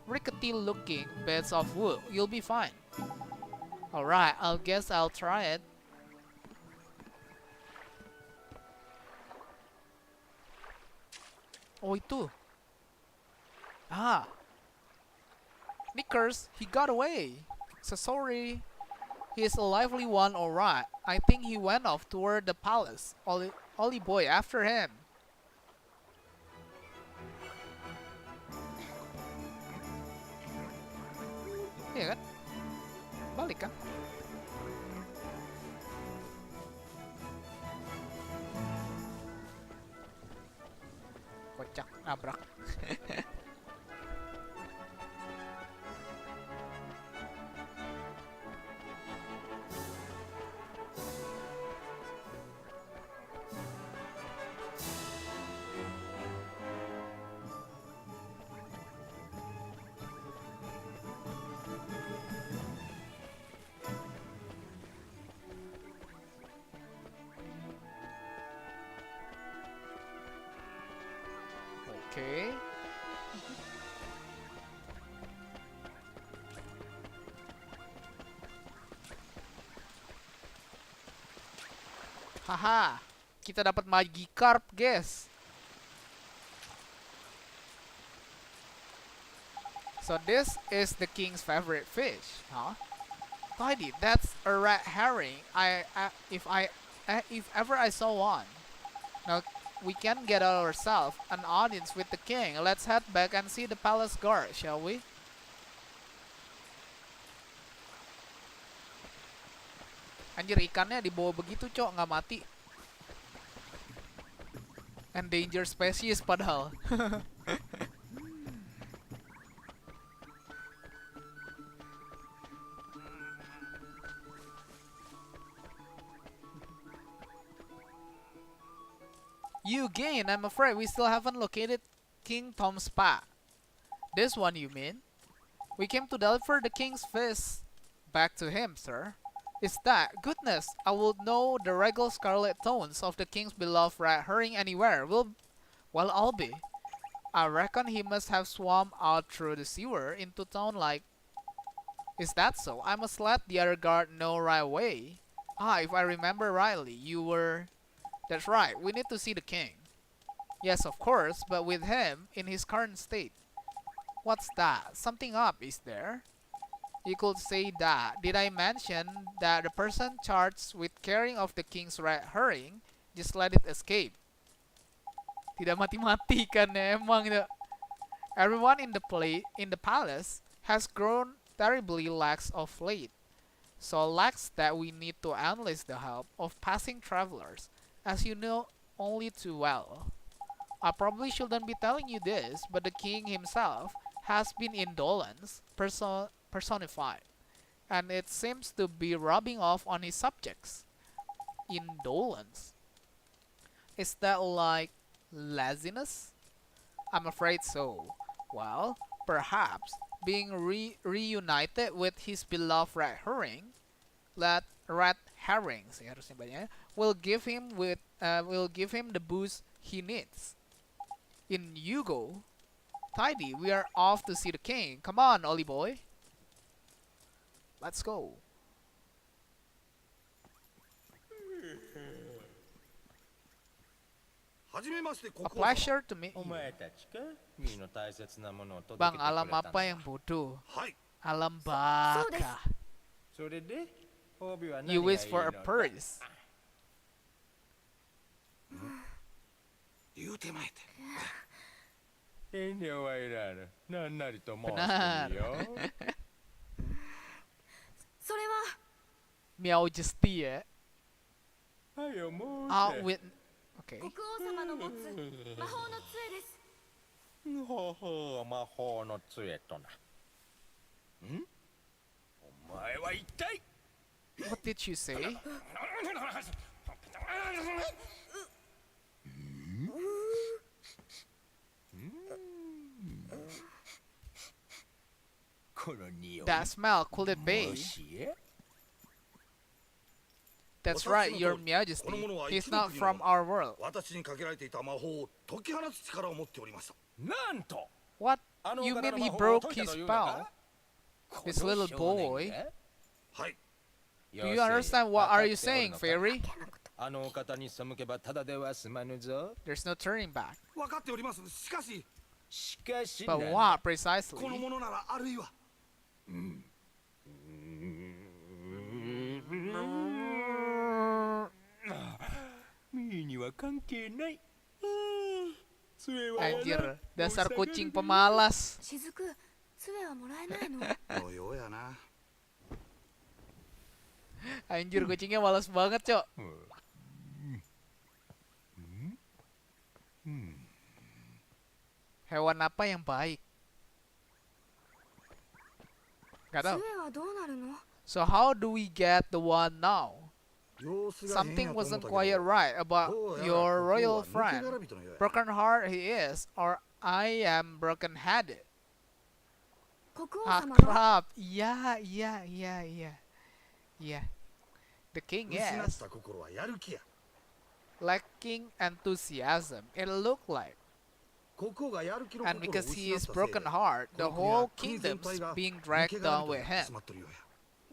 [SPEAKER 1] Rickety looking beds of wood. You'll be fine. Alright, I guess I'll try it. Oh, itu. Ah. Knickers, he got away. So sorry. He's a lively one, alright. I think he went off toward the palace. Ollie boy, after him. Iya kan? Balik kan? Kocak, nabrak. Okay. Haha, kita dapat Magikarp, guys. So this is the king's favorite fish, huh? Tidy, that's a red herring. If ever I saw one. Now we can get ourselves an audience with the king. Let's head back and see the palace guard, shall we? Anjir, ikannya dibawa begitu, cok, nggak mati. Endangered species padahal. You again, I'm afraid we still haven't located King Tom's spa. This one, you mean? We came to deliver the king's fish back to him, sir. Is that? Goodness, I would know the regal scarlet tones of the king's beloved red herring anywhere. Well, I'll be. I reckon he must have swum out through the sewer into town like... Is that so? I must let the other guard know right away. Ah, if I remember rightly, you were... That's right, we need to see the king. Yes, of course, but with him in his current state. What's that? Something up, is there? You could say that. Did I mention that the person charged with carrying of the king's red herring just let it escape? Tidak mati-mati kan emang. Everyone in the palace has grown terribly lax of late. So lax that we need to enlist the help of passing travelers, as you know only too well. I probably shouldn't be telling you this, but the king himself has been indolence personified, and it seems to be rubbing off on his subjects. Indolence? Is that like laziness? I'm afraid so. Well, perhaps being reunited with his beloved red herring, sih harusnya bacanya, will give him the boost he needs. In you go. Tidy, we are off to see the king. Come on, Ollie boy. Let's go. A pleasure to meet you. Bang, alam apa yang bodoh? Alam baka. You wish for a purse. Benar. Meow Justy ya. With okay.
[SPEAKER 10] 国王様の持つ魔法の杖です。
[SPEAKER 12] ほほう、魔法の杖とな。ん？お前は一体
[SPEAKER 1] What did you say? That smell, could it be? That's right, Your Majesty. He's not from our world.
[SPEAKER 2] 私にかけられていた魔法を解き放つ力を持っておりました。
[SPEAKER 12] なんと
[SPEAKER 1] What? You mean he broke his spell? This little boy?
[SPEAKER 2] はい。
[SPEAKER 1] Do you understand what are you saying, fairy?
[SPEAKER 12] あのお方に背けばただでは済まぬぞ。
[SPEAKER 1] There's no turning back.
[SPEAKER 2] 分かっております。しかし。
[SPEAKER 1] But what precisely?
[SPEAKER 2] このものならあるいは。
[SPEAKER 12] ミーには関係ない。
[SPEAKER 1] Anjir, dasar kucing pemalas.
[SPEAKER 10] 雫、杖はもらえないの？
[SPEAKER 2] およやな。
[SPEAKER 1] Anjir, kucingnya malas banget, Cok. Hewan apa yang baik? Gak tahu.
[SPEAKER 10] 杖はどうなるの？
[SPEAKER 1] So how do we get the one now? Something wasn't quite right about your royal friend. Broken heart he is, or I am broken-headed.
[SPEAKER 10] 国王様の？
[SPEAKER 1] Akrab. Yeah. The king is lacking enthusiasm. It looked like. And because he is broken heart, the whole kingdom's being dragged down with him.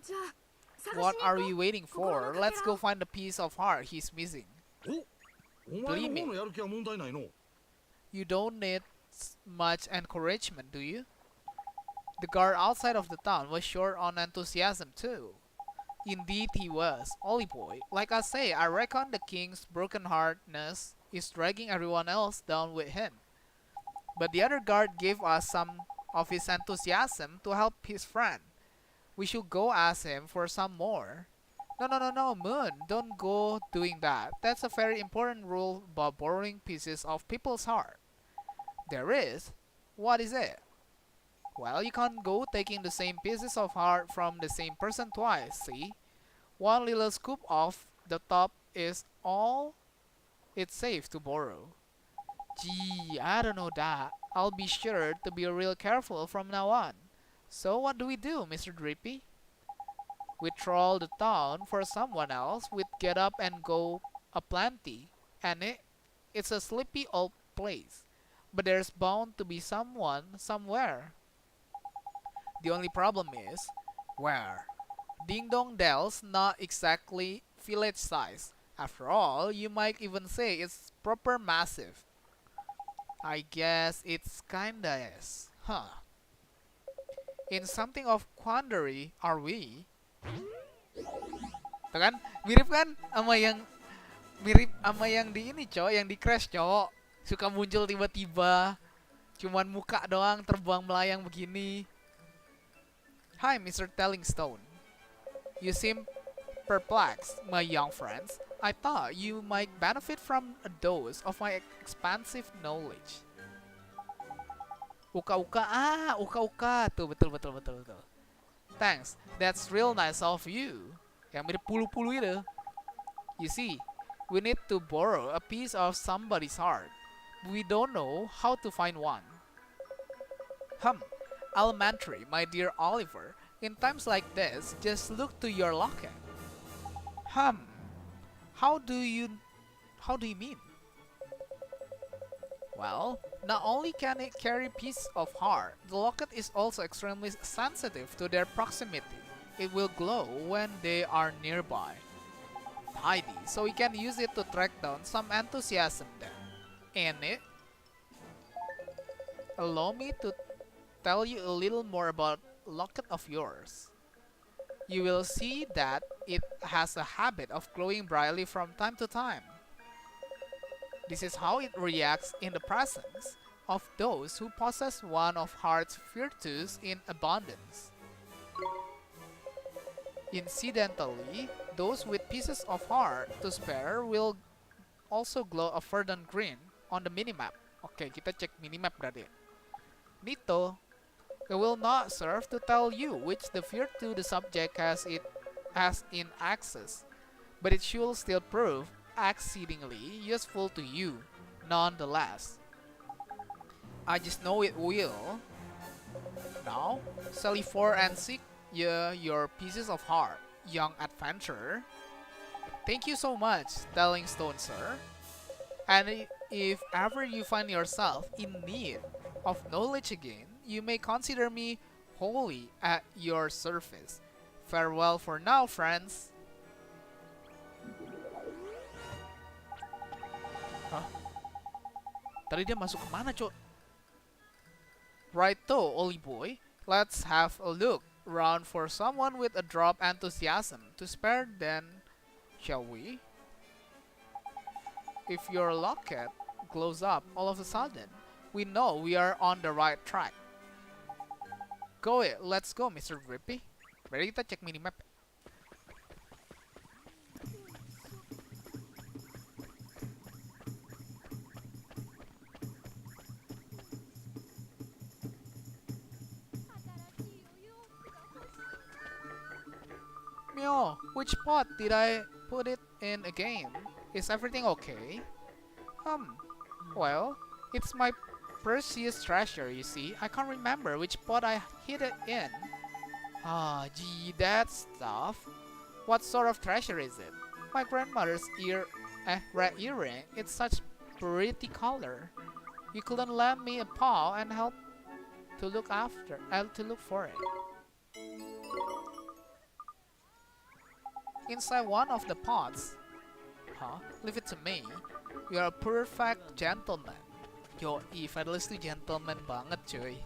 [SPEAKER 10] じゃあ、探し
[SPEAKER 1] What
[SPEAKER 10] に行
[SPEAKER 1] are
[SPEAKER 10] こう。
[SPEAKER 1] we waiting
[SPEAKER 10] 心の
[SPEAKER 1] for?
[SPEAKER 10] かけ
[SPEAKER 1] Let's
[SPEAKER 10] ら
[SPEAKER 1] go find the piece of heart he's missing.
[SPEAKER 2] お前の方のやる気は問題ないの。
[SPEAKER 1] You don't need much encouragement, do you? The guard outside of the town was short on enthusiasm too. Indeed he was, Ollie boy. Like I say, I reckon the king's brokenheartedness is dragging everyone else down with him. But the other guard gave us some of his enthusiasm to help his friend. We should go ask him for some more. No, Moon, don't go doing that. That's a very important rule about borrowing pieces of people's heart. There is? What is it? Well, you can't go taking the same pieces of heart from the same person twice, see? One little scoop off the top is all it's safe to borrow. Gee, I don't know that. I'll be sure to be real careful from now on. So what do we do, Mr. Drippy? We troll the town for someone else. We'd get up and go aplenty. And it's a sleepy old place. But there's bound to be someone somewhere. The only problem is, where? Ding Dong Dell's not exactly village size. After all, you might even say it's proper massive. I guess it's kinda is. Huh. In something of quandary, are we? Tuh kan? Mirip kan sama yang di ini, Cok, yang di Crash, Cok. Suka muncul tiba-tiba. Cuman muka doang terbang melayang begini. Hi, Mr. Telling Stone. You seem perplexed, my young friends. I thought you might benefit from a dose of my expansive knowledge. Uka-uka. Tuh, betul. Thanks, that's real nice of you. Yang mirip pulu-pulu itu. You see, we need to borrow a piece of somebody's heart. We don't know how to find one. Elementary, my dear Oliver. In times like this, just look to your locket. How do you mean? Well, not only can it carry piece of heart, the locket is also extremely sensitive to their proximity. It will glow when they are nearby. Tidy, so we can use it to track down some enthusiasm there. Ain't it? Allow me to tell you a little more about locket of yours. You will see that it has a habit of glowing brightly from time to time. This is how it reacts in the presence of those who possess one of heart's virtues in abundance. Incidentally, those with pieces of heart to spare will also glow a verdant green on the minimap. Oke, kita cek minimap berarti. Nito, it will not serve to tell you which the virtue the subject has in access, but it should still prove exceedingly useful to you, nonetheless. I just know it will. now. Sally 4 and 6, yeah, your pieces of heart, young adventurer. Thank you so much, Telling Stone, sir. And if ever you find yourself in need of knowledge again, you may consider me wholly at your service. Farewell for now, friends. Hah? Tadi dia masuk kemana, Cok? Right though, Oli boy. Let's have a look round for someone with a drop enthusiasm to spare then, shall we? If your locket glows up all of a sudden, we know we are on the right track. Go it, let's go, Mr. Drippy. Mari kita cek minimap. Mio, which pot did I put it in again? Is everything okay? Well, it's my precious treasure, you see. I can't remember which pot I hid it in. Ah, gee, that stuff. What sort of treasure is it? My grandmother's red earring. It's such pretty color. You couldn't lend me a paw and help to look for it. Inside one of the pots. Huh? Leave it to me. You are a perfect gentleman. Yo, Fedelish tuh gentleman banget, cuy.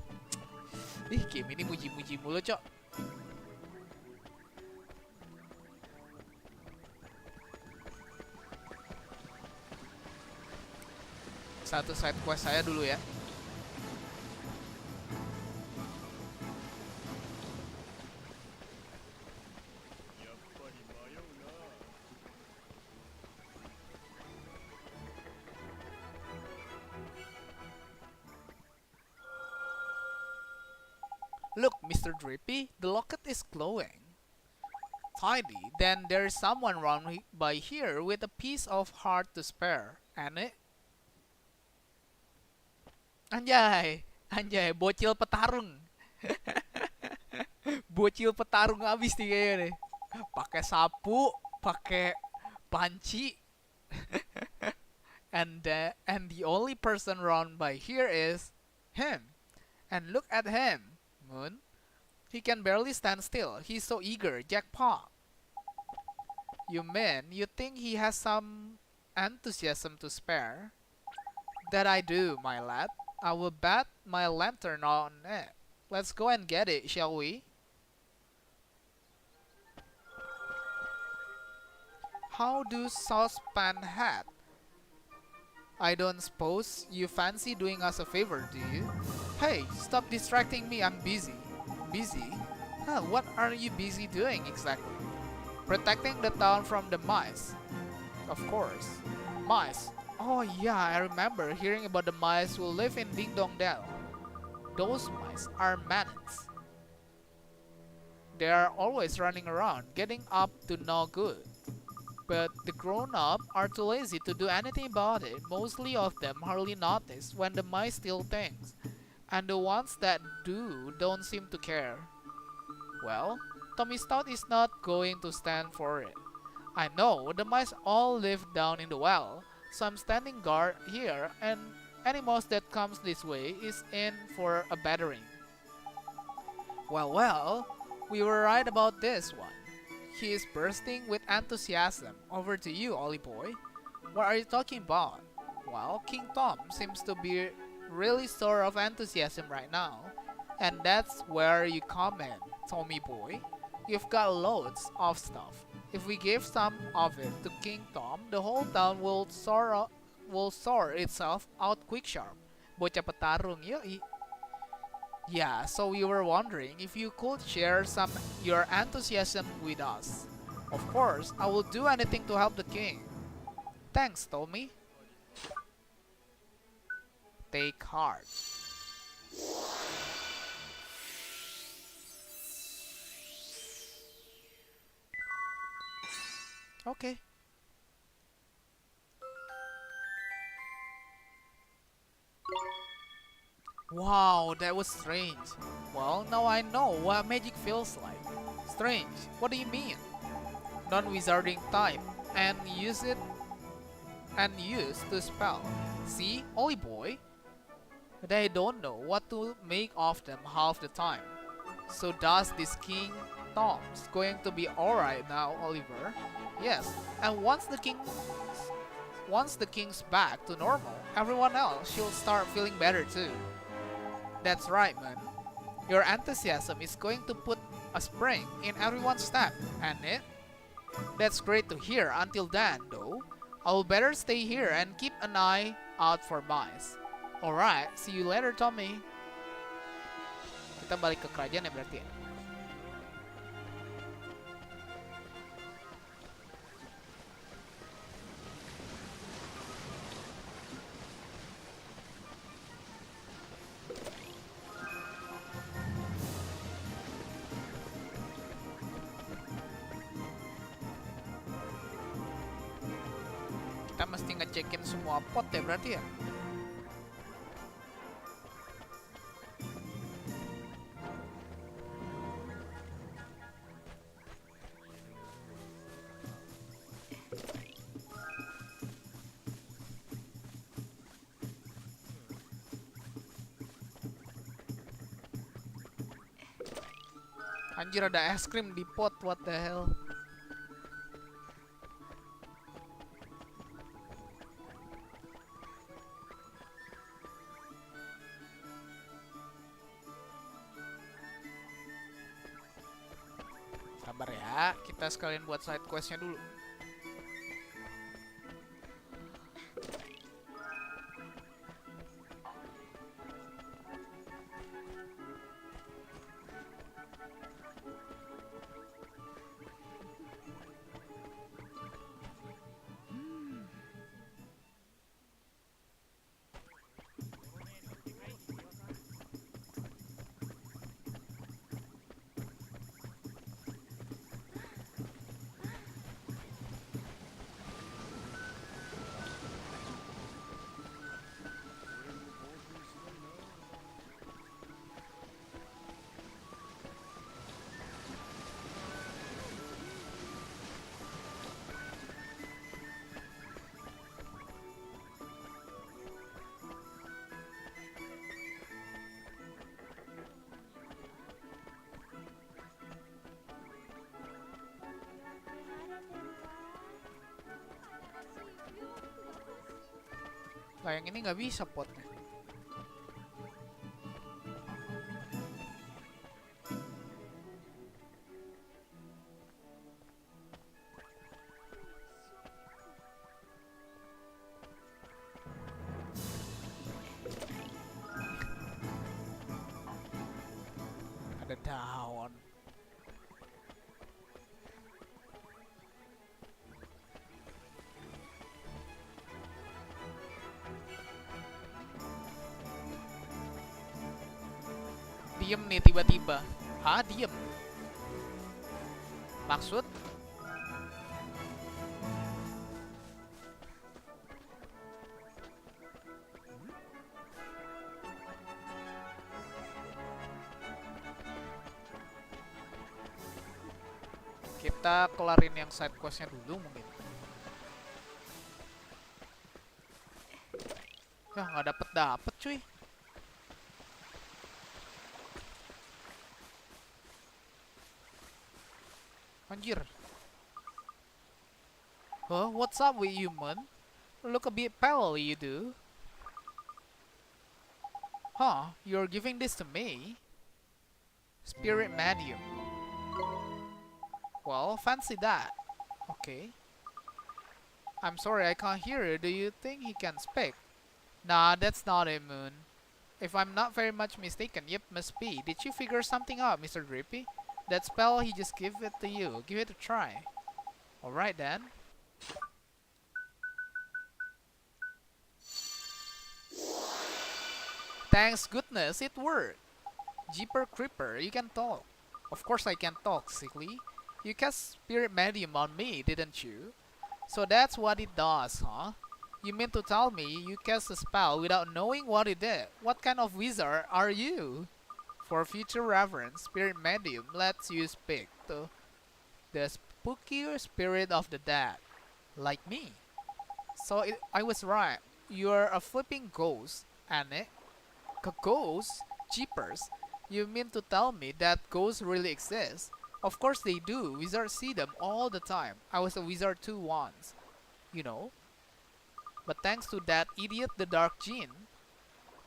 [SPEAKER 1] Ih, game ini muji-muji mulu, Cok. Satu side quest saya dulu ya. Look, Mr. Drippy, the locket is glowing. Tidy, then there's someone round by here with a piece of heart to spare, ain't it? Anjay, anjay, bocil petarung. Bocil petarung abis nih kayaknya nih. Pakai sapu, pakai panci. and the only person round by here is him. And look at him. Moon. He can barely stand still. He's so eager. Jackpot. You mean you think he has some enthusiasm to spare? That I do, my lad. I will bet my lantern on it. Let's go and get it, shall we? How do saucepan hat? I don't suppose you fancy doing us a favor, do you? Hey, stop distracting me, I'm busy. Busy? Huh, what are you busy doing exactly? Protecting the town from the mice. Of course. Mice. Oh yeah, I remember hearing about the mice who live in Ding Dong Dell. Those mice are menace. They are always running around, getting up to no good. But the grown-up are too lazy to do anything about it. Mostly of them hardly notice when the mice steal things. And the ones that do don't seem to care. Well, Tommy Stout is not going to stand for it. I know the mice all live down in the well, so I'm standing guard here, and any mouse that comes this way is in for a battering. Well, we were right about this one. He is bursting with enthusiasm. Over to you, Ollie boy. What are you talking about? Well, King Tom seems to be really sore of enthusiasm right now. And that's where you come in, Tommy boy. You've got loads of stuff. If we give some of it to King Tom, the whole town will sort itself out quick sharp. Bocah petarung, yoi. Yeah, so we were wondering if you could share your enthusiasm with us. Of course, I will do anything to help the king. Thanks, Tommy. Take heart. Okay. Wow, that was strange. Well, now I know what magic feels like. Strange, what do you mean? Non-wizarding type, and use to spell. See, Ollie boy? They don't know what to make of them half the time. So does this King Tom's going to be alright now, Oliver? Yes, and once the king's back to normal, everyone else should start feeling better too. That's right, man. Your enthusiasm is going to put a spring in everyone's step, and it? That's great to hear. Until then, though, I'll better stay here and keep an eye out for mice. Alright, see you later, Tommy. Kita balik ke kerajaan ya berarti ya? Kita mesti ngecekin semua pot ya berarti ya? Anjir, ada es krim di pot, what the hell. Sabar ya, kita sekalian buat side questnya dulu. Lah yang ini nggak bisa potnya. Ada daun. Diem nih tiba-tiba. Hah, diem? Maksud? Kita kelarin yang side questnya dulu mungkin. Ya nggak dapet cuy. Anjir. Huh? What's up with you, man? Look a bit pale, you do. Huh? You're giving this to me? Spirit medium. Well, fancy that. Okay. I'm sorry, I can't hear you. Do you think he can speak? Nah, that's not it, Moon. If I'm not very much mistaken, yep, must be. Did you figure something out, Mr. Drippy? That spell, he just give it to you. Give it a try. Alright then. Thanks goodness, it worked. Jeeper Creeper, you can talk. Of course I can talk, silly. You cast Spirit Medium on me, didn't you? So that's what it does, huh? You mean to tell me you cast a spell without knowing what it did? What kind of wizard are you? For future reference, spirit medium lets you speak to the spooky spirit of the dead, like me. So I was right. You're a flipping ghost, Anne. Ghosts? Jeepers. You mean to tell me that ghosts really exist? Of course they do. Wizards see them all the time. I was a wizard too once. You know? But thanks to that idiot the Dark Gene,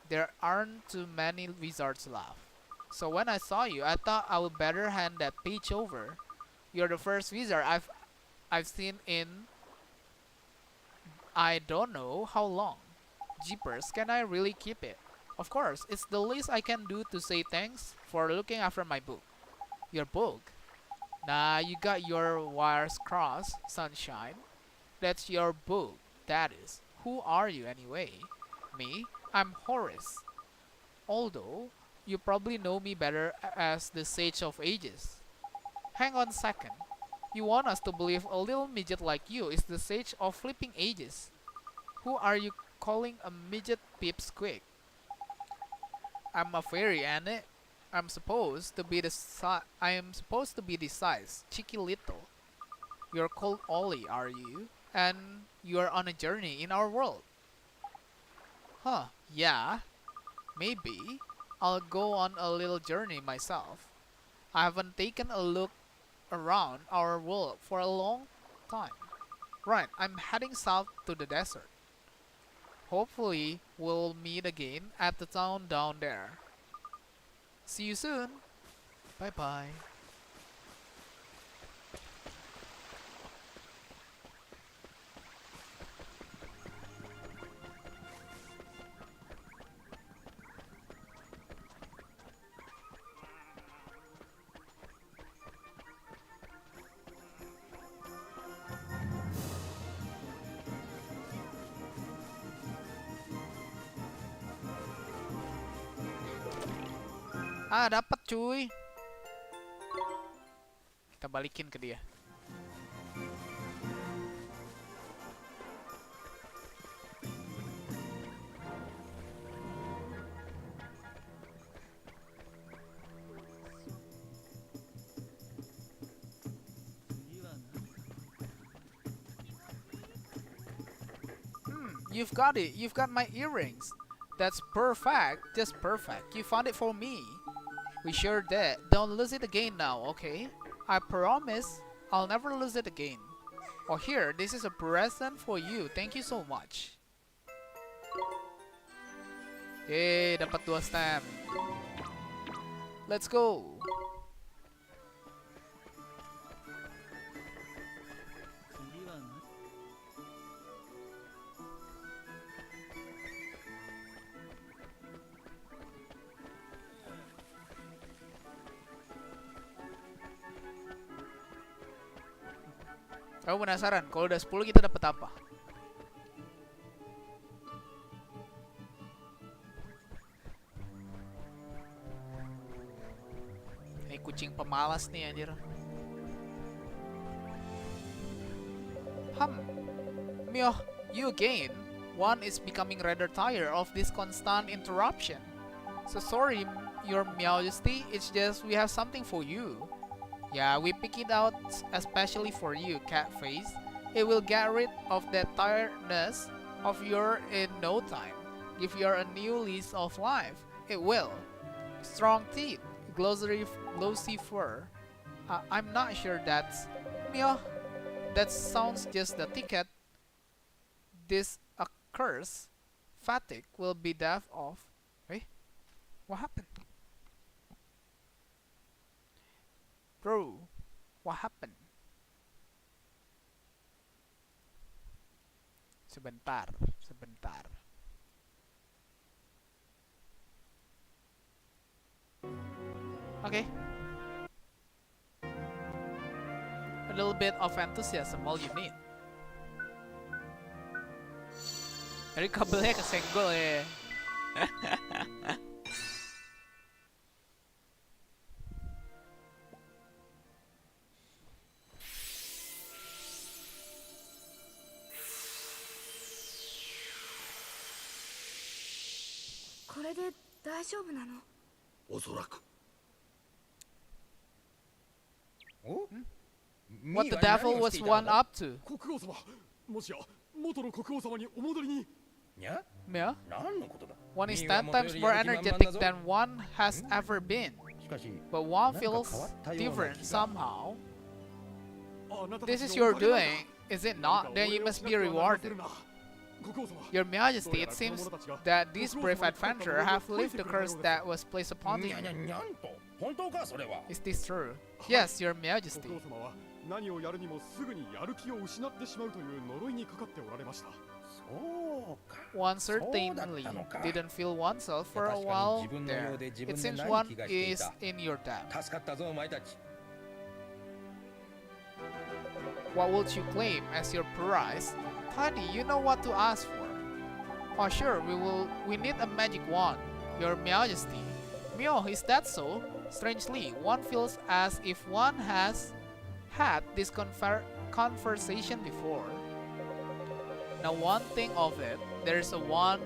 [SPEAKER 1] there aren't too many wizards left. So when I saw you, I thought I would better hand that page over. You're the first wizard I've seen in I don't know how long. Jeepers, can I really keep it? Of course, it's the least I can do to say thanks for looking after my book. Your book? Nah, you got your wires crossed, sunshine. That's your book, that is. Who are you anyway? Me? I'm Horace. Although, you probably know me better as the Sage of Ages. Hang on a second. You want us to believe a little midget like you is the Sage of Flipping Ages. Who are you calling a midget pipsqueak? I'm a fairy, Anne. I'm supposed to be the size, cheeky little. You're called Ollie, are you? And you're on a journey in our world. Huh, yeah. Maybe. I'll go on a little journey myself. I haven't taken a look around our world for a long time. Right, I'm heading south to the desert. Hopefully, we'll meet again at the town down there. See you soon. Bye-bye. Ah, dapat cuy. Kita balikin ke dia. You've got it. You've got my earrings. That's perfect. Just perfect. You found it for me. We sure did. Don't lose it again now, okay? I promise I'll never lose it again. Oh, here. This is a present for you. Thank you so much. Yay, dapat 2 stamp. Let's go. Aku penasaran, kalau udah 10 kita dapat apa? Ini kucing pemalas nih anjir. Mioh, you again. One is becoming rather tired of this constant interruption. So sorry, your Majesty, it's just we have something for you. Yeah, we pick it out especially for you, Catface. It will get rid of that tiredness of yours in no time. Give you a new lease of life. It will. Strong teeth, glossy fur. I'm not sure that's... Mio, that sounds just the ticket. This curse, fatigue, will be death of... Hey, what happened? Bro, what happened? Sebentar. Okay. A little bit of enthusiasm, all you need. Dari kabelnya kesenggol ya.
[SPEAKER 2] おそらく
[SPEAKER 1] What the devil was one up to?
[SPEAKER 11] 国王様、もしや元の国王様にお戻りに。
[SPEAKER 1] Yeah?
[SPEAKER 12] 何のことだ。
[SPEAKER 1] One is 10 times more energetic than one has ever been. But one feels different somehow. This is your doing, is it not? Then you must be rewarded. Your Majesty, it seems that these brave adventurers have lived the curse that was placed upon you. Is this true? Yes, Your Majesty.
[SPEAKER 11] 国王様は何をやるにもすぐにやる気を失ってしまうという呪いにかかっておられました。
[SPEAKER 1] One certainly didn't feel oneself for a while there. It seems one is in your debt. What would you claim as your prize? Tidy, you know what to ask for. Oh sure, we need a magic wand, Your Majesty. Mio, is that so? Strangely, one feels as if one has had this conversation before. Now one thing of it, there's a one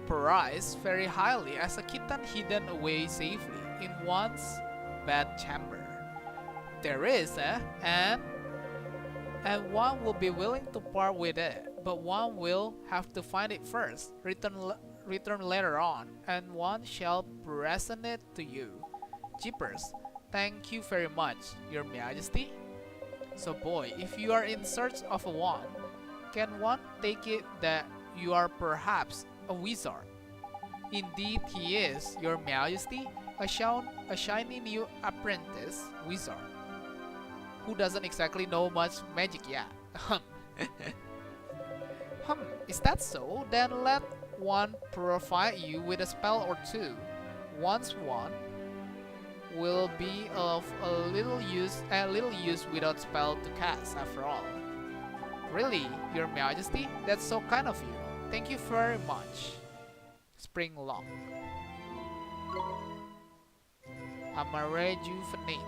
[SPEAKER 1] prized very highly as a kitten hidden away safely in one's bed chamber. There is, and one will be willing to part with it, but one will have to find it first, return later on, and one shall present it to you. Jeepers, thank you very much, Your Majesty. So boy, if you are in search of a wand, can one take it that you are perhaps a wizard? Indeed he is, Your Majesty, a shiny new apprentice wizard, who doesn't exactly know much magic yet. Is that so? Then let one provide you with a spell or two. Once one will be of a little use without spell to cast after all. Really, Your Majesty? That's so kind of you. Thank you very much. Spring Lock. Rejuvenate.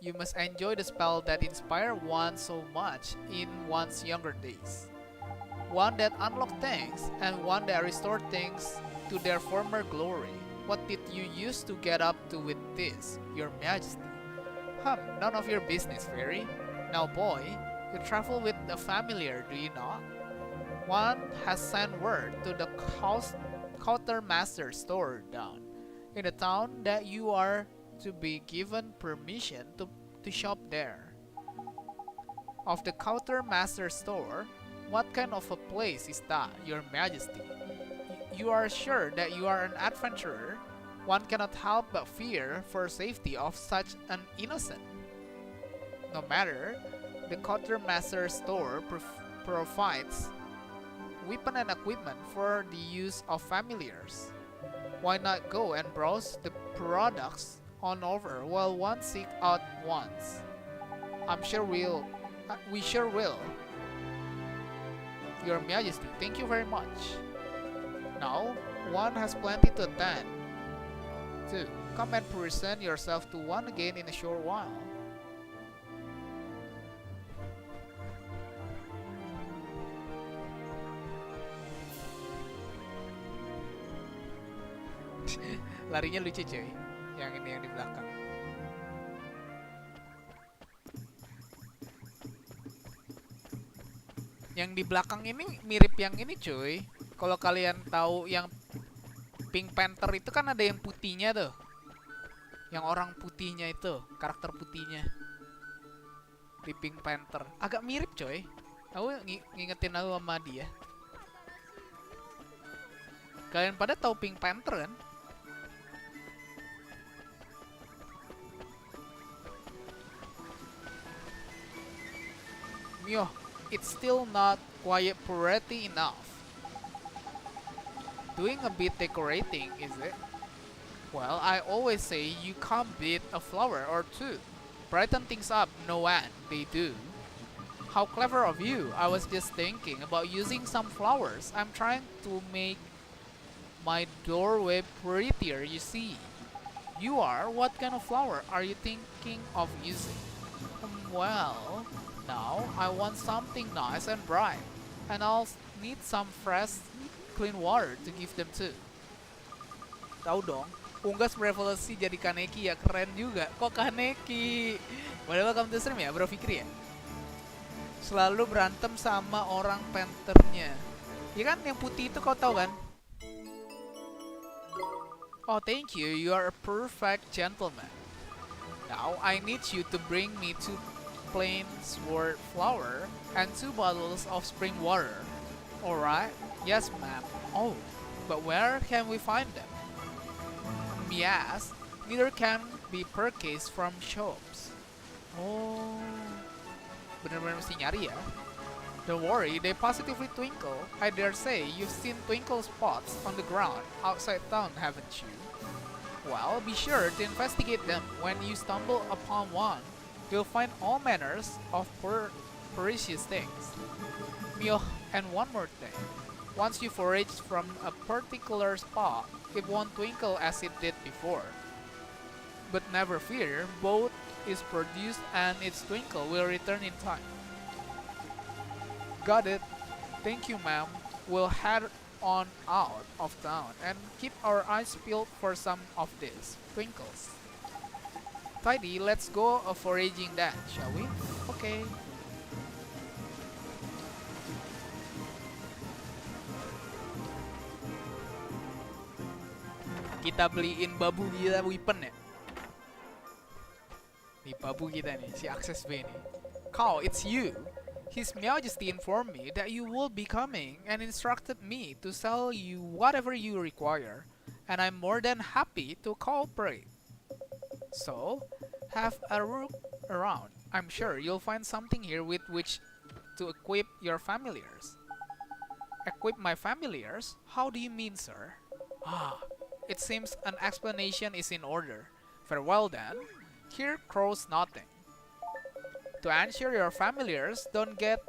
[SPEAKER 1] You must enjoy the spell that inspired one so much in one's younger days. One that unlocked things, and one that restored things to their former glory. What did you used to get up to with this, Your Majesty? None of your business, Fairy. Now boy, you travel with a familiar, do you not? One has sent word to the quartermaster store down in the town that you are to be given permission to shop there. Of the quartermaster store, what kind of a place is that, Your Majesty? You are sure that you are an adventurer. One cannot help but fear for safety of such an innocent. No matter, the quartermaster store provides weapon and equipment for the use of familiars. Why not go and browse the products on over while one seek out ones? We sure will. Your Majesty, thank you very much. Now, one has plenty to attend to. Come and present yourself to one again in a short while. Larinya lucu cuy. Yang ini yang di belakang. Yang di belakang ini mirip yang ini cuy. Kalau kalian tahu yang Pink Panther itu kan ada yang putihnya tuh. Yang orang putihnya itu, karakter putihnya di Pink Panther. Agak mirip coy. Aku ngingetin aku sama dia. Kalian pada tahu Pink Panther kan? Mio, it's still not quite pretty enough. Doing a bit decorating, is it? Well, I always say you can't beat a flower or two. Brighten things up, no end, they do. How clever of you. I was just thinking about using some flowers. I'm trying to make my doorway prettier, you see. You are? What kind of flower are you thinking of using? Well, now I want something nice and bright. And I'll need some fresh, clean water to give them to. Tahu dong, Unggas berevolusi jadi Kaneki ya, keren juga. Kok Kaneki? Welcome to stream ya, Bro Fikri ya. Selalu berantem sama orang Panthernya. Ya kan, yang putih itu kau tahu kan? Oh, thank you. You are a perfect gentleman. Now, I need you to bring me 2 plain sword flour and 2 bottles of spring water. Alright? Yes, ma'am. Oh, but where can we find them? Yes, neither can be purchased from shops. Oh, bener-bener mesti nyari ya. Don't worry, they positively twinkle. I dare say you've seen twinkle spots on the ground outside town, haven't you? Well, be sure to investigate them. When you stumble upon one, you'll find all manners of precious things. And one more thing. Once you forage from a particular spot, it won't twinkle as it did before. But never fear, both is produced and its twinkle will return in time. Got it. Thank you, ma'am. We'll head on out of town and keep our eyes peeled for some of these twinkles. Tidy, let's go foraging then, shall we? Okay. Kita beliin babu kita weapon ya. Nih babu kita nih, si Access B nih. Call, it's you. His Majesty informed me that you will be coming and instructed me to sell you whatever you require, and I'm more than happy to cooperate. So, have a look around. I'm sure you'll find something here with which to equip your familiars. Equip my familiars? How do you mean, sir? Ah, it seems an explanation is in order. Farewell then. Here crows nothing. To ensure your familiars don't get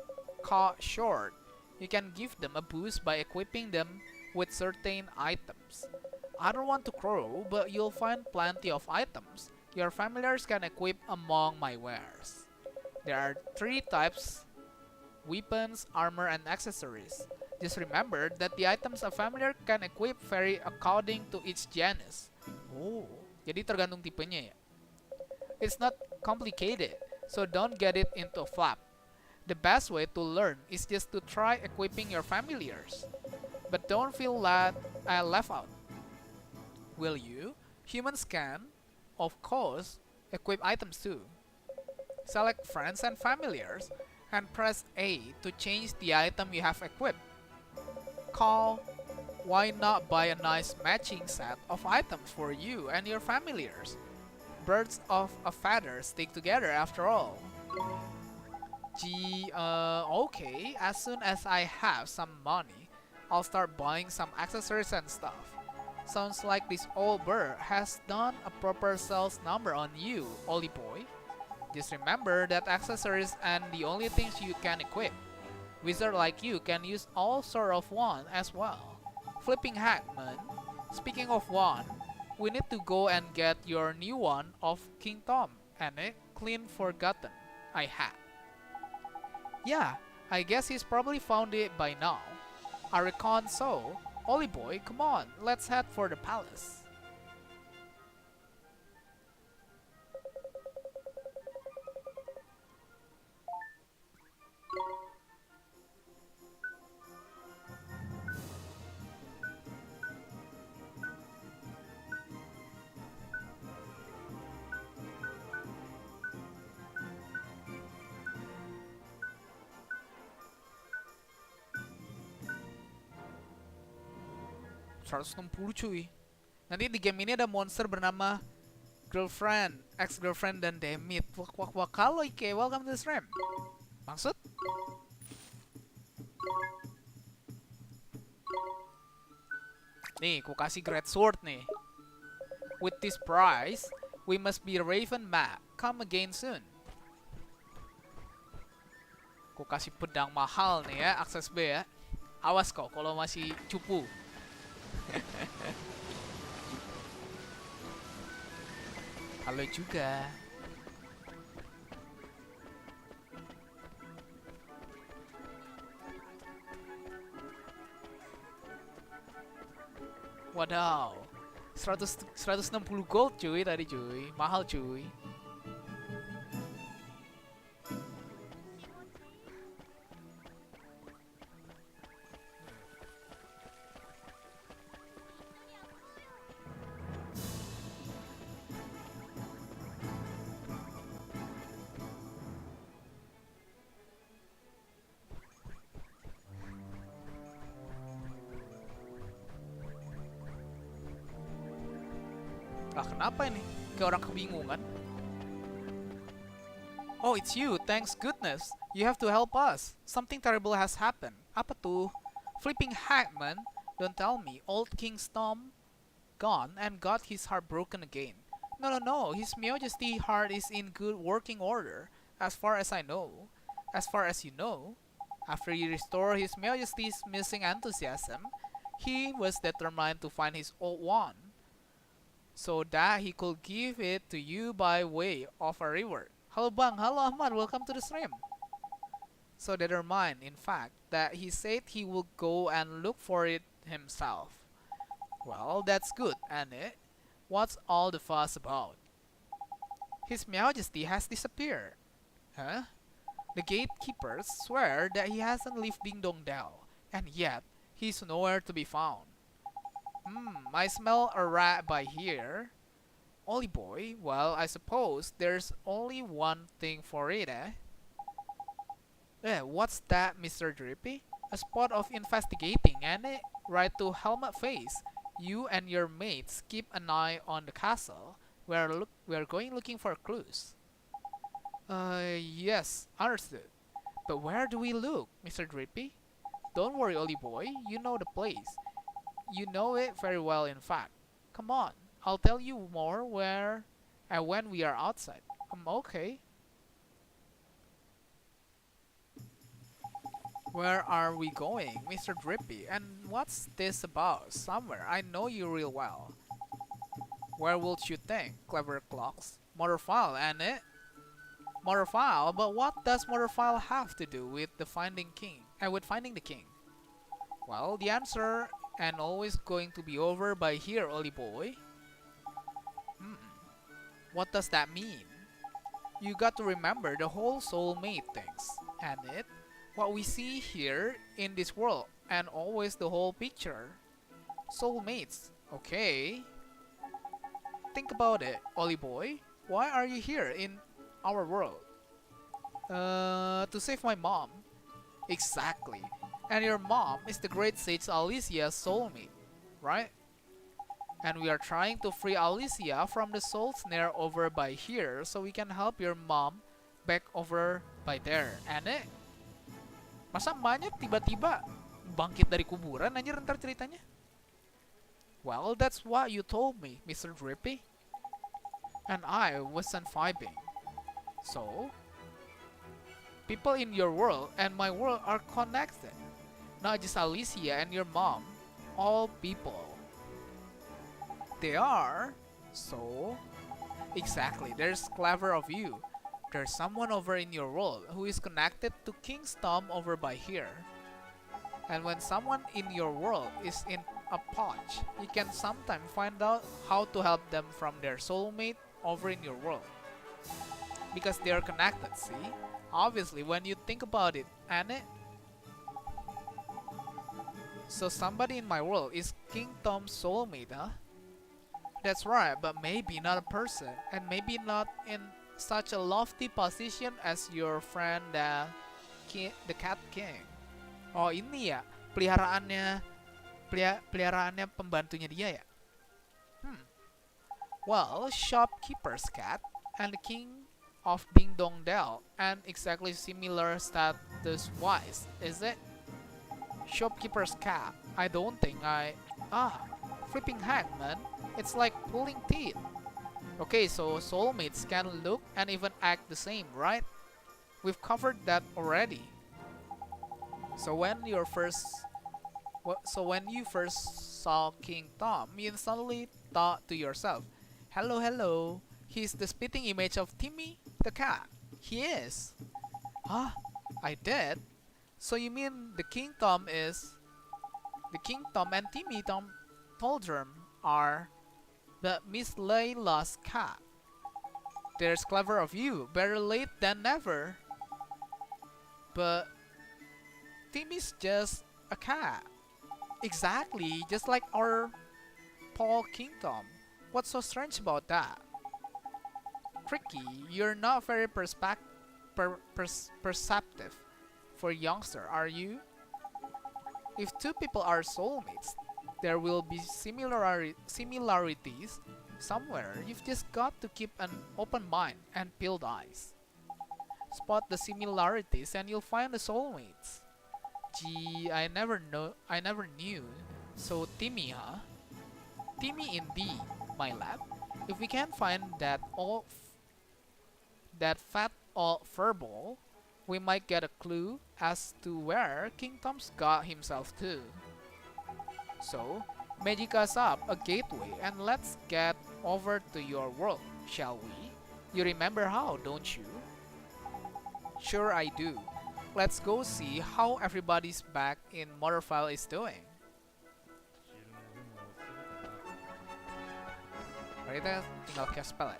[SPEAKER 1] caught short, you can give them a boost by equipping them with certain items. I don't want to crow, but you'll find plenty of items your familiars can equip among my wares. There are 3 types: weapons, armor, and accessories. Just remember that the items a familiar can equip vary according to each genus. Oh, jadi tergantung tipenya ya. It's not complicated, so don't get it into a flap. The best way to learn is just to try equipping your familiars. But don't feel left out. Will you? Humans can, of course, equip items too. Select friends and familiars and press A to change the item you have equipped. Call, why not buy a nice matching set of items for you and your familiars? Birds of a feather stick together after all. Okay, as soon as I have some money, I'll start buying some accessories and stuff. Sounds like this old bird has done a proper sales number on you, Ollie boy. Just remember that accessories and the only things you can equip. Wizard like you can use all sort of wand as well. Flipping Hackman, speaking of wand, we need to go and get your new one of King Tom, and it clean forgotten I had. Yeah, I guess he's probably found it by now. I reckon so. Ollie boy, come on, let's head for the palace. .160 cuy. Nanti di game ini ada monster bernama girlfriend, ex-girlfriend, dan demit. Wak kalau Ike, welcome to the stream. Maksud? Nih, ku kasih great sword nih. With this price, we must be Raven mad. Come again soon. Ku kasih pedang mahal nih ya, akses B ya. Awas kok kalau masih cupu. Halo juga. Wadaw. 160 gold cuy tadi cuy. Mahal cuy. Lah kenapa ini? Kayak orang kebingungan. Oh, it's you. Thanks goodness. You have to help us. Something terrible has happened. Apa tuh? Flipping heck, man. Don't tell me. Old King Storm gone and got his heart broken again. No. His Majesty heart is in good working order. As far as I know. As far as you know. After he restored His Majesty's missing enthusiasm, he was determined to find his old one, so that he could give it to you by way of a river. Halo Bang, halo Ahmad, welcome to the stream. So determined, in fact, that he said he will go and look for it himself. Well, that's good, ain't it? What's all the fuss about? His Majesty has disappeared. Huh? The gatekeepers swear that he hasn't left Ding Dong Dell, and yet he's nowhere to be found. I smell a rat by here. Ollie boy, well, I suppose there's only one thing for it, eh? What's that, Mr. Drippy? A spot of investigating, ain't it? Right to Helmet Face. You and your mates keep an eye on the castle. We're going looking for clues. Yes, understood. But where do we look, Mr. Drippy? Don't worry, Ollie boy, you know the place. You know it very well, in fact. Come on, I'll tell you more where and when we are outside. Okay. Where are we going, Mr. Drippy? And what's this about? Somewhere. I know you real well. Where would you think? Clever clocks. Motorfile, ain't it? Motorfile? But what does Motorfile have to do with the finding king? With finding the king? Well, the answer and always going to be over by here, Ollie boy. What does that mean? You got to remember the whole soulmate things, and it, what we see here in this world, and always the whole picture. Soulmates, okay? Think about it, Ollie boy. Why are you here in our world? To save my mom. Exactly. And your mom is the great sage Alicia's soulmate, right? And we are trying to free Alicia from the soul snare over by here so we can help your mom back over by there. Aneh? Masa emaknya tiba-tiba bangkit dari kuburan anjir ntar ceritanya? Well, that's what you told me, Mr. Drippy. And I wasn't vibing. So, people in your world and my world are connected. Not just Alicia and your mom. All people. They are. So, exactly, there's clever of you. There's someone over in your world who is connected to King's Tomb over by here. And when someone in your world is in a potch, you can sometimes find out how to help them from their soulmate over in your world. Because they are connected, see? Obviously, when you think about it, ain't it? So somebody in my world is King Tom's soulmate, huh? That's right, but maybe not a person, and maybe not in such a lofty position as your friend the Cat King. Oh ini ya, peliharaannya pembantunya dia ya? Well, shopkeeper's cat and the king of Ding Dong Dell, and exactly similar status-wise, is it? Shopkeeper's cat. I don't think flipping heck, man. It's like pulling teeth. Okay, so soulmates can look and even act the same, right? We've covered that already. So when you first saw King Tom, you instantly thought to yourself, hello, he's the spitting image of Timmy the cat. He is. Huh? I did? So you mean the King Tom and Timmy Tom Toldrum are But Miss Layla's cat. There's clever of you. Better late than never. But Timmy's just a cat. Exactly, just like our Paul Kingdom. What's so strange about that? Tricky, you're not very perceptive for a youngster, are you? If two people are soulmates, there will be similarities somewhere. You've just got to keep an open mind and peeled eyes. Spot the similarities and you'll find the soulmates. Gee, I never knew. So Timmy, huh? Timmy indeed, my lad. If we can find that fat old furball, we might get a clue as to where King Tom's got himself to. So, magic us up a gateway and let's get over to your world, shall we? You remember how, don't you? Sure I do. Let's go see how everybody's back in Motorfile is doing. Kita tinggal cast spell ya.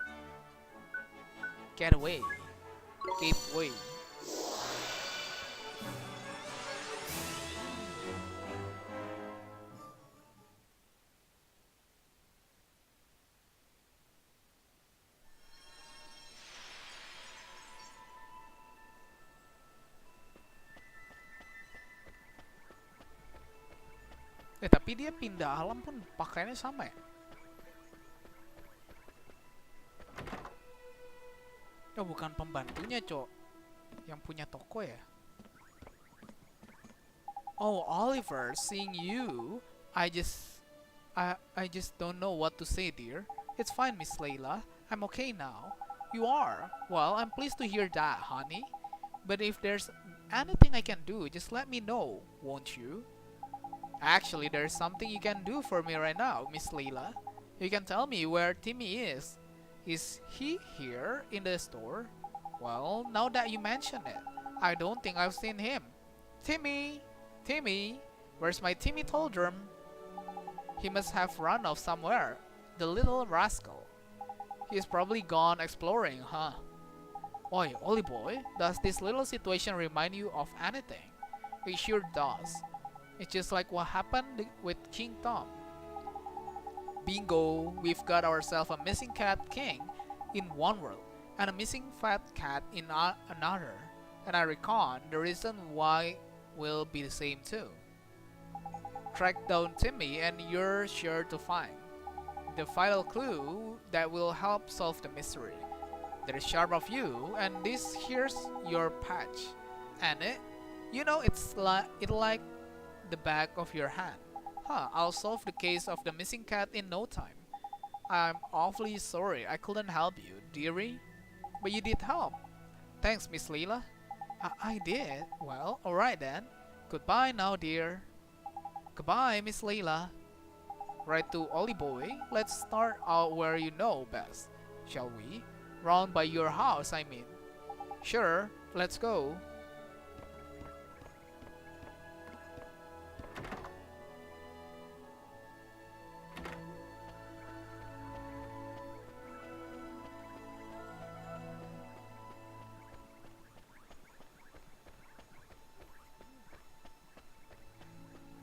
[SPEAKER 1] Getaway, gateway. Tapi dia pindah alam pun pakaiannya sama ya? Oh, bukan pembantunya, Cok. Yang punya toko ya? Oh, Oliver, seeing you, I just don't know what to say, dear. It's fine, Miss Layla. I'm okay now. You are? Well, I'm pleased to hear that, honey. But if there's anything I can do, just let me know, won't you? Actually, there's something you can do for me right now, Miss Layla. You can tell me where Timmy is. Is he here in the store? Well, now that you mention it, I don't think I've seen him. Timmy! Timmy! Where's my Timmy Toldrum? He must have run off somewhere. The little rascal. He's probably gone exploring, huh? Oi, Ollie boy, does this little situation remind you of anything? It sure does. It's just like what happened with King Tom. Bingo! We've got ourselves a missing cat king in one world and a missing fat cat in another. And I reckon the reason why will be the same too. Track down Timmy and you're sure to find the vital clue that will help solve the mystery. There's sharp of you, and this here's your patch. And it, you know, it's like the back of your hand. Huh, I'll solve the case of the missing cat in no time. I'm awfully sorry I couldn't help you, dearie. But you did help. Thanks, Miss Leela. I did. Well, alright then. Goodbye now, dear. Goodbye, Miss Leela. Right to Ollie boy, let's start out where you know best, shall we? Round by your house, I mean. Sure, let's go.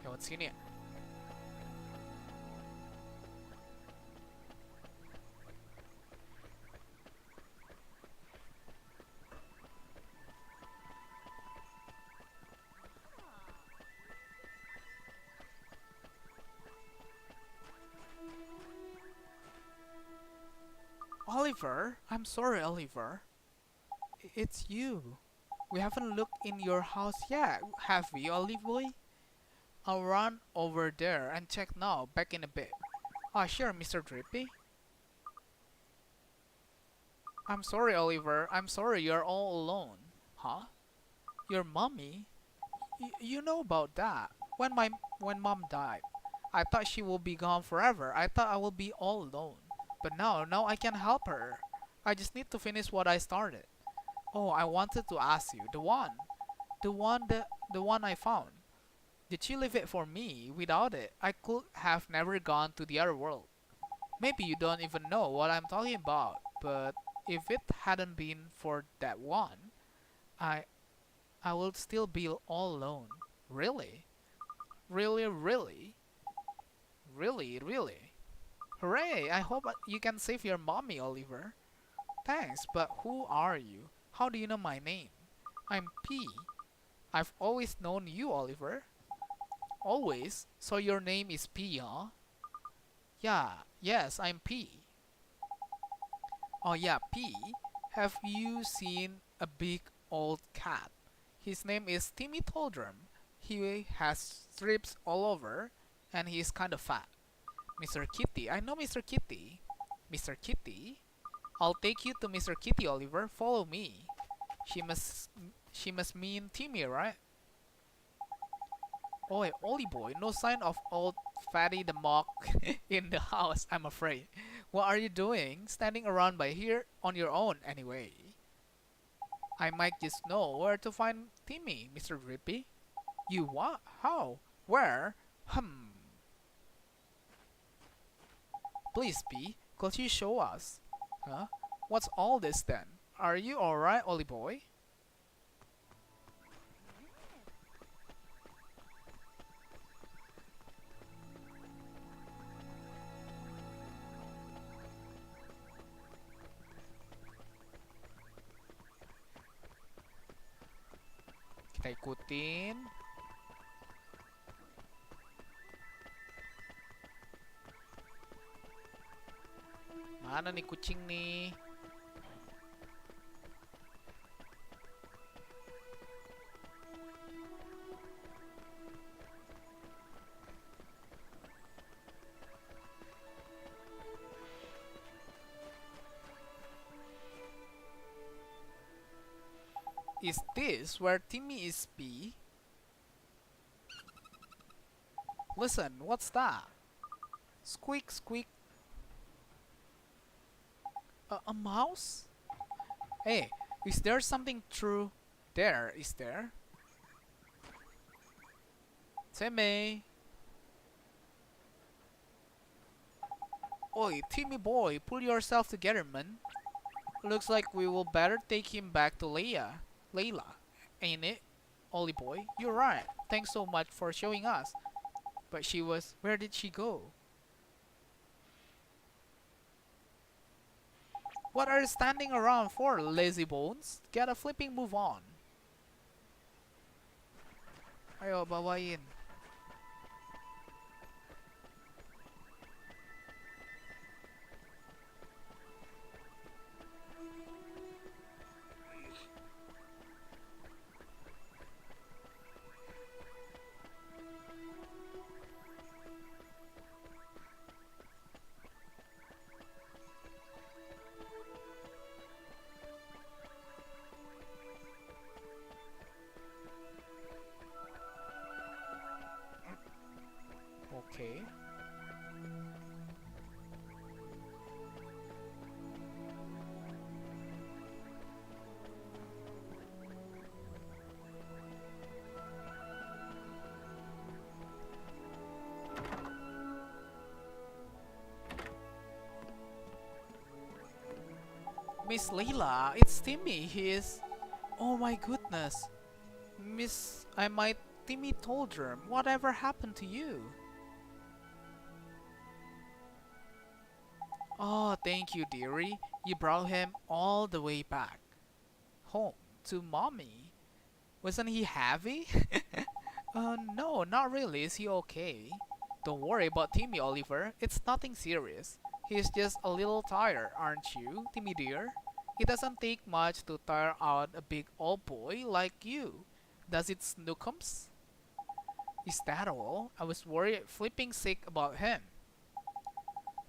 [SPEAKER 1] Lewat sini ya. Oliver, I'm sorry, Oliver. It's you. We haven't looked in your house yet, have we, Olive boy? I'll run over there and check now, back in a bit. Ah, sure, Mr. Drippy. I'm sorry, Oliver. I'm sorry you're all alone. Huh? Your mommy? You know about that. When mom died, I thought she would be gone forever. I thought I would be all alone. But now I can help her. I just need to finish what I started. Oh, I wanted to ask you, the one I found. Did she leave it for me? Without it, I could have never gone to the other world. Maybe you don't even know what I'm talking about, but if it hadn't been for that one, I I would still be all alone. Really? Really, really? Really, really? Hooray! I hope you can save your mommy, Oliver. Thanks, but who are you? How do you know my name? I'm P. I've always known you, Oliver. Always? So your name is P, huh? Yes, I'm P. Oh yeah, P. Have you seen a big old cat? His name is Timmy Toldrum. He has strips all over, and he's kind of fat. Mr. Kitty, I know Mr. Kitty. Mr. Kitty? I'll take you to Mr. Kitty, Oliver. Follow me. She must mean Timmy, right? Oh, hey, Ollie boy, no sign of old Fatty the Mock in the house, I'm afraid. What are you doing? Standing around by here on your own, anyway. I might just know where to find Timmy, Mr. Drippy. You what? How? Where? Please, P, could you show us? Huh? What's all this then? Are you alright, Ollie boy? Kita ikutin. Mana nih kucing nih? Is this where Timmy is, P? Listen, what's that? Squeak, squeak. A mouse? Hey, is there something true there, is there? Timmy! Oi, Timmy boy, pull yourself together, man. Looks like we will better take him back to Layla, ain't it? Ollie boy, you're right. Thanks so much for showing us. But where did she go? What are you standing around for, lazy bones? Get a flipping move on. Ayo, bawain. Okay. Miss Layla, it's Timmy. He is... Oh my goodness. Timmy Toldrum. Whatever happened to you? Oh, thank you, dearie. You brought him all the way back. Home. To mommy. Wasn't he heavy? No, not really. Is he okay? Don't worry about Timmy, Oliver. It's nothing serious. He's just a little tired, aren't you, Timmy dear? It doesn't take much to tire out a big old boy like you. Does it, Snookums? Is that all? I was worried flipping sick about him.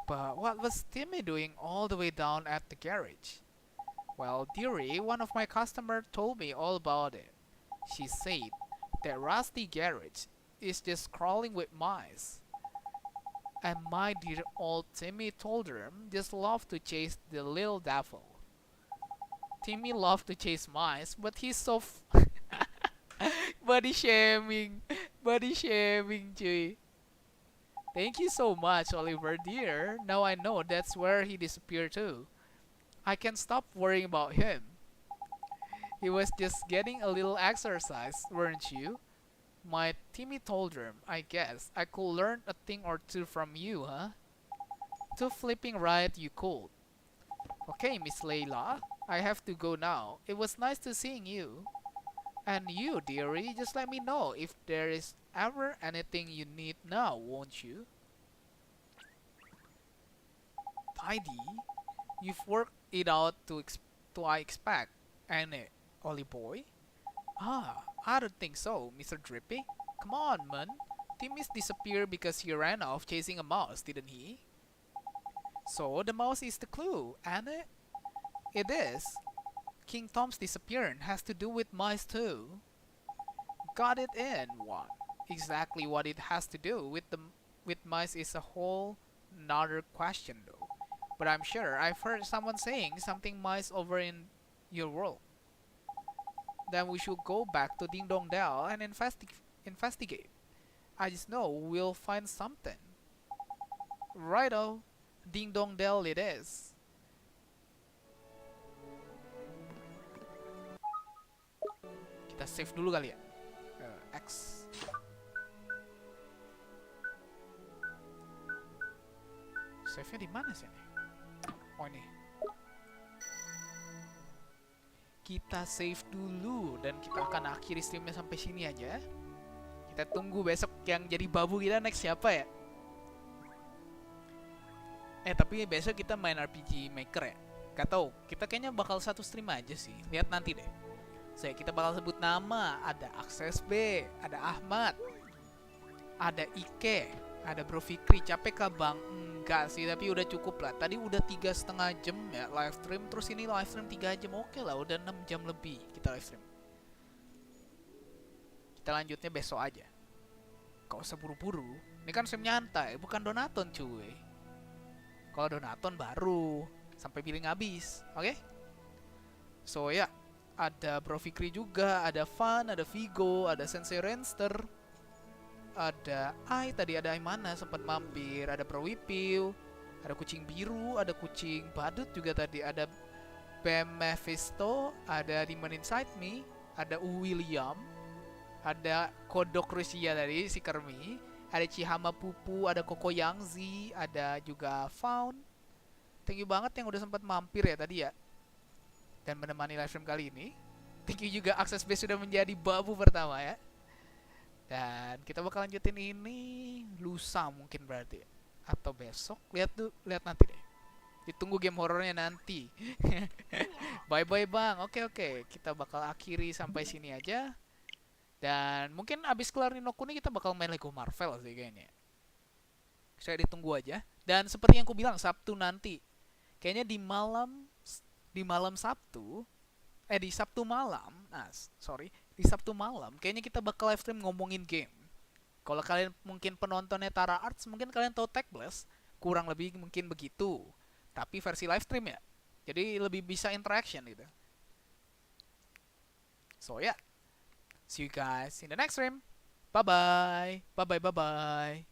[SPEAKER 1] But what was Timmy doing all the way down at the garage? Well, dearie, one of my customers told me all about it. She said that rusty garage is just crawling with mice. And my dear old Timmy Toldrum just loved to chase the little devil. Timmy loved to chase mice, but he's so body shaming, cuy. Thank you so much, Oliver dear. Now I know that's where he disappeared too. I can't stop worrying about him. He was just getting a little exercise, weren't you? My Timmy told him, I guess I could learn a thing or two from you, huh? Too flipping right you could. Okay, Miss Layla, I have to go now. It was nice to seeing you. And you, dearie, just let me know if there is ever anything you need now, won't you? Tidy? You've worked it out to I expect, ain't it, Ollie boy? Ah, I don't think so, Mr. Drippy. Come on, man. Timmy's disappeared because he ran off chasing a mouse, didn't he? So the mouse is the clue, ain't it? It is. King Tom's disappearance has to do with mice too. Got it in what? Exactly what it has to do with mice is a whole another question though. But I'm sure I've heard someone saying something mice over in your world. Then we should go back to Ding Dong Dell and investigate. I just know we'll find something. Righto, Ding Dong Dell it is. Kita save dulu kali ya. X. Save-nya di mana sih ini? Oh ini. Kita save dulu dan kita akan akhiri streamnya sampai sini aja. Kita tunggu besok yang jadi babu kita next siapa ya? Tapi besok kita main RPG Maker ya. Gak tau, kita kayaknya bakal satu stream aja sih. Lihat nanti deh. Kita bakal sebut nama. Ada Akses B, ada Ahmad, ada Ike, ada Bro Fikri. Capek kah bang? Enggak sih, tapi udah cukup lah. Tadi udah 3,5 jam ya live stream. Terus ini live stream 3 jam. Oke lah, udah 6 jam lebih kita live stream. Kita lanjutnya besok aja. Gak usah buru-buru. Ini kan stream nyantai, bukan donaton cuy. Kalau donaton baru sampai billing habis. Oke? So ya, ada Bro Fikri juga, ada Van, ada Vigo, ada Sensei Renster, ada Ai, tadi ada Ai mana sempat mampir, ada Pro Wipiu, ada kucing biru, ada kucing badut juga tadi, ada Bam Mephisto, ada Demon Inside Me, ada William, ada Kodok Rusia tadi, si Kermi, ada Chihama Pupu, ada Koko Yangzi, ada juga Faun. Thank you banget yang udah sempat mampir ya tadi ya dan menemani live stream kali ini. Thank you juga Akses B sudah menjadi babu pertama ya. Dan kita bakal lanjutin ini lusa mungkin berarti atau besok. Lihat nanti deh. Ditunggu game horornya nanti. Bye bye bang. Oke. Kita bakal akhiri sampai sini aja. Dan mungkin abis kelar Kuni kita bakal main Lego Marvel sih kayaknya. Saya ditunggu aja. Dan seperti yang aku bilang Sabtu nanti. Kayaknya di malam Sabtu, di Sabtu malam, di Sabtu malam, kayaknya kita bakal live stream ngomongin game. Kalau kalian mungkin penontonnya Tara Arts, mungkin kalian tahu Techblast, kurang lebih mungkin begitu. Tapi versi live stream ya, jadi lebih bisa interaction gitu. So yeah, see you guys in the next stream. Bye bye.